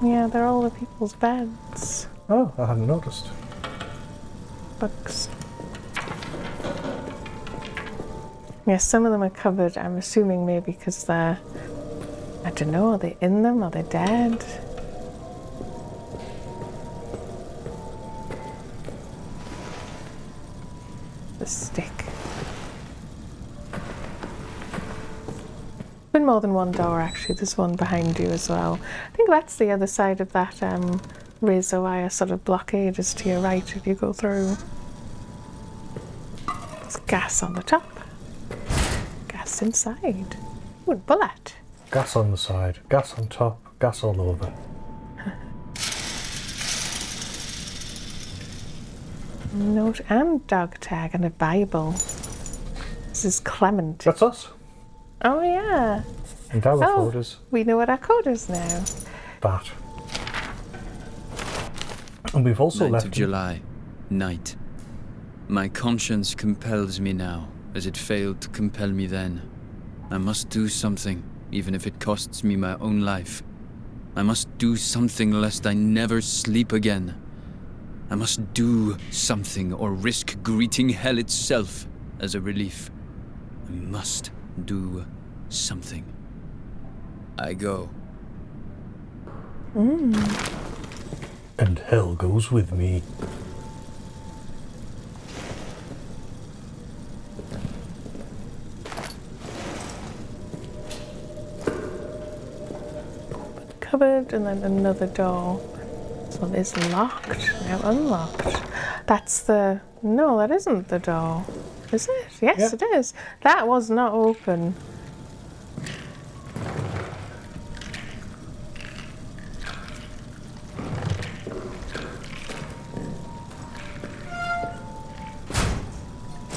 [SPEAKER 1] Yeah, they're all the people's beds.
[SPEAKER 2] Oh, I hadn't noticed.
[SPEAKER 1] Books. Yeah, some of them are covered, I'm assuming maybe because they're, I don't know, are they in them? Are they dead? The stick. Been more than one door actually, there's one behind you as well. I think that's the other side of that razor wire sort of blockade is to your right if you go through. There's gas on the top. Gas inside. Ooh, bullet.
[SPEAKER 2] Gas on the side, gas on top, gas all over.
[SPEAKER 1] Note and dog tag and a Bible. This is Clement.
[SPEAKER 2] That's us.
[SPEAKER 1] Oh yeah.
[SPEAKER 2] And our
[SPEAKER 1] Oh,
[SPEAKER 2] code is
[SPEAKER 1] we know what our code is now.
[SPEAKER 2] that. And we've also
[SPEAKER 4] 9th
[SPEAKER 2] left
[SPEAKER 4] of July, night. My conscience compels me now, as it failed to compel me then. I must do something, even if it costs me my own life. I must do something lest I never sleep again. I must do something or risk greeting hell itself as a relief. I must do something. I go.
[SPEAKER 2] And hell goes with me.
[SPEAKER 1] Cupboard and then another door. This one is locked, now unlocked. That's the... No, that isn't the door. Is it? Yes,
[SPEAKER 2] Yeah.
[SPEAKER 1] it is. That was not open.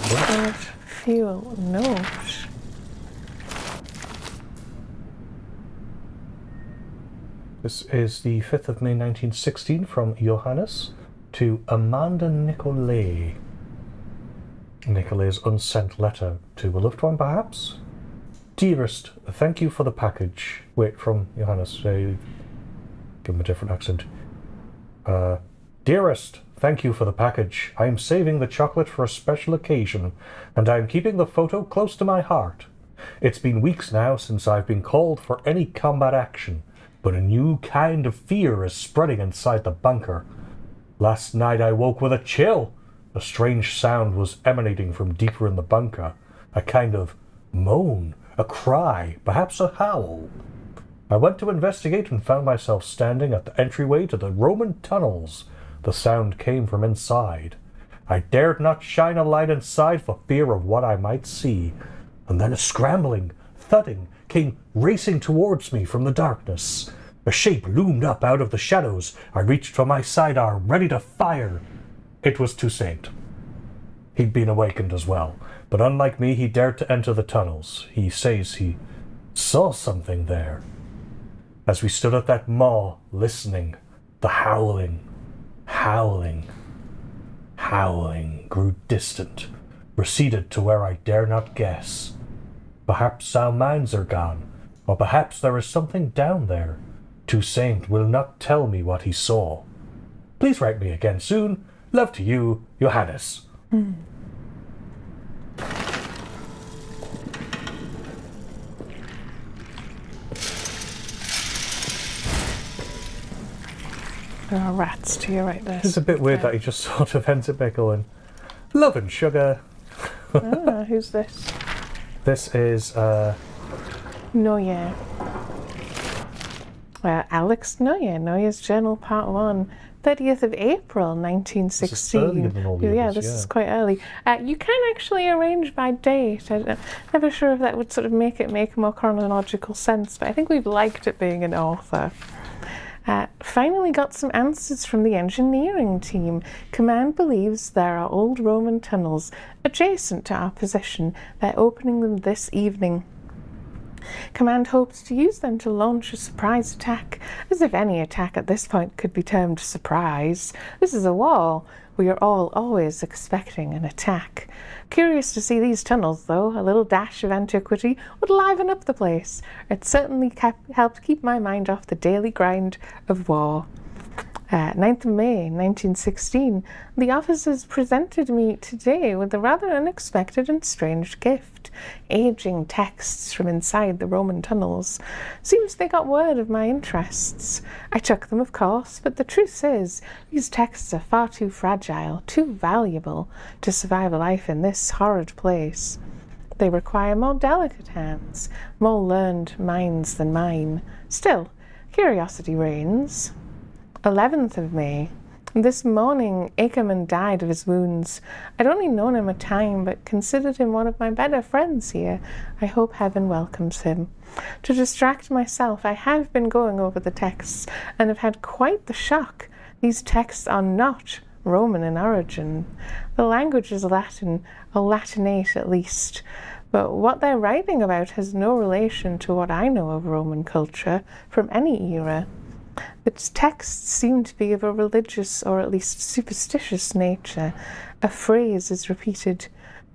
[SPEAKER 1] Blood, fuel, note.
[SPEAKER 2] This is the 5th of May 1916 from Johannes to Amanda Nicolay. Nicolay's unsent letter to a loved one, perhaps? Dearest, thank you for the package. Wait, from Johannes. Give him a different accent. Dearest, thank you for the package. I am saving the chocolate for a special occasion, and I am keeping the photo close to my heart. It's been weeks now since I've been called for any combat action, but a new kind of fear is spreading inside the bunker. Last night I woke with a chill. A strange sound was emanating from deeper in the bunker. A kind of moan, a cry, perhaps a howl. I went to investigate and found myself standing at the entryway to the Roman tunnels. The sound came from inside. I dared not shine a light inside for fear of what I might see. and then a scrambling, thudding came racing towards me from the darkness. A shape loomed up out of the shadows. I reached for my sidearm, ready to fire. It was Toussaint. He'd been awakened as well, but unlike me, he dared to enter the tunnels. He says he saw something there. As we stood at that maw, listening, the howling grew distant, receded to where I dare not guess. Perhaps our minds are gone, or perhaps there is something down there. Toussaint will not tell me what he saw. Please write me again soon. Love to you, Johannes.
[SPEAKER 1] There are rats to your right there.
[SPEAKER 2] It's a bit weird that he just sort of ends it by going, love and sugar.
[SPEAKER 1] Who's this?
[SPEAKER 2] This is,
[SPEAKER 1] Noye. Alex Noye. Noye's Journal Part 1. 30th of April, 1916.
[SPEAKER 2] This is earlier than all the others,
[SPEAKER 1] this
[SPEAKER 2] yeah.
[SPEAKER 1] is quite early. You can actually arrange by date. I'm never sure if that would sort of make more chronological sense, but I think we've liked it being an author. Finally got some answers from the engineering team. Command believes there are old Roman tunnels adjacent to our position. They're opening them this evening. Command hopes to use them to launch a surprise attack, as if any attack at this point could be termed surprise. This is a war. We are all always expecting an attack. Curious to see these tunnels, though. A little dash of antiquity would liven up the place. It certainly helped keep my mind off the daily grind of war. 9th of May, 1916. The officers presented me today with a rather unexpected and strange gift. Aging texts from inside the Roman tunnels. Seems they got word of my interests. I took them, of course, but the truth is, these texts are far too fragile, too valuable to survive a life in this horrid place. They require more delicate hands, more learned minds than mine. Still, curiosity reigns. 11th of May. This morning, Ackerman died of his wounds. I'd only known him a time, but considered him one of my better friends here. I hope heaven welcomes him. To distract myself, I have been going over the texts, and have had quite the shock. These texts are not Roman in origin. The language is Latin, or Latinate at least, but what they're writing about has no relation to what I know of Roman culture from any era. The texts seem to be of a religious or at least superstitious nature. A phrase is repeated,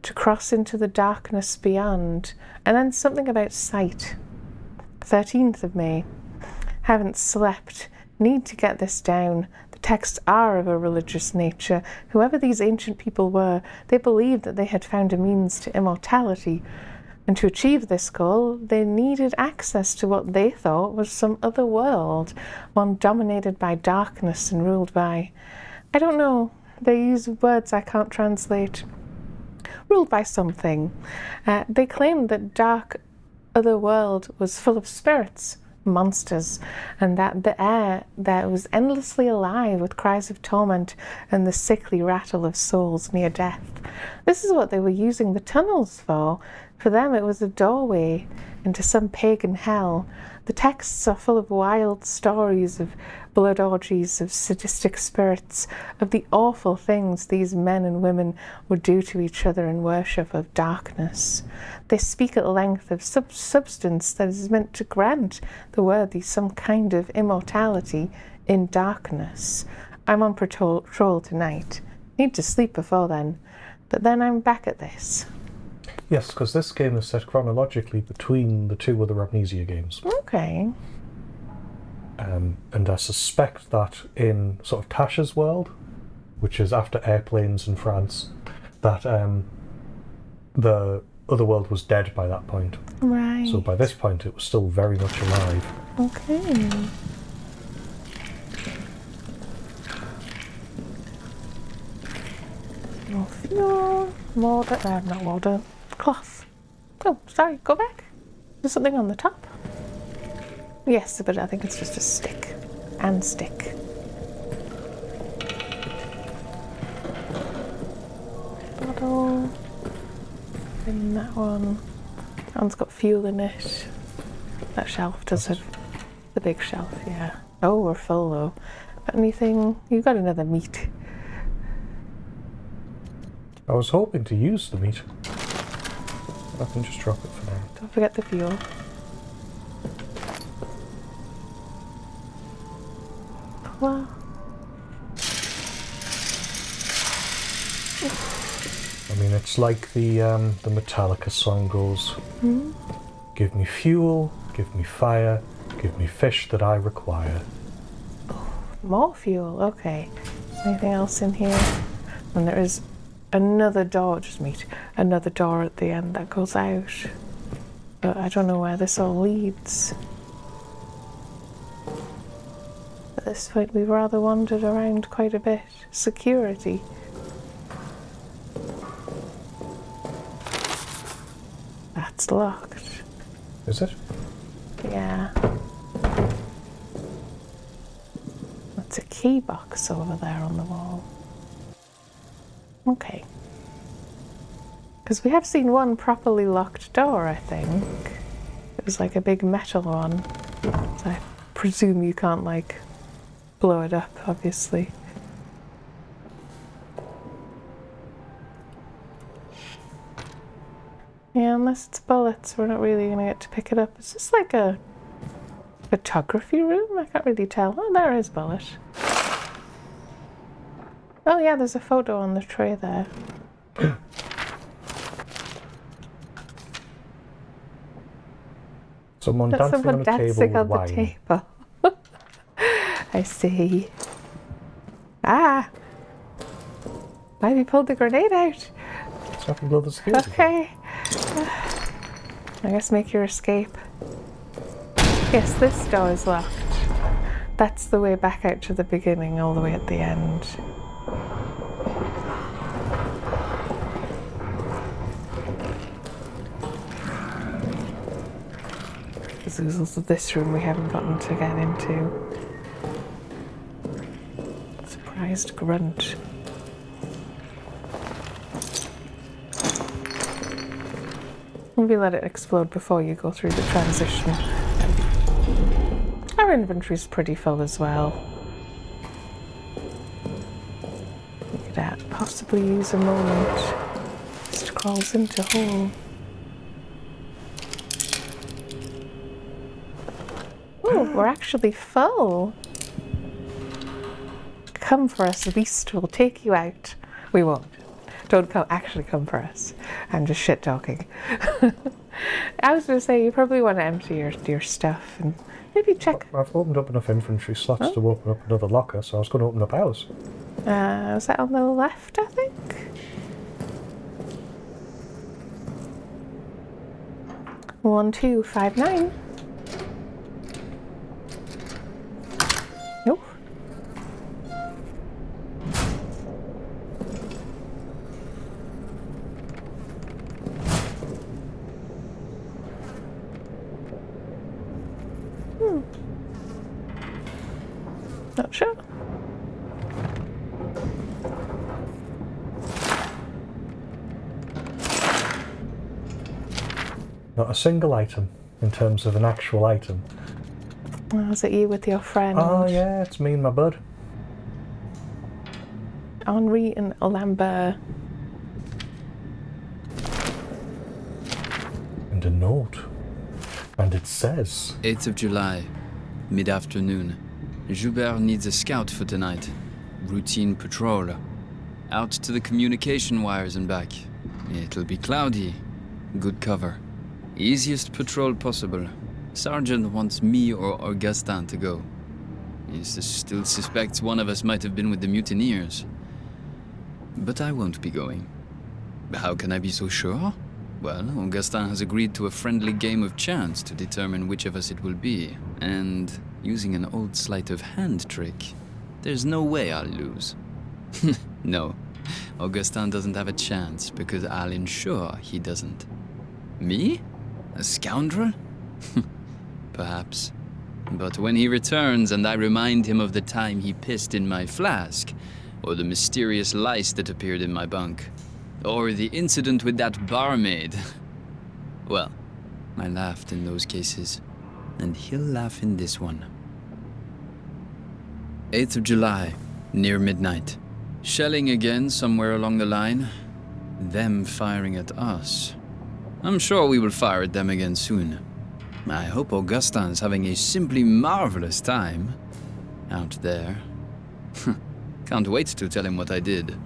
[SPEAKER 1] to cross into the darkness beyond, and then something about sight. 13th of May. Haven't slept. Need to get this down. The texts are of a religious nature. Whoever these ancient people were, they believed that they had found a means to immortality. And to achieve this goal, they needed access to what they thought was some other world, one dominated by darkness and ruled by, I don't know, they use words I can't translate, ruled by something. They claimed that dark other world was full of spirits, monsters, and that the air there was endlessly alive with cries of torment and the sickly rattle of souls near death. This is what they were using the tunnels for. For them it was a doorway into some pagan hell. The texts are full of wild stories of blood orgies, of sadistic spirits, of the awful things these men and women would do to each other in worship of darkness. They speak at length of substance that is meant to grant the worthy some kind of immortality in darkness. I'm on patrol tonight. Need to sleep before then. But then I'm back at this.
[SPEAKER 2] yes, because this game is set chronologically between the two other Amnesia games.
[SPEAKER 1] Okay.
[SPEAKER 2] And I suspect that in sort of Tasha's world, which is after airplanes in France, that the other world was dead by that point.
[SPEAKER 1] Right.
[SPEAKER 2] So by this point it was still very much alive.
[SPEAKER 1] Okay. More fuel, water, not water, cloth. Oh, sorry, go back. There's something on the top. Yes, but I think it's just a stick. And stick. Bottle. In that one. fuel in it. That shelf does have the big shelf, yeah. Oh, we're full though. Got anything? You got another meat.
[SPEAKER 2] I was hoping to use the meat. I can just drop it for now.
[SPEAKER 1] Don't forget the fuel. Well.
[SPEAKER 2] I mean, it's like the Metallica song goes.
[SPEAKER 1] Hmm?
[SPEAKER 2] Give me fuel, give me fire, give me fish that I require.
[SPEAKER 1] More fuel, okay. Anything else in here? And there is another door, just meat, another door at the end that goes out. But I don't know where this all leads. At this point, we've rather wandered around quite a bit. Security. That's locked.
[SPEAKER 2] Is it?
[SPEAKER 1] Yeah. That's a key box over there on the wall. Okay. Because we have seen one properly locked door, I think. It was like a big metal one. So I presume you can't, like, blow it up, obviously. Yeah, unless it's bullets, we're not really going to get to pick it up. Is this like a photography room? I can't really tell. Oh, there is bullet. Oh yeah, there's a photo on the tray there.
[SPEAKER 2] Someone
[SPEAKER 1] That's
[SPEAKER 2] dancing
[SPEAKER 1] someone
[SPEAKER 2] on a
[SPEAKER 1] dancing
[SPEAKER 2] table
[SPEAKER 1] on
[SPEAKER 2] with
[SPEAKER 1] the
[SPEAKER 2] wine.
[SPEAKER 1] table. I see. Ah! Why have you pulled the grenade out?
[SPEAKER 2] Let's have to blow the security.
[SPEAKER 1] Okay. I guess make your escape. Yes, this door is locked. That's the way back out to the beginning, all the way at the end. There's also this room we haven't gotten to get into. Surprised grunt. Maybe let it explode before you go through the transition. Our inventory's pretty full as well. We could possibly use a moment. Just crawls into hole. Oh, we're actually full. Come for us, beast. We'll take you out. We won't. Don't actually come for us. I'm just shit talking. I was going to say, you probably want to empty your stuff and maybe check.
[SPEAKER 2] I've opened up enough inventory slots to open up another locker, so I was going to open up ours.
[SPEAKER 1] Was that on the left, I think? One, 2, 5, 9. Nope. Not sure.
[SPEAKER 2] Not a single item in terms of an actual item.
[SPEAKER 1] Was it you with your friend?
[SPEAKER 2] Oh yeah, it's me and my bud.
[SPEAKER 1] Henri and Lambert.
[SPEAKER 2] And a note. And it says...
[SPEAKER 4] 8th of July, mid-afternoon. Joubert needs a scout for tonight. Routine patrol. Out to the communication wires and back. It'll be cloudy. Good cover. Easiest patrol possible. Sergeant wants me or Augustin to go. He still suspects one of us might have been with the mutineers. But I won't be going. How can I be so sure? Well, Augustin has agreed to a friendly game of chance to determine which of us it will be. And using an old sleight of hand trick, there's no way I'll lose. No, Augustin doesn't have a chance because I'll ensure he doesn't. Me? A scoundrel? Perhaps. But when he returns and I remind him of the time he pissed in my flask, or the mysterious lice that appeared in my bunk, or the incident with that barmaid, well, I laughed in those cases, and he'll laugh in this one. 8th of July, near midnight. Shelling again somewhere along the line. Them firing at us. I'm sure we will fire at them again soon. I hope Augustin's having a simply marvelous time out there. Can't wait to tell him what I did.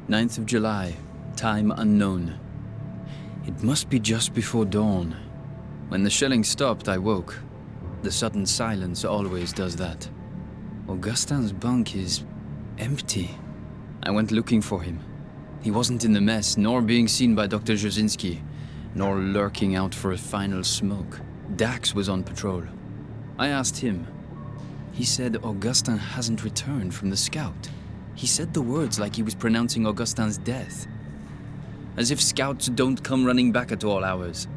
[SPEAKER 4] 9th of July, time unknown. It must be just before dawn. When the shelling stopped, I woke. The sudden silence always does that. Augustin's bunk is empty. I went looking for him. He wasn't in the mess, nor being seen by Dr. Jasinski, nor lurking out for a final smoke. Dax was on patrol. I asked him. He said Augustin hasn't returned from the scout. He said the words like he was pronouncing Augustin's death. As if scouts don't come running back at all hours.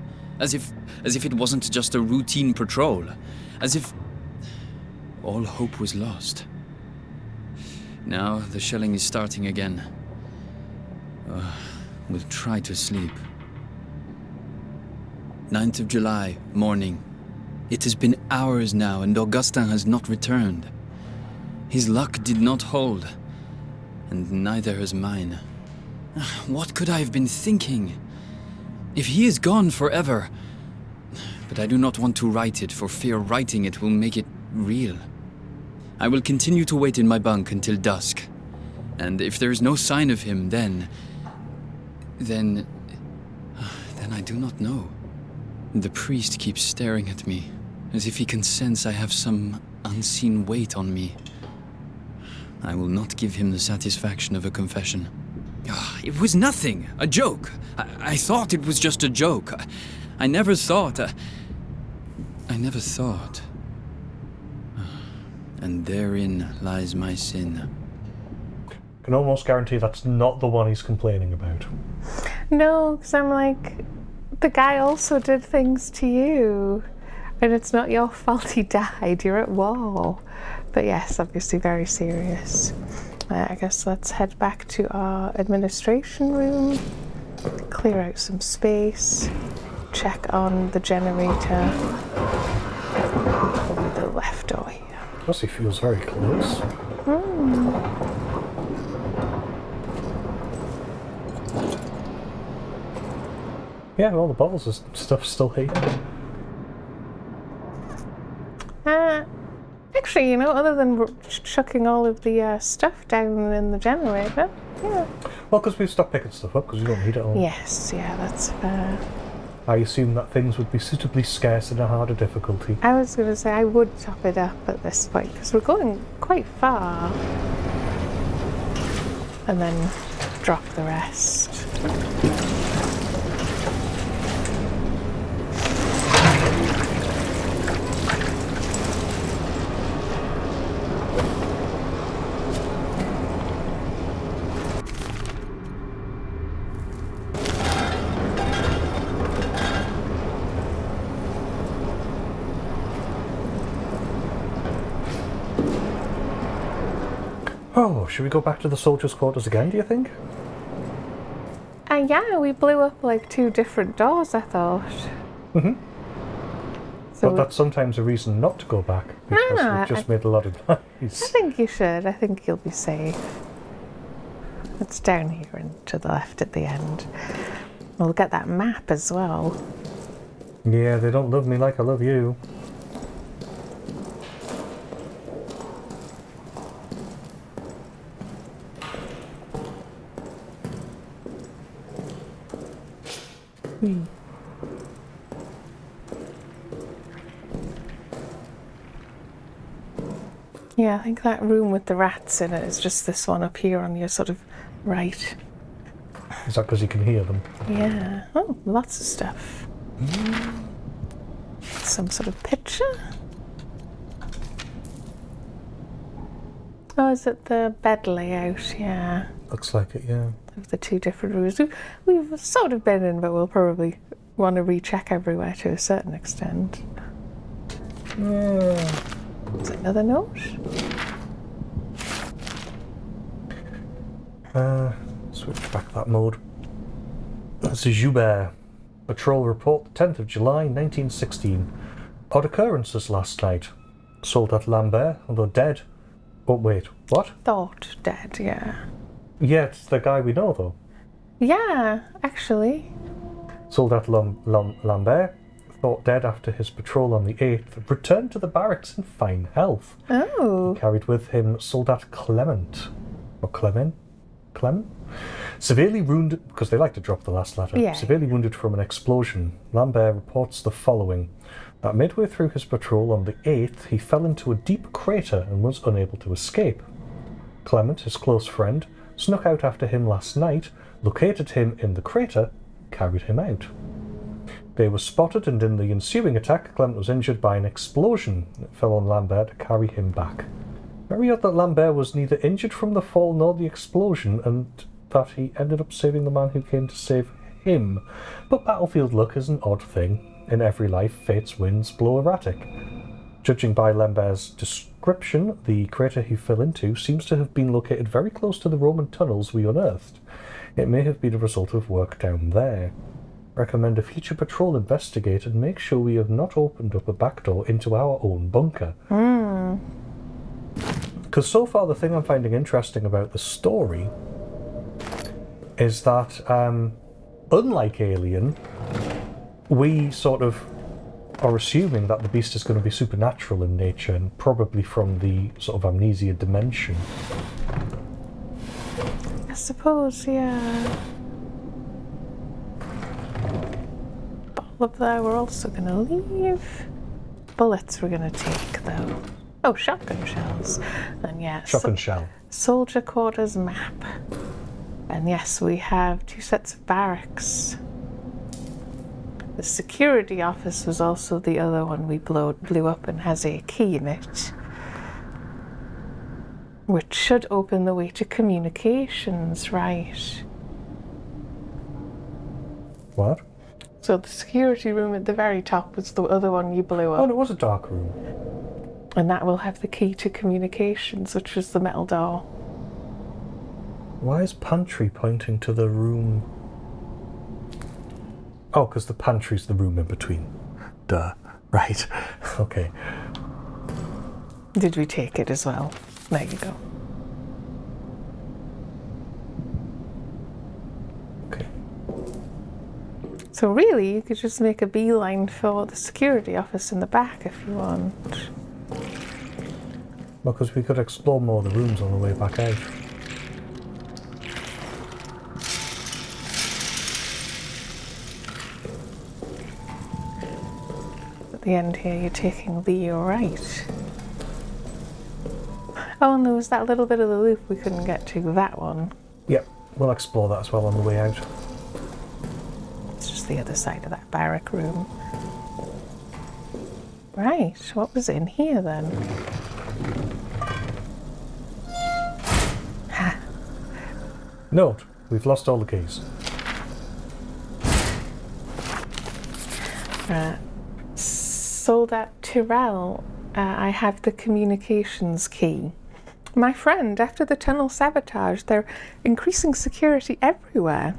[SPEAKER 4] As if it wasn't just a routine patrol. As if all hope was lost. Now the shelling is starting again. We'll try to sleep. 9th of July, morning. It has been hours now and Augustin has not returned. His luck did not hold, and neither has mine. What could I have been thinking? If he is gone forever... But I do not want to write it, for fear writing it will make it real. I will continue to wait in my bunk until dusk. And if there is no sign of him, then I do not know. The priest keeps staring at me, as if he can sense I have some unseen weight on me. I will not give him the satisfaction of a confession. It was nothing, a joke. I thought it was just a joke. I never thought. And therein lies my sin.
[SPEAKER 2] Can almost guarantee that's not the one he's complaining about.
[SPEAKER 1] No, because I'm like, the guy also did things to you. And it's not your fault he died, you're at war. But yes, obviously very serious. I guess let's head back to our administration room, clear out some space, check on the generator. Over the left door here.
[SPEAKER 2] Plus he feels very close. Yeah, all the bottles of stuff's still here.
[SPEAKER 1] Actually, other than chucking all of the stuff down in the generator, yeah.
[SPEAKER 2] Well, because we've stopped picking stuff up because we don't need it all.
[SPEAKER 1] Yes, yeah, that's fair.
[SPEAKER 2] I assume that things would be suitably scarce in a harder difficulty.
[SPEAKER 1] I was going to say I would top it up at this point because we're going quite far. And then drop the rest.
[SPEAKER 2] Oh, should we go back to the soldiers' quarters again, do you think?
[SPEAKER 1] Yeah, we blew up like 2 different doors, I thought.
[SPEAKER 2] Mm-hmm.
[SPEAKER 1] So
[SPEAKER 2] but that's sometimes a reason not to go back, because we've just made a lot of noise.
[SPEAKER 1] I think you should. I think you'll be safe. It's down here and to the left at the end. We'll get that map as well.
[SPEAKER 2] Yeah, they don't love me like I love you.
[SPEAKER 1] Yeah, I think that room with the rats in it is just this one up here on your sort of right.
[SPEAKER 2] Is that because you can hear them?
[SPEAKER 1] Yeah. Oh, lots of stuff. Some sort of picture? Oh, is it the bed layout? Yeah.
[SPEAKER 2] Looks like it, yeah.
[SPEAKER 1] Of the 2 different rooms. We've sort of been in, but we'll probably want to recheck everywhere to a certain extent. Is it another note?
[SPEAKER 2] Switch back that mode. That's a Joubert. Patrol report, 10th of July, 1916. Odd occurrences last night. Soldat Lambert, although dead. Oh, wait, what?
[SPEAKER 1] Thought dead, yeah.
[SPEAKER 2] Yeah, it's the guy we know, though.
[SPEAKER 1] Yeah, actually.
[SPEAKER 2] Soldat Lambert, thought dead after his patrol on the 8th, returned to the barracks in fine health.
[SPEAKER 1] Oh.
[SPEAKER 2] He carried with him Soldat Clement. Or Clement? Severely wounded, because they like to drop the last letter.
[SPEAKER 1] Yeah.
[SPEAKER 2] Severely wounded from an explosion. Lambert reports the following. That midway through his patrol on the 8th, he fell into a deep crater and was unable to escape. Clement, his close friend, snuck out after him last night, located him in the crater, carried him out. They were spotted, and in the ensuing attack, Clement was injured by an explosion that fell on Lambert to carry him back. Very odd that Lambert was neither injured from the fall nor the explosion, and that he ended up saving the man who came to save him. But battlefield luck is an odd thing. In every life, fate's winds blow erratic. Judging by Lambert's description, the crater he fell into seems to have been located very close to the Roman tunnels we unearthed. It may have been a result of work down there. Recommend a future patrol investigate and make sure we have not opened up a back door into our own bunker. Because so far the thing I'm finding interesting about the story is that, unlike Alien, we sort of are assuming that the beast is going to be supernatural in nature and probably from the sort of Amnesia dimension.
[SPEAKER 1] I suppose, yeah. Bottle up there, we're also going to leave. Bullets we're going to take, though. Oh, shotgun shells. And yes.
[SPEAKER 2] Shotgun shell.
[SPEAKER 1] Soldier quarters map. And yes, we have 2 sets of barracks. The security office was also the other one we blew up and has a key in it, which should open the way to communications, right?
[SPEAKER 2] What?
[SPEAKER 1] So the security room at the very top was the other one you blew
[SPEAKER 2] Oh,
[SPEAKER 1] up.
[SPEAKER 2] it was a dark room.
[SPEAKER 1] And that will have the key to communications, which was the metal door.
[SPEAKER 2] Why is pantry pointing to the room? Oh, because the pantry's the room in between. Duh. Right. Okay.
[SPEAKER 1] Did we take it as well? There you go.
[SPEAKER 2] Okay.
[SPEAKER 1] So really, you could just make a beeline for the security office in the back if you want.
[SPEAKER 2] Well, because we could explore more of the rooms on the way back out.
[SPEAKER 1] At the end here, you're taking the right. Oh, and there was that little bit of the loop we couldn't get to, that one.
[SPEAKER 2] Yep, we'll explore that as well on the way out.
[SPEAKER 1] It's just the other side of that barrack room. Right, what was in here then? Ha.
[SPEAKER 2] Note, we've lost all the keys.
[SPEAKER 1] Soldat Tyrell, I have the communications key. My friend, after the tunnel sabotage, they're increasing security everywhere.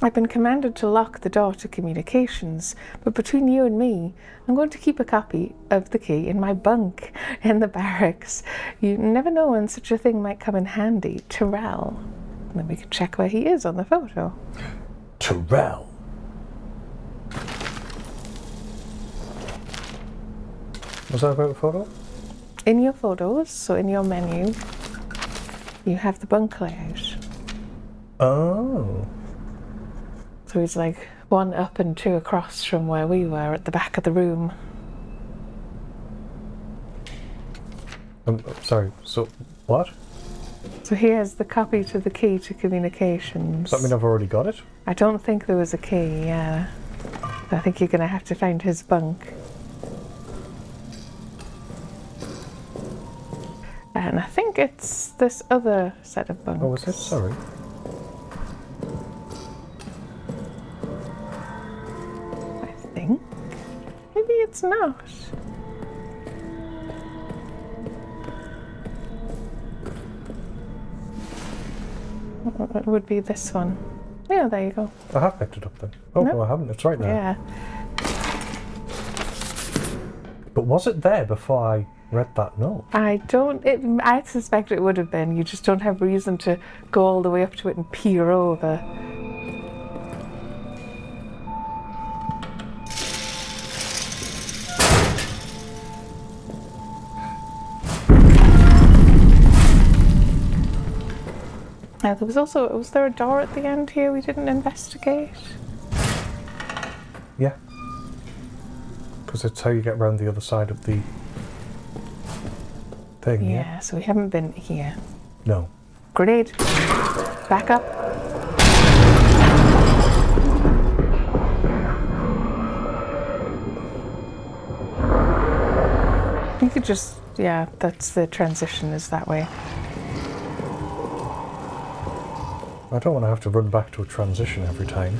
[SPEAKER 1] I've been commanded to lock the door to communications, but between you and me, I'm going to keep a copy of the key in my bunk in the barracks. You never know when such a thing might come in handy. Tyrell. And then we can check where he is on the photo.
[SPEAKER 2] Tyrell. Was that about the photo?
[SPEAKER 1] In your photos, so in your menu, you have the bunk layout.
[SPEAKER 2] Oh.
[SPEAKER 1] So he's like 1 up and 2 across from where we were at the back of the room.
[SPEAKER 2] Sorry, so what?
[SPEAKER 1] So he has the copy to the key to communications.
[SPEAKER 2] Does that mean I've already got it?
[SPEAKER 1] I don't think there was a key, yeah. I think you're going to have to find his bunk. And I think it's this other set of bunks.
[SPEAKER 2] Oh, was it? Sorry.
[SPEAKER 1] I think. Maybe it's not. It would be this one. Yeah, there you go.
[SPEAKER 2] I have picked it up then. Oh,
[SPEAKER 1] No.
[SPEAKER 2] no, I haven't. It's right there.
[SPEAKER 1] Yeah.
[SPEAKER 2] But was it there before I read that note?
[SPEAKER 1] I suspect it would have been. You just don't have reason to go all the way up to it and peer over. Now, was there a door at the end here we didn't investigate?
[SPEAKER 2] Yeah. Because it's how you get around the other side of the thing,
[SPEAKER 1] Yeah, so we haven't been here.
[SPEAKER 2] No.
[SPEAKER 1] Grenade. Back up. You could just, yeah, that's the transition is that way.
[SPEAKER 2] I don't want to have to run back to a transition every time.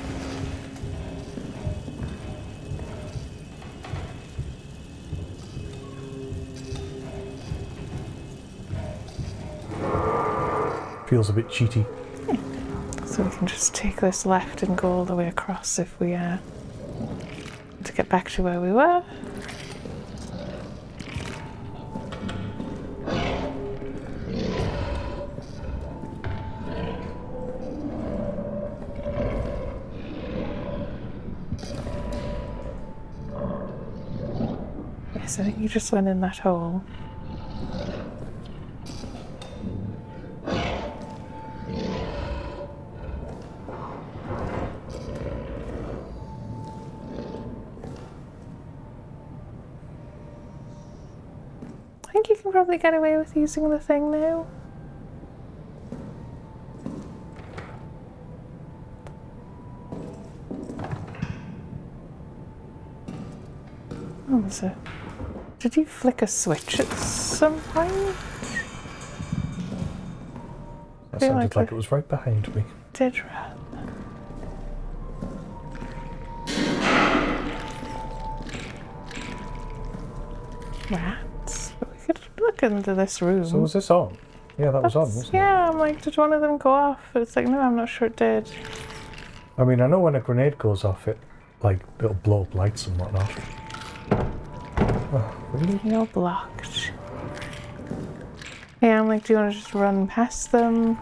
[SPEAKER 2] Feels a bit cheaty.
[SPEAKER 1] So we can just take this left and go all the way across if we to get back to where we were. Yes, I think you just went in that hole. I think you can probably get away with using the thing now. Oh, so did you flick a switch at some point?
[SPEAKER 2] That
[SPEAKER 1] feel
[SPEAKER 2] sounded
[SPEAKER 1] like
[SPEAKER 2] like it was right behind me.
[SPEAKER 1] Did run. Rats. But we could look into this room.
[SPEAKER 2] So was this on? Yeah, that was on, wasn't it?
[SPEAKER 1] Yeah, I'm like, did one of them go off? It's like, no, I'm not sure it did.
[SPEAKER 2] I mean, I know when a grenade goes off, it'll blow up lights and whatnot. Oh, really?
[SPEAKER 1] You're blocked. Yeah, I'm like, do you want to just run past them?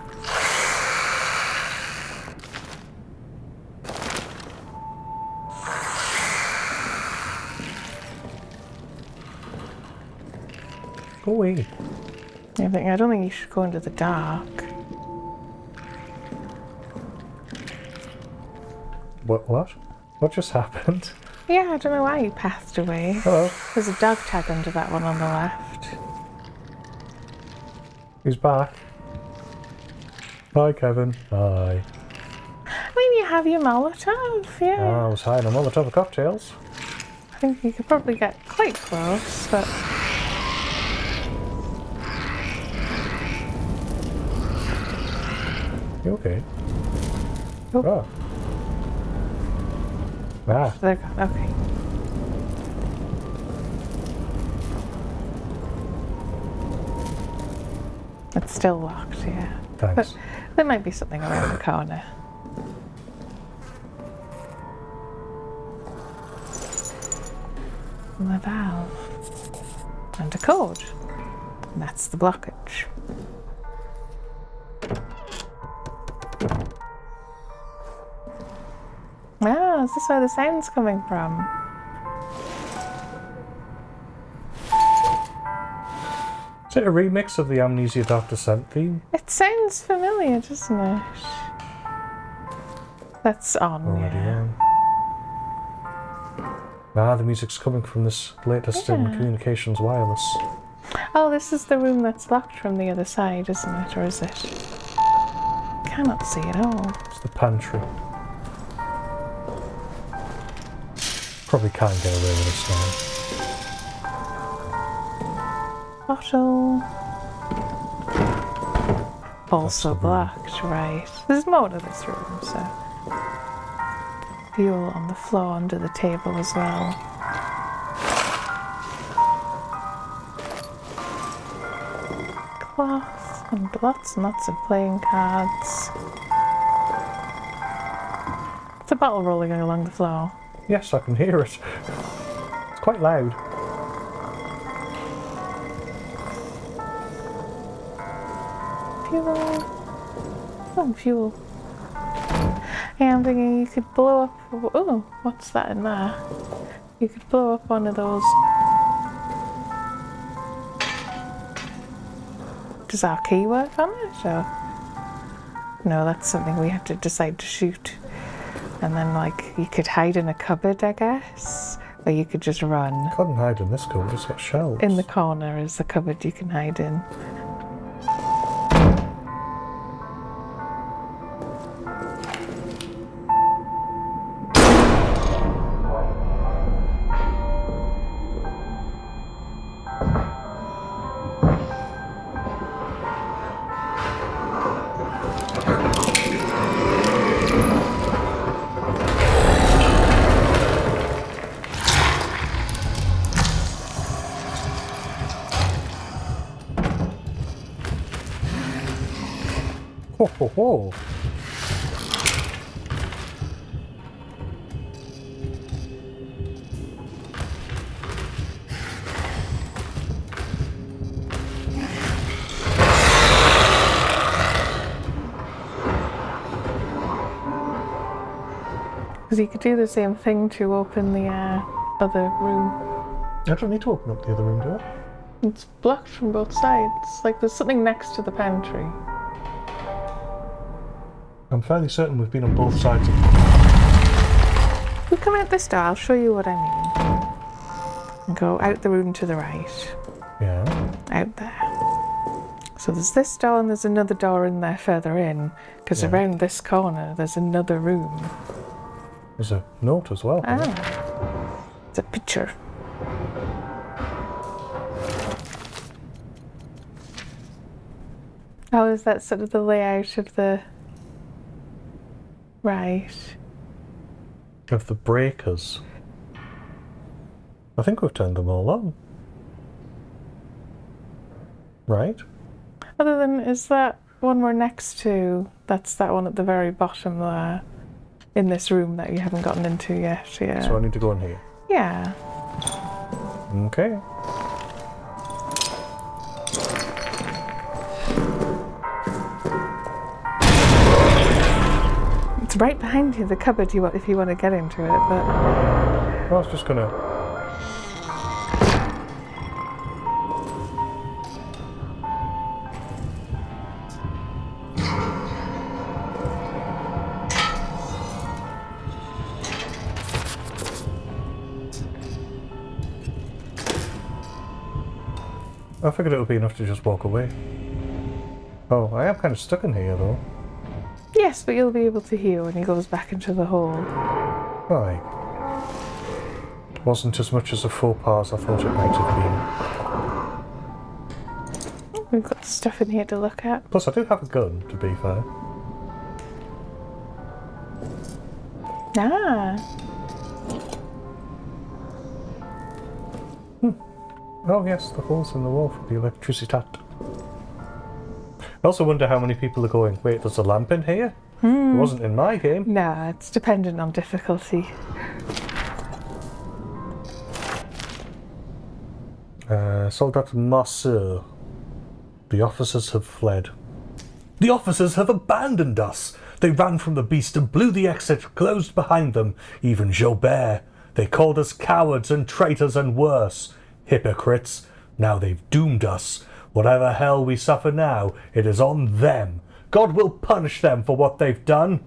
[SPEAKER 2] Go away.
[SPEAKER 1] I don't think you should go into the dark.
[SPEAKER 2] What? What just happened?
[SPEAKER 1] Yeah, I don't know why you pathed away.
[SPEAKER 2] Hello.
[SPEAKER 1] There's a dog tag under that one on the left.
[SPEAKER 2] He's back. Hi, Kevin. Hi.
[SPEAKER 1] I mean, you have your Molotov, yeah.
[SPEAKER 2] I was hiding a Molotov of cocktails.
[SPEAKER 1] I think you could probably get quite close, but...
[SPEAKER 2] You okay?
[SPEAKER 1] Oh.
[SPEAKER 2] Oh. Ah.
[SPEAKER 1] They're gone, okay. It's still locked, yeah.
[SPEAKER 2] Thanks.
[SPEAKER 1] But there might be something around the corner. And a valve. And a code. And that's the blockage. Ah, is this where the sound's coming from?
[SPEAKER 2] Is it a remix of the Amnesia Dr. Scent theme?
[SPEAKER 1] It sounds familiar, doesn't it? That's on,
[SPEAKER 2] Already
[SPEAKER 1] yeah.
[SPEAKER 2] on. The music's coming from this latest in communications wireless.
[SPEAKER 1] Oh, this is the room that's locked from the other side, isn't it? Or is it? Cannot see it all.
[SPEAKER 2] It's the pantry. Probably can't get away with this now.
[SPEAKER 1] Bottle. Also blocked, right. There's more to this room, so. Fuel on the floor under the table as well. Cloth and lots and lots of playing cards. a bottle rolling along the floor.
[SPEAKER 2] Yes, I can hear it. It's quite loud.
[SPEAKER 1] Fuel. Oh, fuel. Yeah, I'm thinking you could blow up... Oh, what's that in there? You could blow up one of those... Does our key work on it, or...? No, that's something we have to decide to shoot. And then, like, you could hide in a cupboard, I guess. Or you could just run.
[SPEAKER 2] Couldn't hide in this cupboard, it's got shelves.
[SPEAKER 1] In the corner is the cupboard you can hide in.
[SPEAKER 2] Ho ho ho!
[SPEAKER 1] Because you could do the same thing to open the other room.
[SPEAKER 2] I don't need to open up the other room, do I?
[SPEAKER 1] It's blocked from both sides. Like there's something next to the pantry.
[SPEAKER 2] I'm fairly certain we've been on both sides of
[SPEAKER 1] We come out this door, I'll show you what I mean. And go out the room to the right.
[SPEAKER 2] Yeah.
[SPEAKER 1] Out there. So there's this door and there's another door in there further in. Because around this corner there's another room.
[SPEAKER 2] There's a note as well.
[SPEAKER 1] It's a picture. How is that sort of the layout of the... Right.
[SPEAKER 2] Of the breakers. I think we've turned them all on. Right?
[SPEAKER 1] Other than, is that one we're next to? That's that one at the very bottom there. In this room that you haven't gotten into yet, yeah.
[SPEAKER 2] So I need to go in here.
[SPEAKER 1] Yeah.
[SPEAKER 2] Okay.
[SPEAKER 1] It's right behind you, the cupboard, if you want to get into it, but...
[SPEAKER 2] I was just gonna... I figured it would be enough to just walk away. Oh, I am kind of stuck in here though.
[SPEAKER 1] Yes, but you'll be able to hear when he goes back into the hole.
[SPEAKER 2] Right. Wasn't as much as a faux pas I thought it might have been.
[SPEAKER 1] We've got stuff in here to look at.
[SPEAKER 2] Plus, I do have a gun, to be fair.
[SPEAKER 1] Ah.
[SPEAKER 2] Oh yes, the holes in the wall for the electricity. I also wonder how many people are going, wait, there's a lamp in here? It wasn't in my game.
[SPEAKER 1] No, it's dependent on difficulty.
[SPEAKER 2] Soldat Marceau. The officers have fled. The officers have abandoned us! They ran from the beast and blew the exit closed behind them, even Jobert. They called us cowards and traitors and worse. Hypocrites. Now they've doomed us. Whatever hell we suffer now, it is on them. God will punish them for what they've done.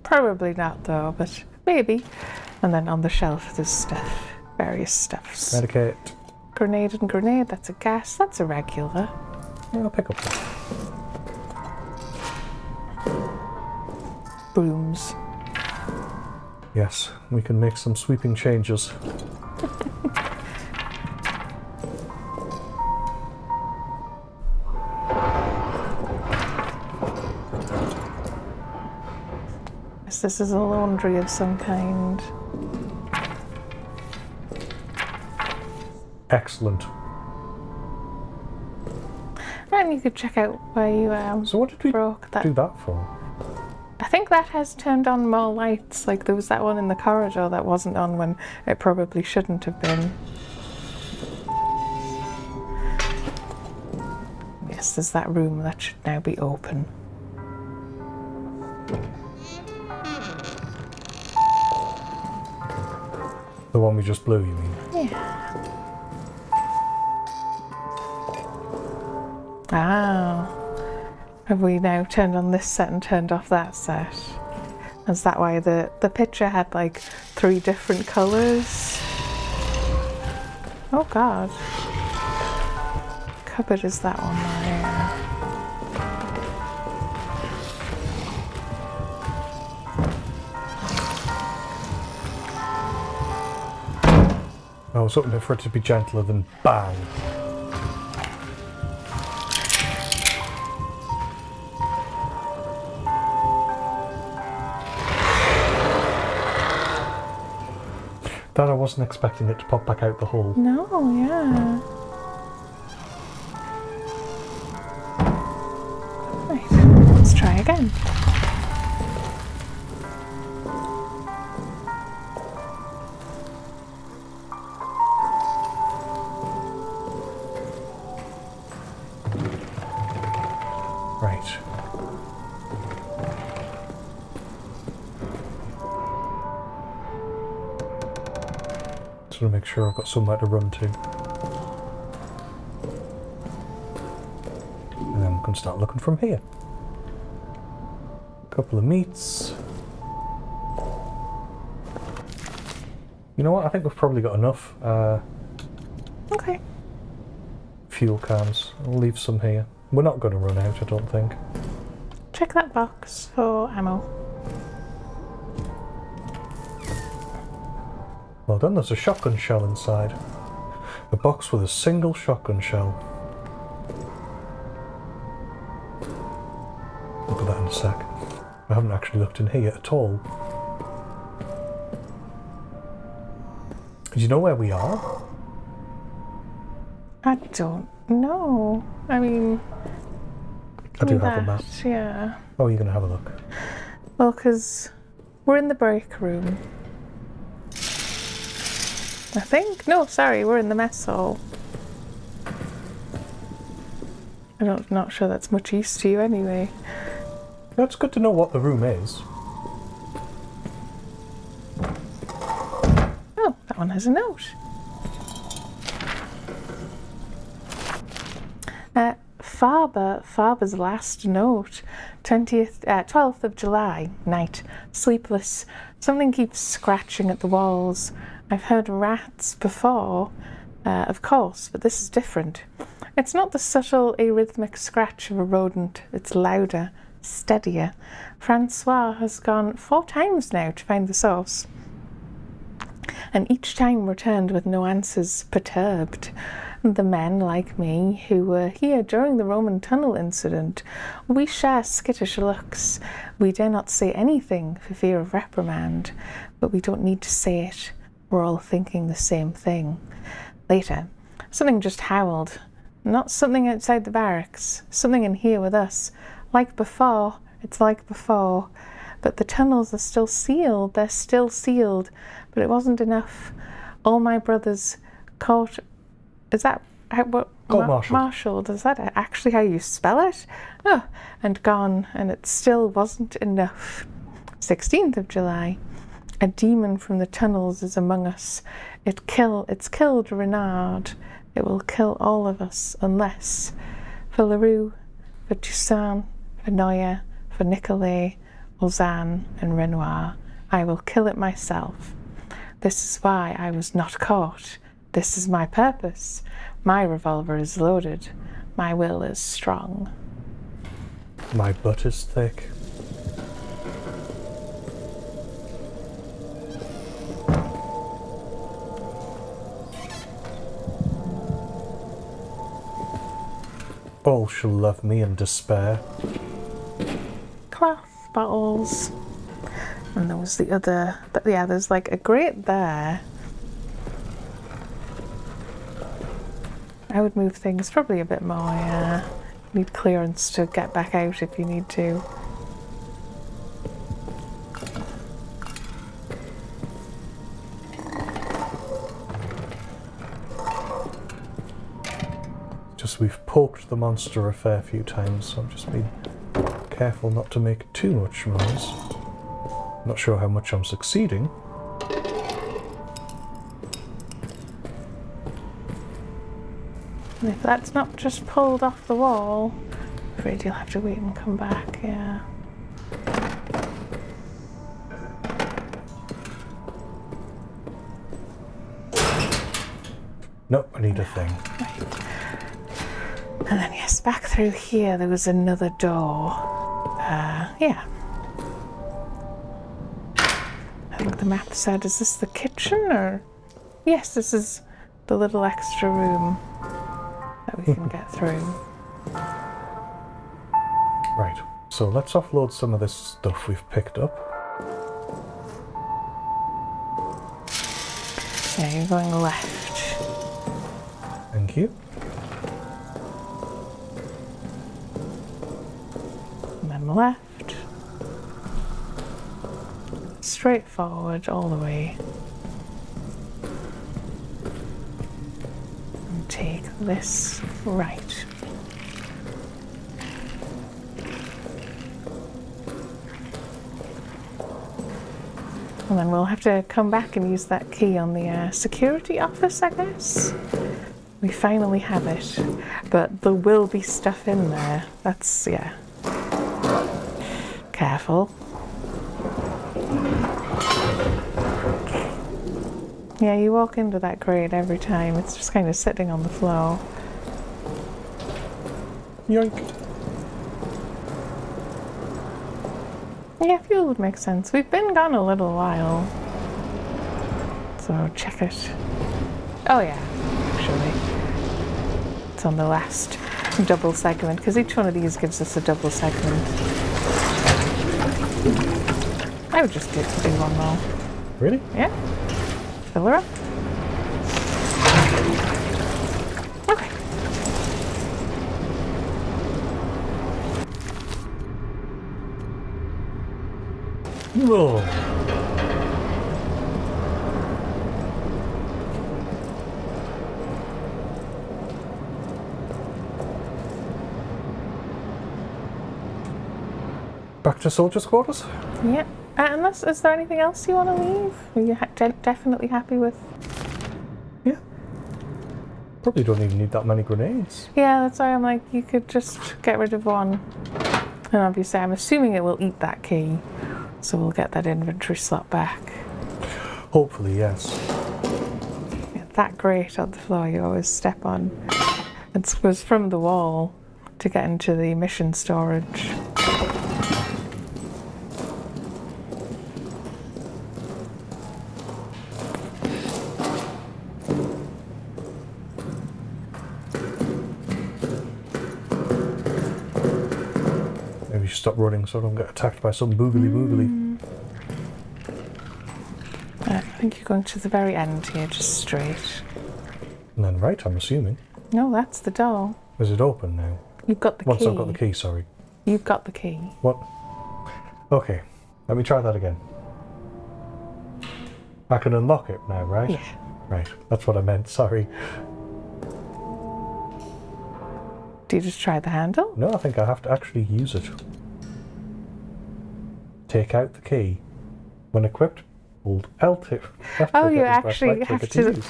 [SPEAKER 1] Probably not though, but maybe. And then on the shelf there's stuff. Various stuffs.
[SPEAKER 2] Medicate.
[SPEAKER 1] Grenade and grenade, that's a gas, that's a regular.
[SPEAKER 2] Yeah, I'll pick up that.
[SPEAKER 1] Brooms.
[SPEAKER 2] Yes, we can make some sweeping changes.
[SPEAKER 1] This is a laundry of some kind.
[SPEAKER 2] Excellent.
[SPEAKER 1] And you could check out where you
[SPEAKER 2] So what did we
[SPEAKER 1] broke that.
[SPEAKER 2] do that for?
[SPEAKER 1] I think that has turned on more lights. Like there was that one in the corridor that wasn't on when it probably shouldn't have been. Yes, there's that room that should now be open.
[SPEAKER 2] The one we just blew, you mean?
[SPEAKER 1] Yeah. Ah. Have we now turned on this set and turned off that set? Is that why the picture had like 3 different colours? Oh god. Cupboard is that one there.
[SPEAKER 2] Oh, something for it to be gentler than bang. That I wasn't expecting it to pop back out the hole.
[SPEAKER 1] No, yeah. Right, let's try again.
[SPEAKER 2] Right. Just want to make sure I've got somewhere to run to. And then we can start looking from here. Couple of meats. You know what? I think we've probably got enough
[SPEAKER 1] Okay.
[SPEAKER 2] fuel cans. I'll leave some here. We're not going to run out, I don't think.
[SPEAKER 1] Check that box for ammo.
[SPEAKER 2] Well done, there's a shotgun shell inside. A box with a single shotgun shell. Look at that in a sec. I haven't actually looked in here at all. Do you know where we are?
[SPEAKER 1] I don't know. I mean...
[SPEAKER 2] I do
[SPEAKER 1] give me
[SPEAKER 2] have a map.
[SPEAKER 1] that, yeah.
[SPEAKER 2] Oh, you're going to have a look.
[SPEAKER 1] Well, because we're in the break room. I think? No, sorry, we're in the mess hall. I'm not sure that's much use to you anyway.
[SPEAKER 2] It's good to know what the room is.
[SPEAKER 1] Oh, that one has a note. Faber's last note. 12th of July, night. Sleepless. Something keeps scratching at the walls. I've heard rats before, of course, but this is different. It's not the subtle, arrhythmic scratch of a rodent. It's louder, steadier. Francois has gone 4 times now to find the source, and each time returned with no answers, perturbed. The men, like me, who were here during the Roman tunnel incident, we share skittish looks. We dare not say anything for fear of reprimand, but we don't need to say it. We're all thinking the same thing. Later, something just howled. Not something outside the barracks, something in here with us. Like before, it's like before. But the tunnels are still sealed, they're still sealed. But it wasn't enough. All my brothers caught... Is that what? Marshalled. Is that actually how you spell it? Oh, and gone, and it still wasn't enough. 16th of July. A demon from the tunnels is among us. It's killed Renard. It will kill all of us, unless for Leroux, for Toussaint, for Neuer, for Nicolet, Ozanne, and Renoir, I will kill it myself. This is why I was not caught. This is my purpose. My revolver is loaded. My will is strong.
[SPEAKER 2] My butt is thick. All shall love me in despair.
[SPEAKER 1] Cloth bottles. And there was the other, but yeah, there's like a grate there. I would move things probably a bit more, yeah. Need clearance to get back out if you need to.
[SPEAKER 2] Just we've poked the monster a fair few times, so I'm just being careful not to make too much noise. Not sure how much I'm succeeding.
[SPEAKER 1] And if that's not just pulled off the wall, I'm afraid you'll have to wait and come back, yeah.
[SPEAKER 2] Nope, I need a thing.
[SPEAKER 1] Right. And then, yes, back through here there was another door. Yeah. I think the map said, is this the kitchen or? Yes, this is the little extra room that we can get through.
[SPEAKER 2] Right, so let's offload some of this stuff we've picked up.
[SPEAKER 1] Yeah, you're going left.
[SPEAKER 2] Thank you.
[SPEAKER 1] And then left. Straight forward all the way. And take this right. And then we'll have to come back and use that key on the security office, I guess. We finally have it, but there will be stuff in there. That's, yeah. Careful. Yeah, you walk into that grate every time. It's just kind of sitting on the floor.
[SPEAKER 2] Yoink.
[SPEAKER 1] Yeah, fuel would make sense. We've been gone a little while. So check it. Oh yeah, actually. It's on the last double segment, because each one of these gives us a double segment. I would just do one more.
[SPEAKER 2] Really?
[SPEAKER 1] Yeah. Fill her up. Okay.
[SPEAKER 2] Whoa. Back to soldiers' quarters?
[SPEAKER 1] Yeah. Unless, is there anything else you want to leave? Are you definitely happy with?
[SPEAKER 2] Yeah. Probably don't even need that many grenades.
[SPEAKER 1] Yeah, that's why I'm like, you could just get rid of one. And obviously, I'm assuming it will eat that key. So we'll get that inventory slot back.
[SPEAKER 2] Hopefully, yes.
[SPEAKER 1] Yeah, that grate on the floor you always step on. It was from the wall to get into the mission storage.
[SPEAKER 2] Maybe you should stop running so I don't get attacked by some boogly.
[SPEAKER 1] I think you're going to the very end here, just straight.
[SPEAKER 2] And then right, I'm assuming.
[SPEAKER 1] No, that's the door.
[SPEAKER 2] Is it open now?
[SPEAKER 1] You've got the
[SPEAKER 2] Once
[SPEAKER 1] key.
[SPEAKER 2] I've got the key, sorry.
[SPEAKER 1] You've got the key.
[SPEAKER 2] What? Okay, let me try that again. I can unlock it now, right?
[SPEAKER 1] Yeah.
[SPEAKER 2] Right, that's what I meant, sorry.
[SPEAKER 1] Do you just try the handle?
[SPEAKER 2] No, I think I have to actually use it. Take out the key. When equipped, hold L2.
[SPEAKER 1] Oh, you actually have to.
[SPEAKER 2] use.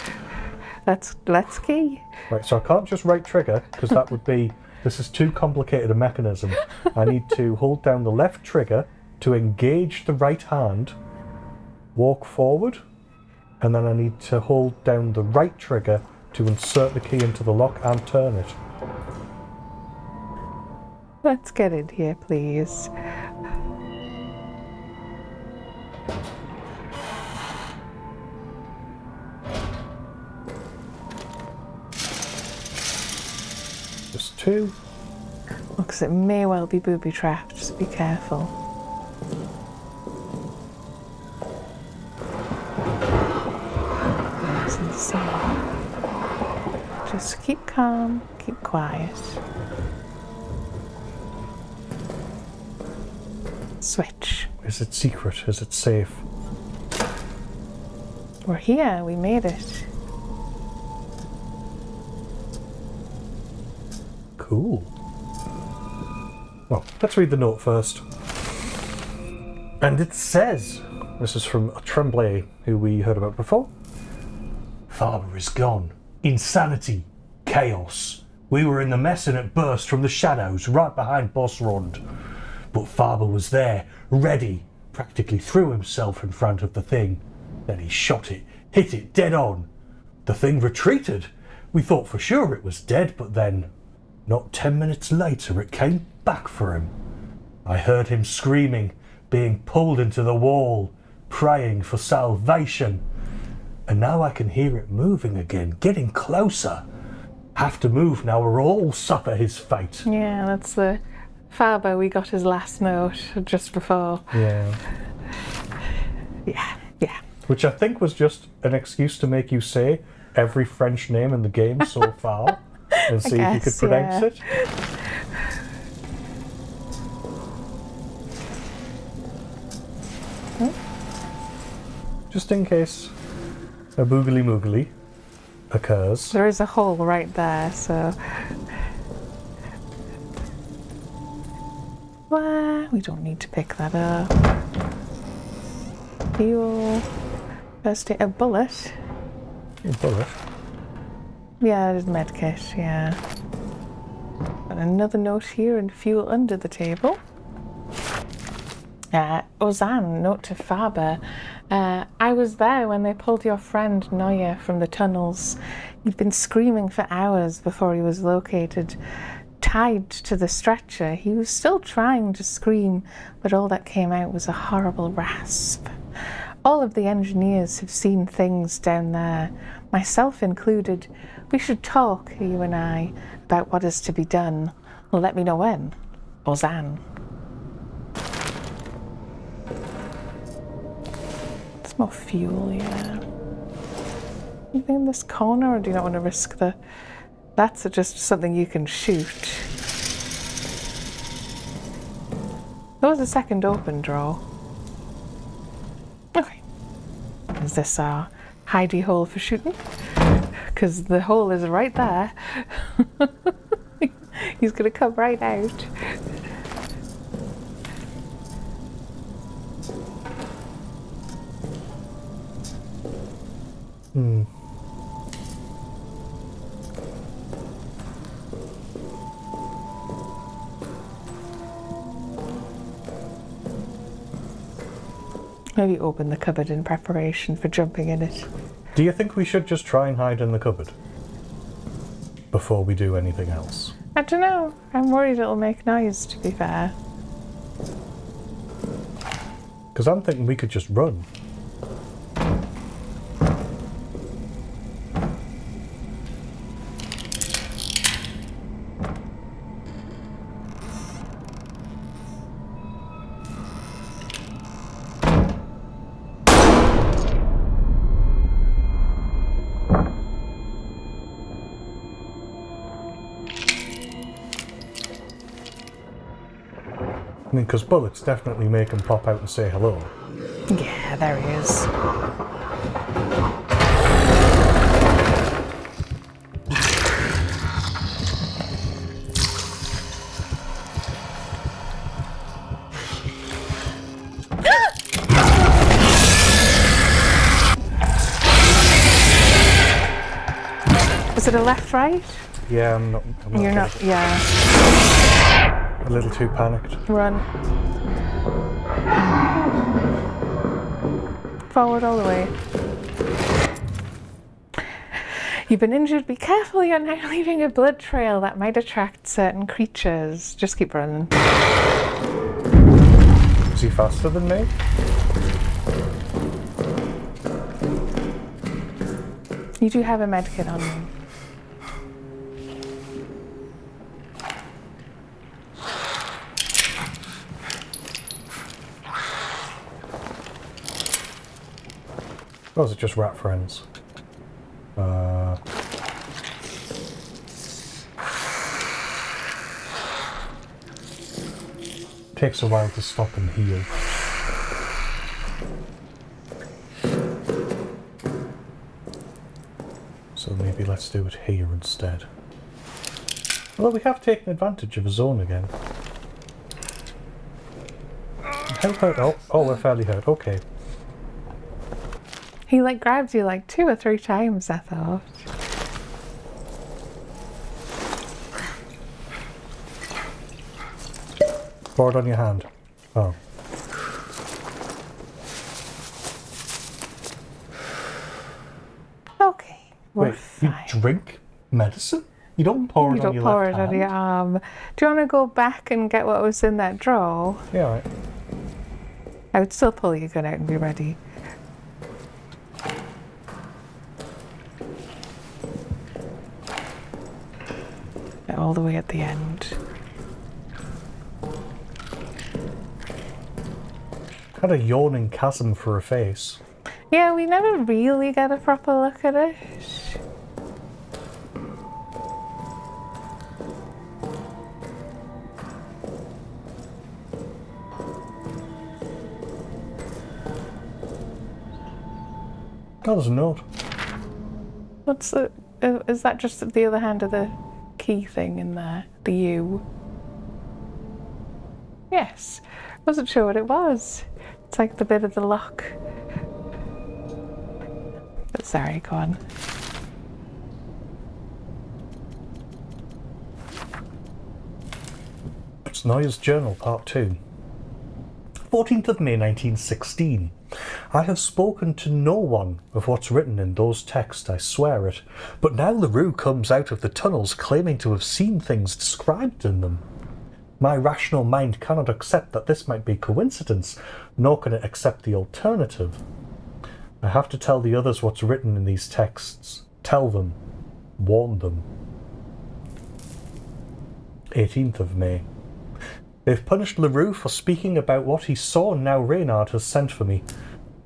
[SPEAKER 1] Let's key.
[SPEAKER 2] Right, so I can't just right trigger, because that would be... This is too complicated a mechanism. I need to hold down the left trigger to engage the right hand, walk forward, and then I need to hold down the right trigger to insert the key into the lock and turn it.
[SPEAKER 1] Let's get in here, please.
[SPEAKER 2] Just two.
[SPEAKER 1] Because it may well be booby-trapped, just be careful. Nice and slow. Just keep calm, keep quiet. Switch.
[SPEAKER 2] Is it secret? Is it safe?
[SPEAKER 1] We're here, we made it.
[SPEAKER 2] Cool. Well, let's read the note first. And it says, this is from Tremblay, who we heard about before. Faber is gone. Insanity. Chaos. We were in the mess and it burst from the shadows right behind Boss Rond. But Faber was there, ready, practically threw himself in front of the thing. Then he shot it, hit it dead on. The thing retreated. We thought for sure it was dead, but then, not 10 minutes later, it came back for him. I heard him screaming, being pulled into the wall, praying for salvation. And now I can hear it moving again, getting closer. Have to move now or all suffer his fate.
[SPEAKER 1] Yeah, that's the Faber. We got his last note just before.
[SPEAKER 2] Yeah.
[SPEAKER 1] Yeah.
[SPEAKER 2] Which I think was just an excuse to make you say every French name in the game so far and see if you could pronounce it. Just in case a boogly moogly occurs.
[SPEAKER 1] There is a hole right there, so... Well, we don't need to pick that up. Fuel. First aid, a bullet.
[SPEAKER 2] A bullet?
[SPEAKER 1] Yeah, there's a medkit, yeah. And another note here and fuel under the table. Ozan, note to Faber. I was there when they pulled your friend Neuer from the tunnels. He'd been screaming for hours before he was located. Tied to the stretcher, he was still trying to scream, but all that came out was a horrible rasp. All of the engineers have seen things down there, myself included. We should talk, you and I, about what is to be done. Let me know when. Ozan. It's more fuel, yeah. Anything in this corner, or do you not want to risk the... That's just something you can shoot. There was a second open drawer. Okay. Is this our hidey hole for shooting? Because the hole is right there. He's going to come right out. Maybe open the cupboard in preparation for jumping in it.
[SPEAKER 2] Do you think we should just try and hide in the cupboard before we do anything else?
[SPEAKER 1] I don't know. I'm worried it'll make noise, to be fair.
[SPEAKER 2] Because I'm thinking we could just run. I mean, because bullets definitely make him pop out and say hello.
[SPEAKER 1] Yeah, there he is. Is it a left-right?
[SPEAKER 2] Yeah, I'm not.
[SPEAKER 1] You're not, yeah.
[SPEAKER 2] A little too panicked.
[SPEAKER 1] Run. Forward all the way. You've been injured. Be careful, you're now leaving a blood trail that might attract certain creatures. Just keep running.
[SPEAKER 2] Is he faster than me?
[SPEAKER 1] You do have a medkit on you.
[SPEAKER 2] Or is it just rat friends? Takes a while to stop and heal. So maybe let's do it here instead. Well, we have taken advantage of a zone again. How hurt? Oh, we're fairly hurt. Okay.
[SPEAKER 1] He like grabs you like 2 or 3 times, I thought.
[SPEAKER 2] Pour it on your hand. Oh.
[SPEAKER 1] Okay, we're
[SPEAKER 2] Wait,
[SPEAKER 1] fine.
[SPEAKER 2] you drink medicine? You don't pour
[SPEAKER 1] You
[SPEAKER 2] it on
[SPEAKER 1] don't
[SPEAKER 2] your
[SPEAKER 1] pour
[SPEAKER 2] left
[SPEAKER 1] it on
[SPEAKER 2] hand?
[SPEAKER 1] your arm. Do you want to go back and get what was in that drawer?
[SPEAKER 2] Yeah, right.
[SPEAKER 1] I would still pull your gun out and be ready. All the way at the end.
[SPEAKER 2] Had a yawning chasm for a face.
[SPEAKER 1] Yeah, we never really get a proper look at it.
[SPEAKER 2] Oh, there's a note.
[SPEAKER 1] What's the... is that just at the other hand of the key thing in there? The U? Yes. Wasn't sure what it was. It's like the bit of the lock. But sorry, go on.
[SPEAKER 2] It's Neuer's Journal, Part 2. 14th of May 1916. I have spoken to no one of what's written in those texts, I swear it. But now LaRue comes out of the tunnels claiming to have seen things described in them. My rational mind cannot accept that this might be coincidence, nor can it accept the alternative. I have to tell the others what's written in these texts. Tell them. Warn them. 18th of May. They've punished LaRue for speaking about what he saw, and now Reynard has sent for me.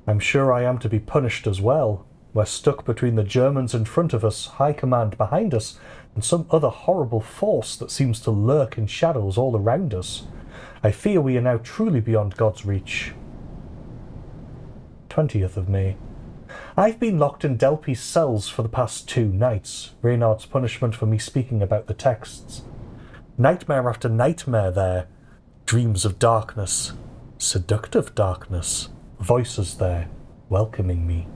[SPEAKER 2] I'm sure I am to be punished as well. We're stuck between the Germans in front of us, High Command behind us, and some other horrible force that seems to lurk in shadows all around us. I fear we are now truly beyond God's reach. 20th of May. I've been locked in Delpy's cells for the past 2 nights, Reynard's punishment for me speaking about the texts. Nightmare after nightmare there. Dreams of darkness. Seductive darkness. Voices there, welcoming me.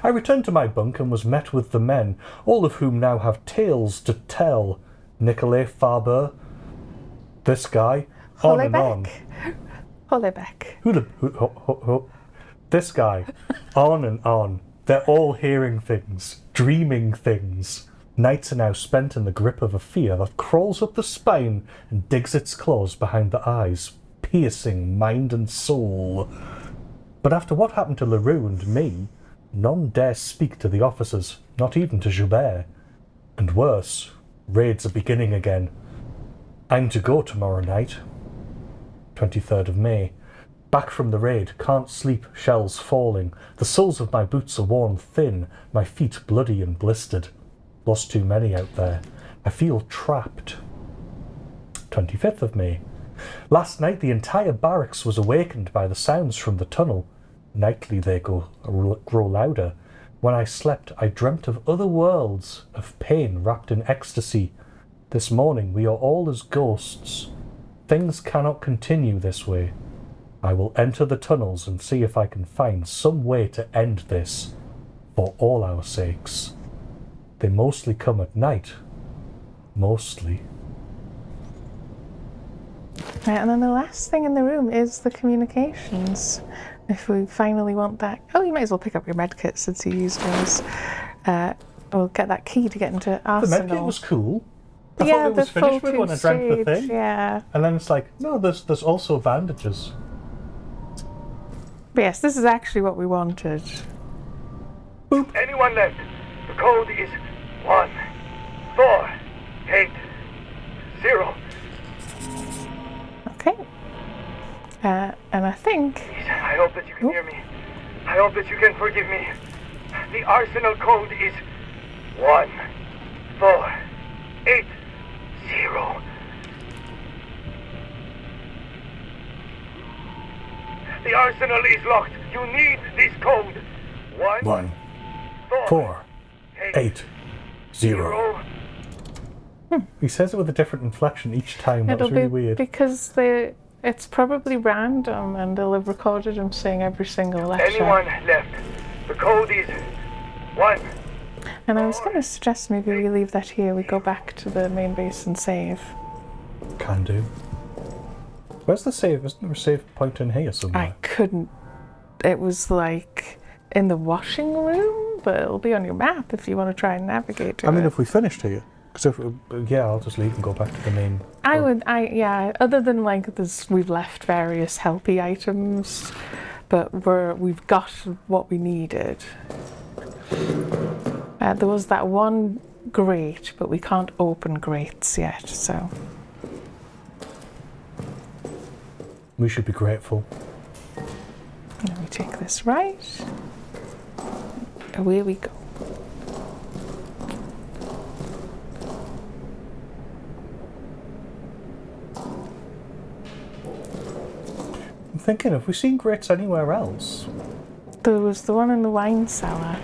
[SPEAKER 2] I returned to my bunk and was met with the men, all of whom now have tales to tell. Nicolas Faber, this guy, on and on.
[SPEAKER 1] Holleback.
[SPEAKER 2] This guy, on and on. They're all hearing things, dreaming things. Nights are now spent in the grip of a fear that crawls up the spine and digs its claws behind the eyes, piercing mind and soul. But after what happened to LaRue and me, none dare speak to the officers, not even to Joubert. And worse, raids are beginning again. I'm to go tomorrow night. 23rd of May. Back from the raid, can't sleep, shells falling. The soles of my boots are worn thin, my feet bloody and blistered. Lost too many out there. I feel trapped. 25th of May. Last night the entire barracks was awakened by the sounds from the tunnel. Nightly they grow louder. When I slept, I dreamt of other worlds, of pain wrapped in ecstasy. This morning we are all as ghosts. Things cannot continue this way. I will enter the tunnels and see if I can find some way to end this, for all our sakes. They mostly come at night. Mostly.
[SPEAKER 1] Right, and then the last thing in the room is the communications. If we finally want that... Oh, you might as well pick up your medkit since you used yours. We'll get that key to get into Arsenal.
[SPEAKER 2] The medkit was cool. I
[SPEAKER 1] yeah,
[SPEAKER 2] thought it was
[SPEAKER 1] the
[SPEAKER 2] finished
[SPEAKER 1] full
[SPEAKER 2] with when I drank the thing.
[SPEAKER 1] Yeah.
[SPEAKER 2] And then it's like, no, there's also bandages.
[SPEAKER 1] But yes, this is actually what we wanted.
[SPEAKER 2] Boop.
[SPEAKER 6] Anyone left? The code is 1480.
[SPEAKER 1] Okay. And I think...
[SPEAKER 6] I hope that you can hear me. I hope that you can forgive me. The arsenal code is 1480. The arsenal is locked. You need this code.
[SPEAKER 2] 1, 4, 8, 0. He says it with a different inflection each time. That
[SPEAKER 1] It'll
[SPEAKER 2] was really
[SPEAKER 1] be
[SPEAKER 2] weird.
[SPEAKER 1] because it's probably random and they'll have recorded him saying every single letter.
[SPEAKER 6] Anyone left? The code is 1.
[SPEAKER 1] And I was going to suggest maybe we leave that here. We go back to the main base and save.
[SPEAKER 2] Can do. Where's the save? Isn't there a save point in here somewhere?
[SPEAKER 1] I couldn't. It was like in the washing room, but it'll be on your map if you want to try and navigate to
[SPEAKER 2] I mean,
[SPEAKER 1] it.
[SPEAKER 2] if we finished here. Because yeah, I'll just leave and go back to the main.
[SPEAKER 1] Yeah. Other than like we've left various helpy items, but we've got what we needed. There was that one grate, but we can't open grates yet, so.
[SPEAKER 2] We should be grateful.
[SPEAKER 1] Let me take this right. Away we go.
[SPEAKER 2] I'm thinking, have we seen grates anywhere else?
[SPEAKER 1] There was the one in the wine cellar.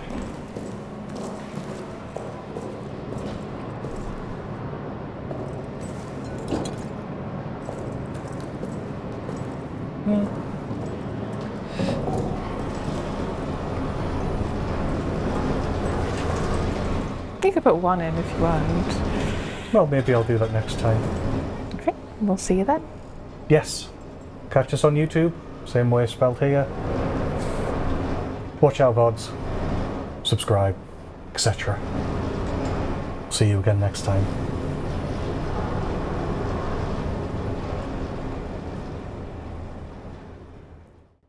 [SPEAKER 1] You could put one in if you want.
[SPEAKER 2] Well, maybe I'll do that next time.
[SPEAKER 1] Okay, we'll see you then.
[SPEAKER 2] Yes. Catch us on YouTube, same way spelled here. Watch our VODs, subscribe, etc. See you again next time.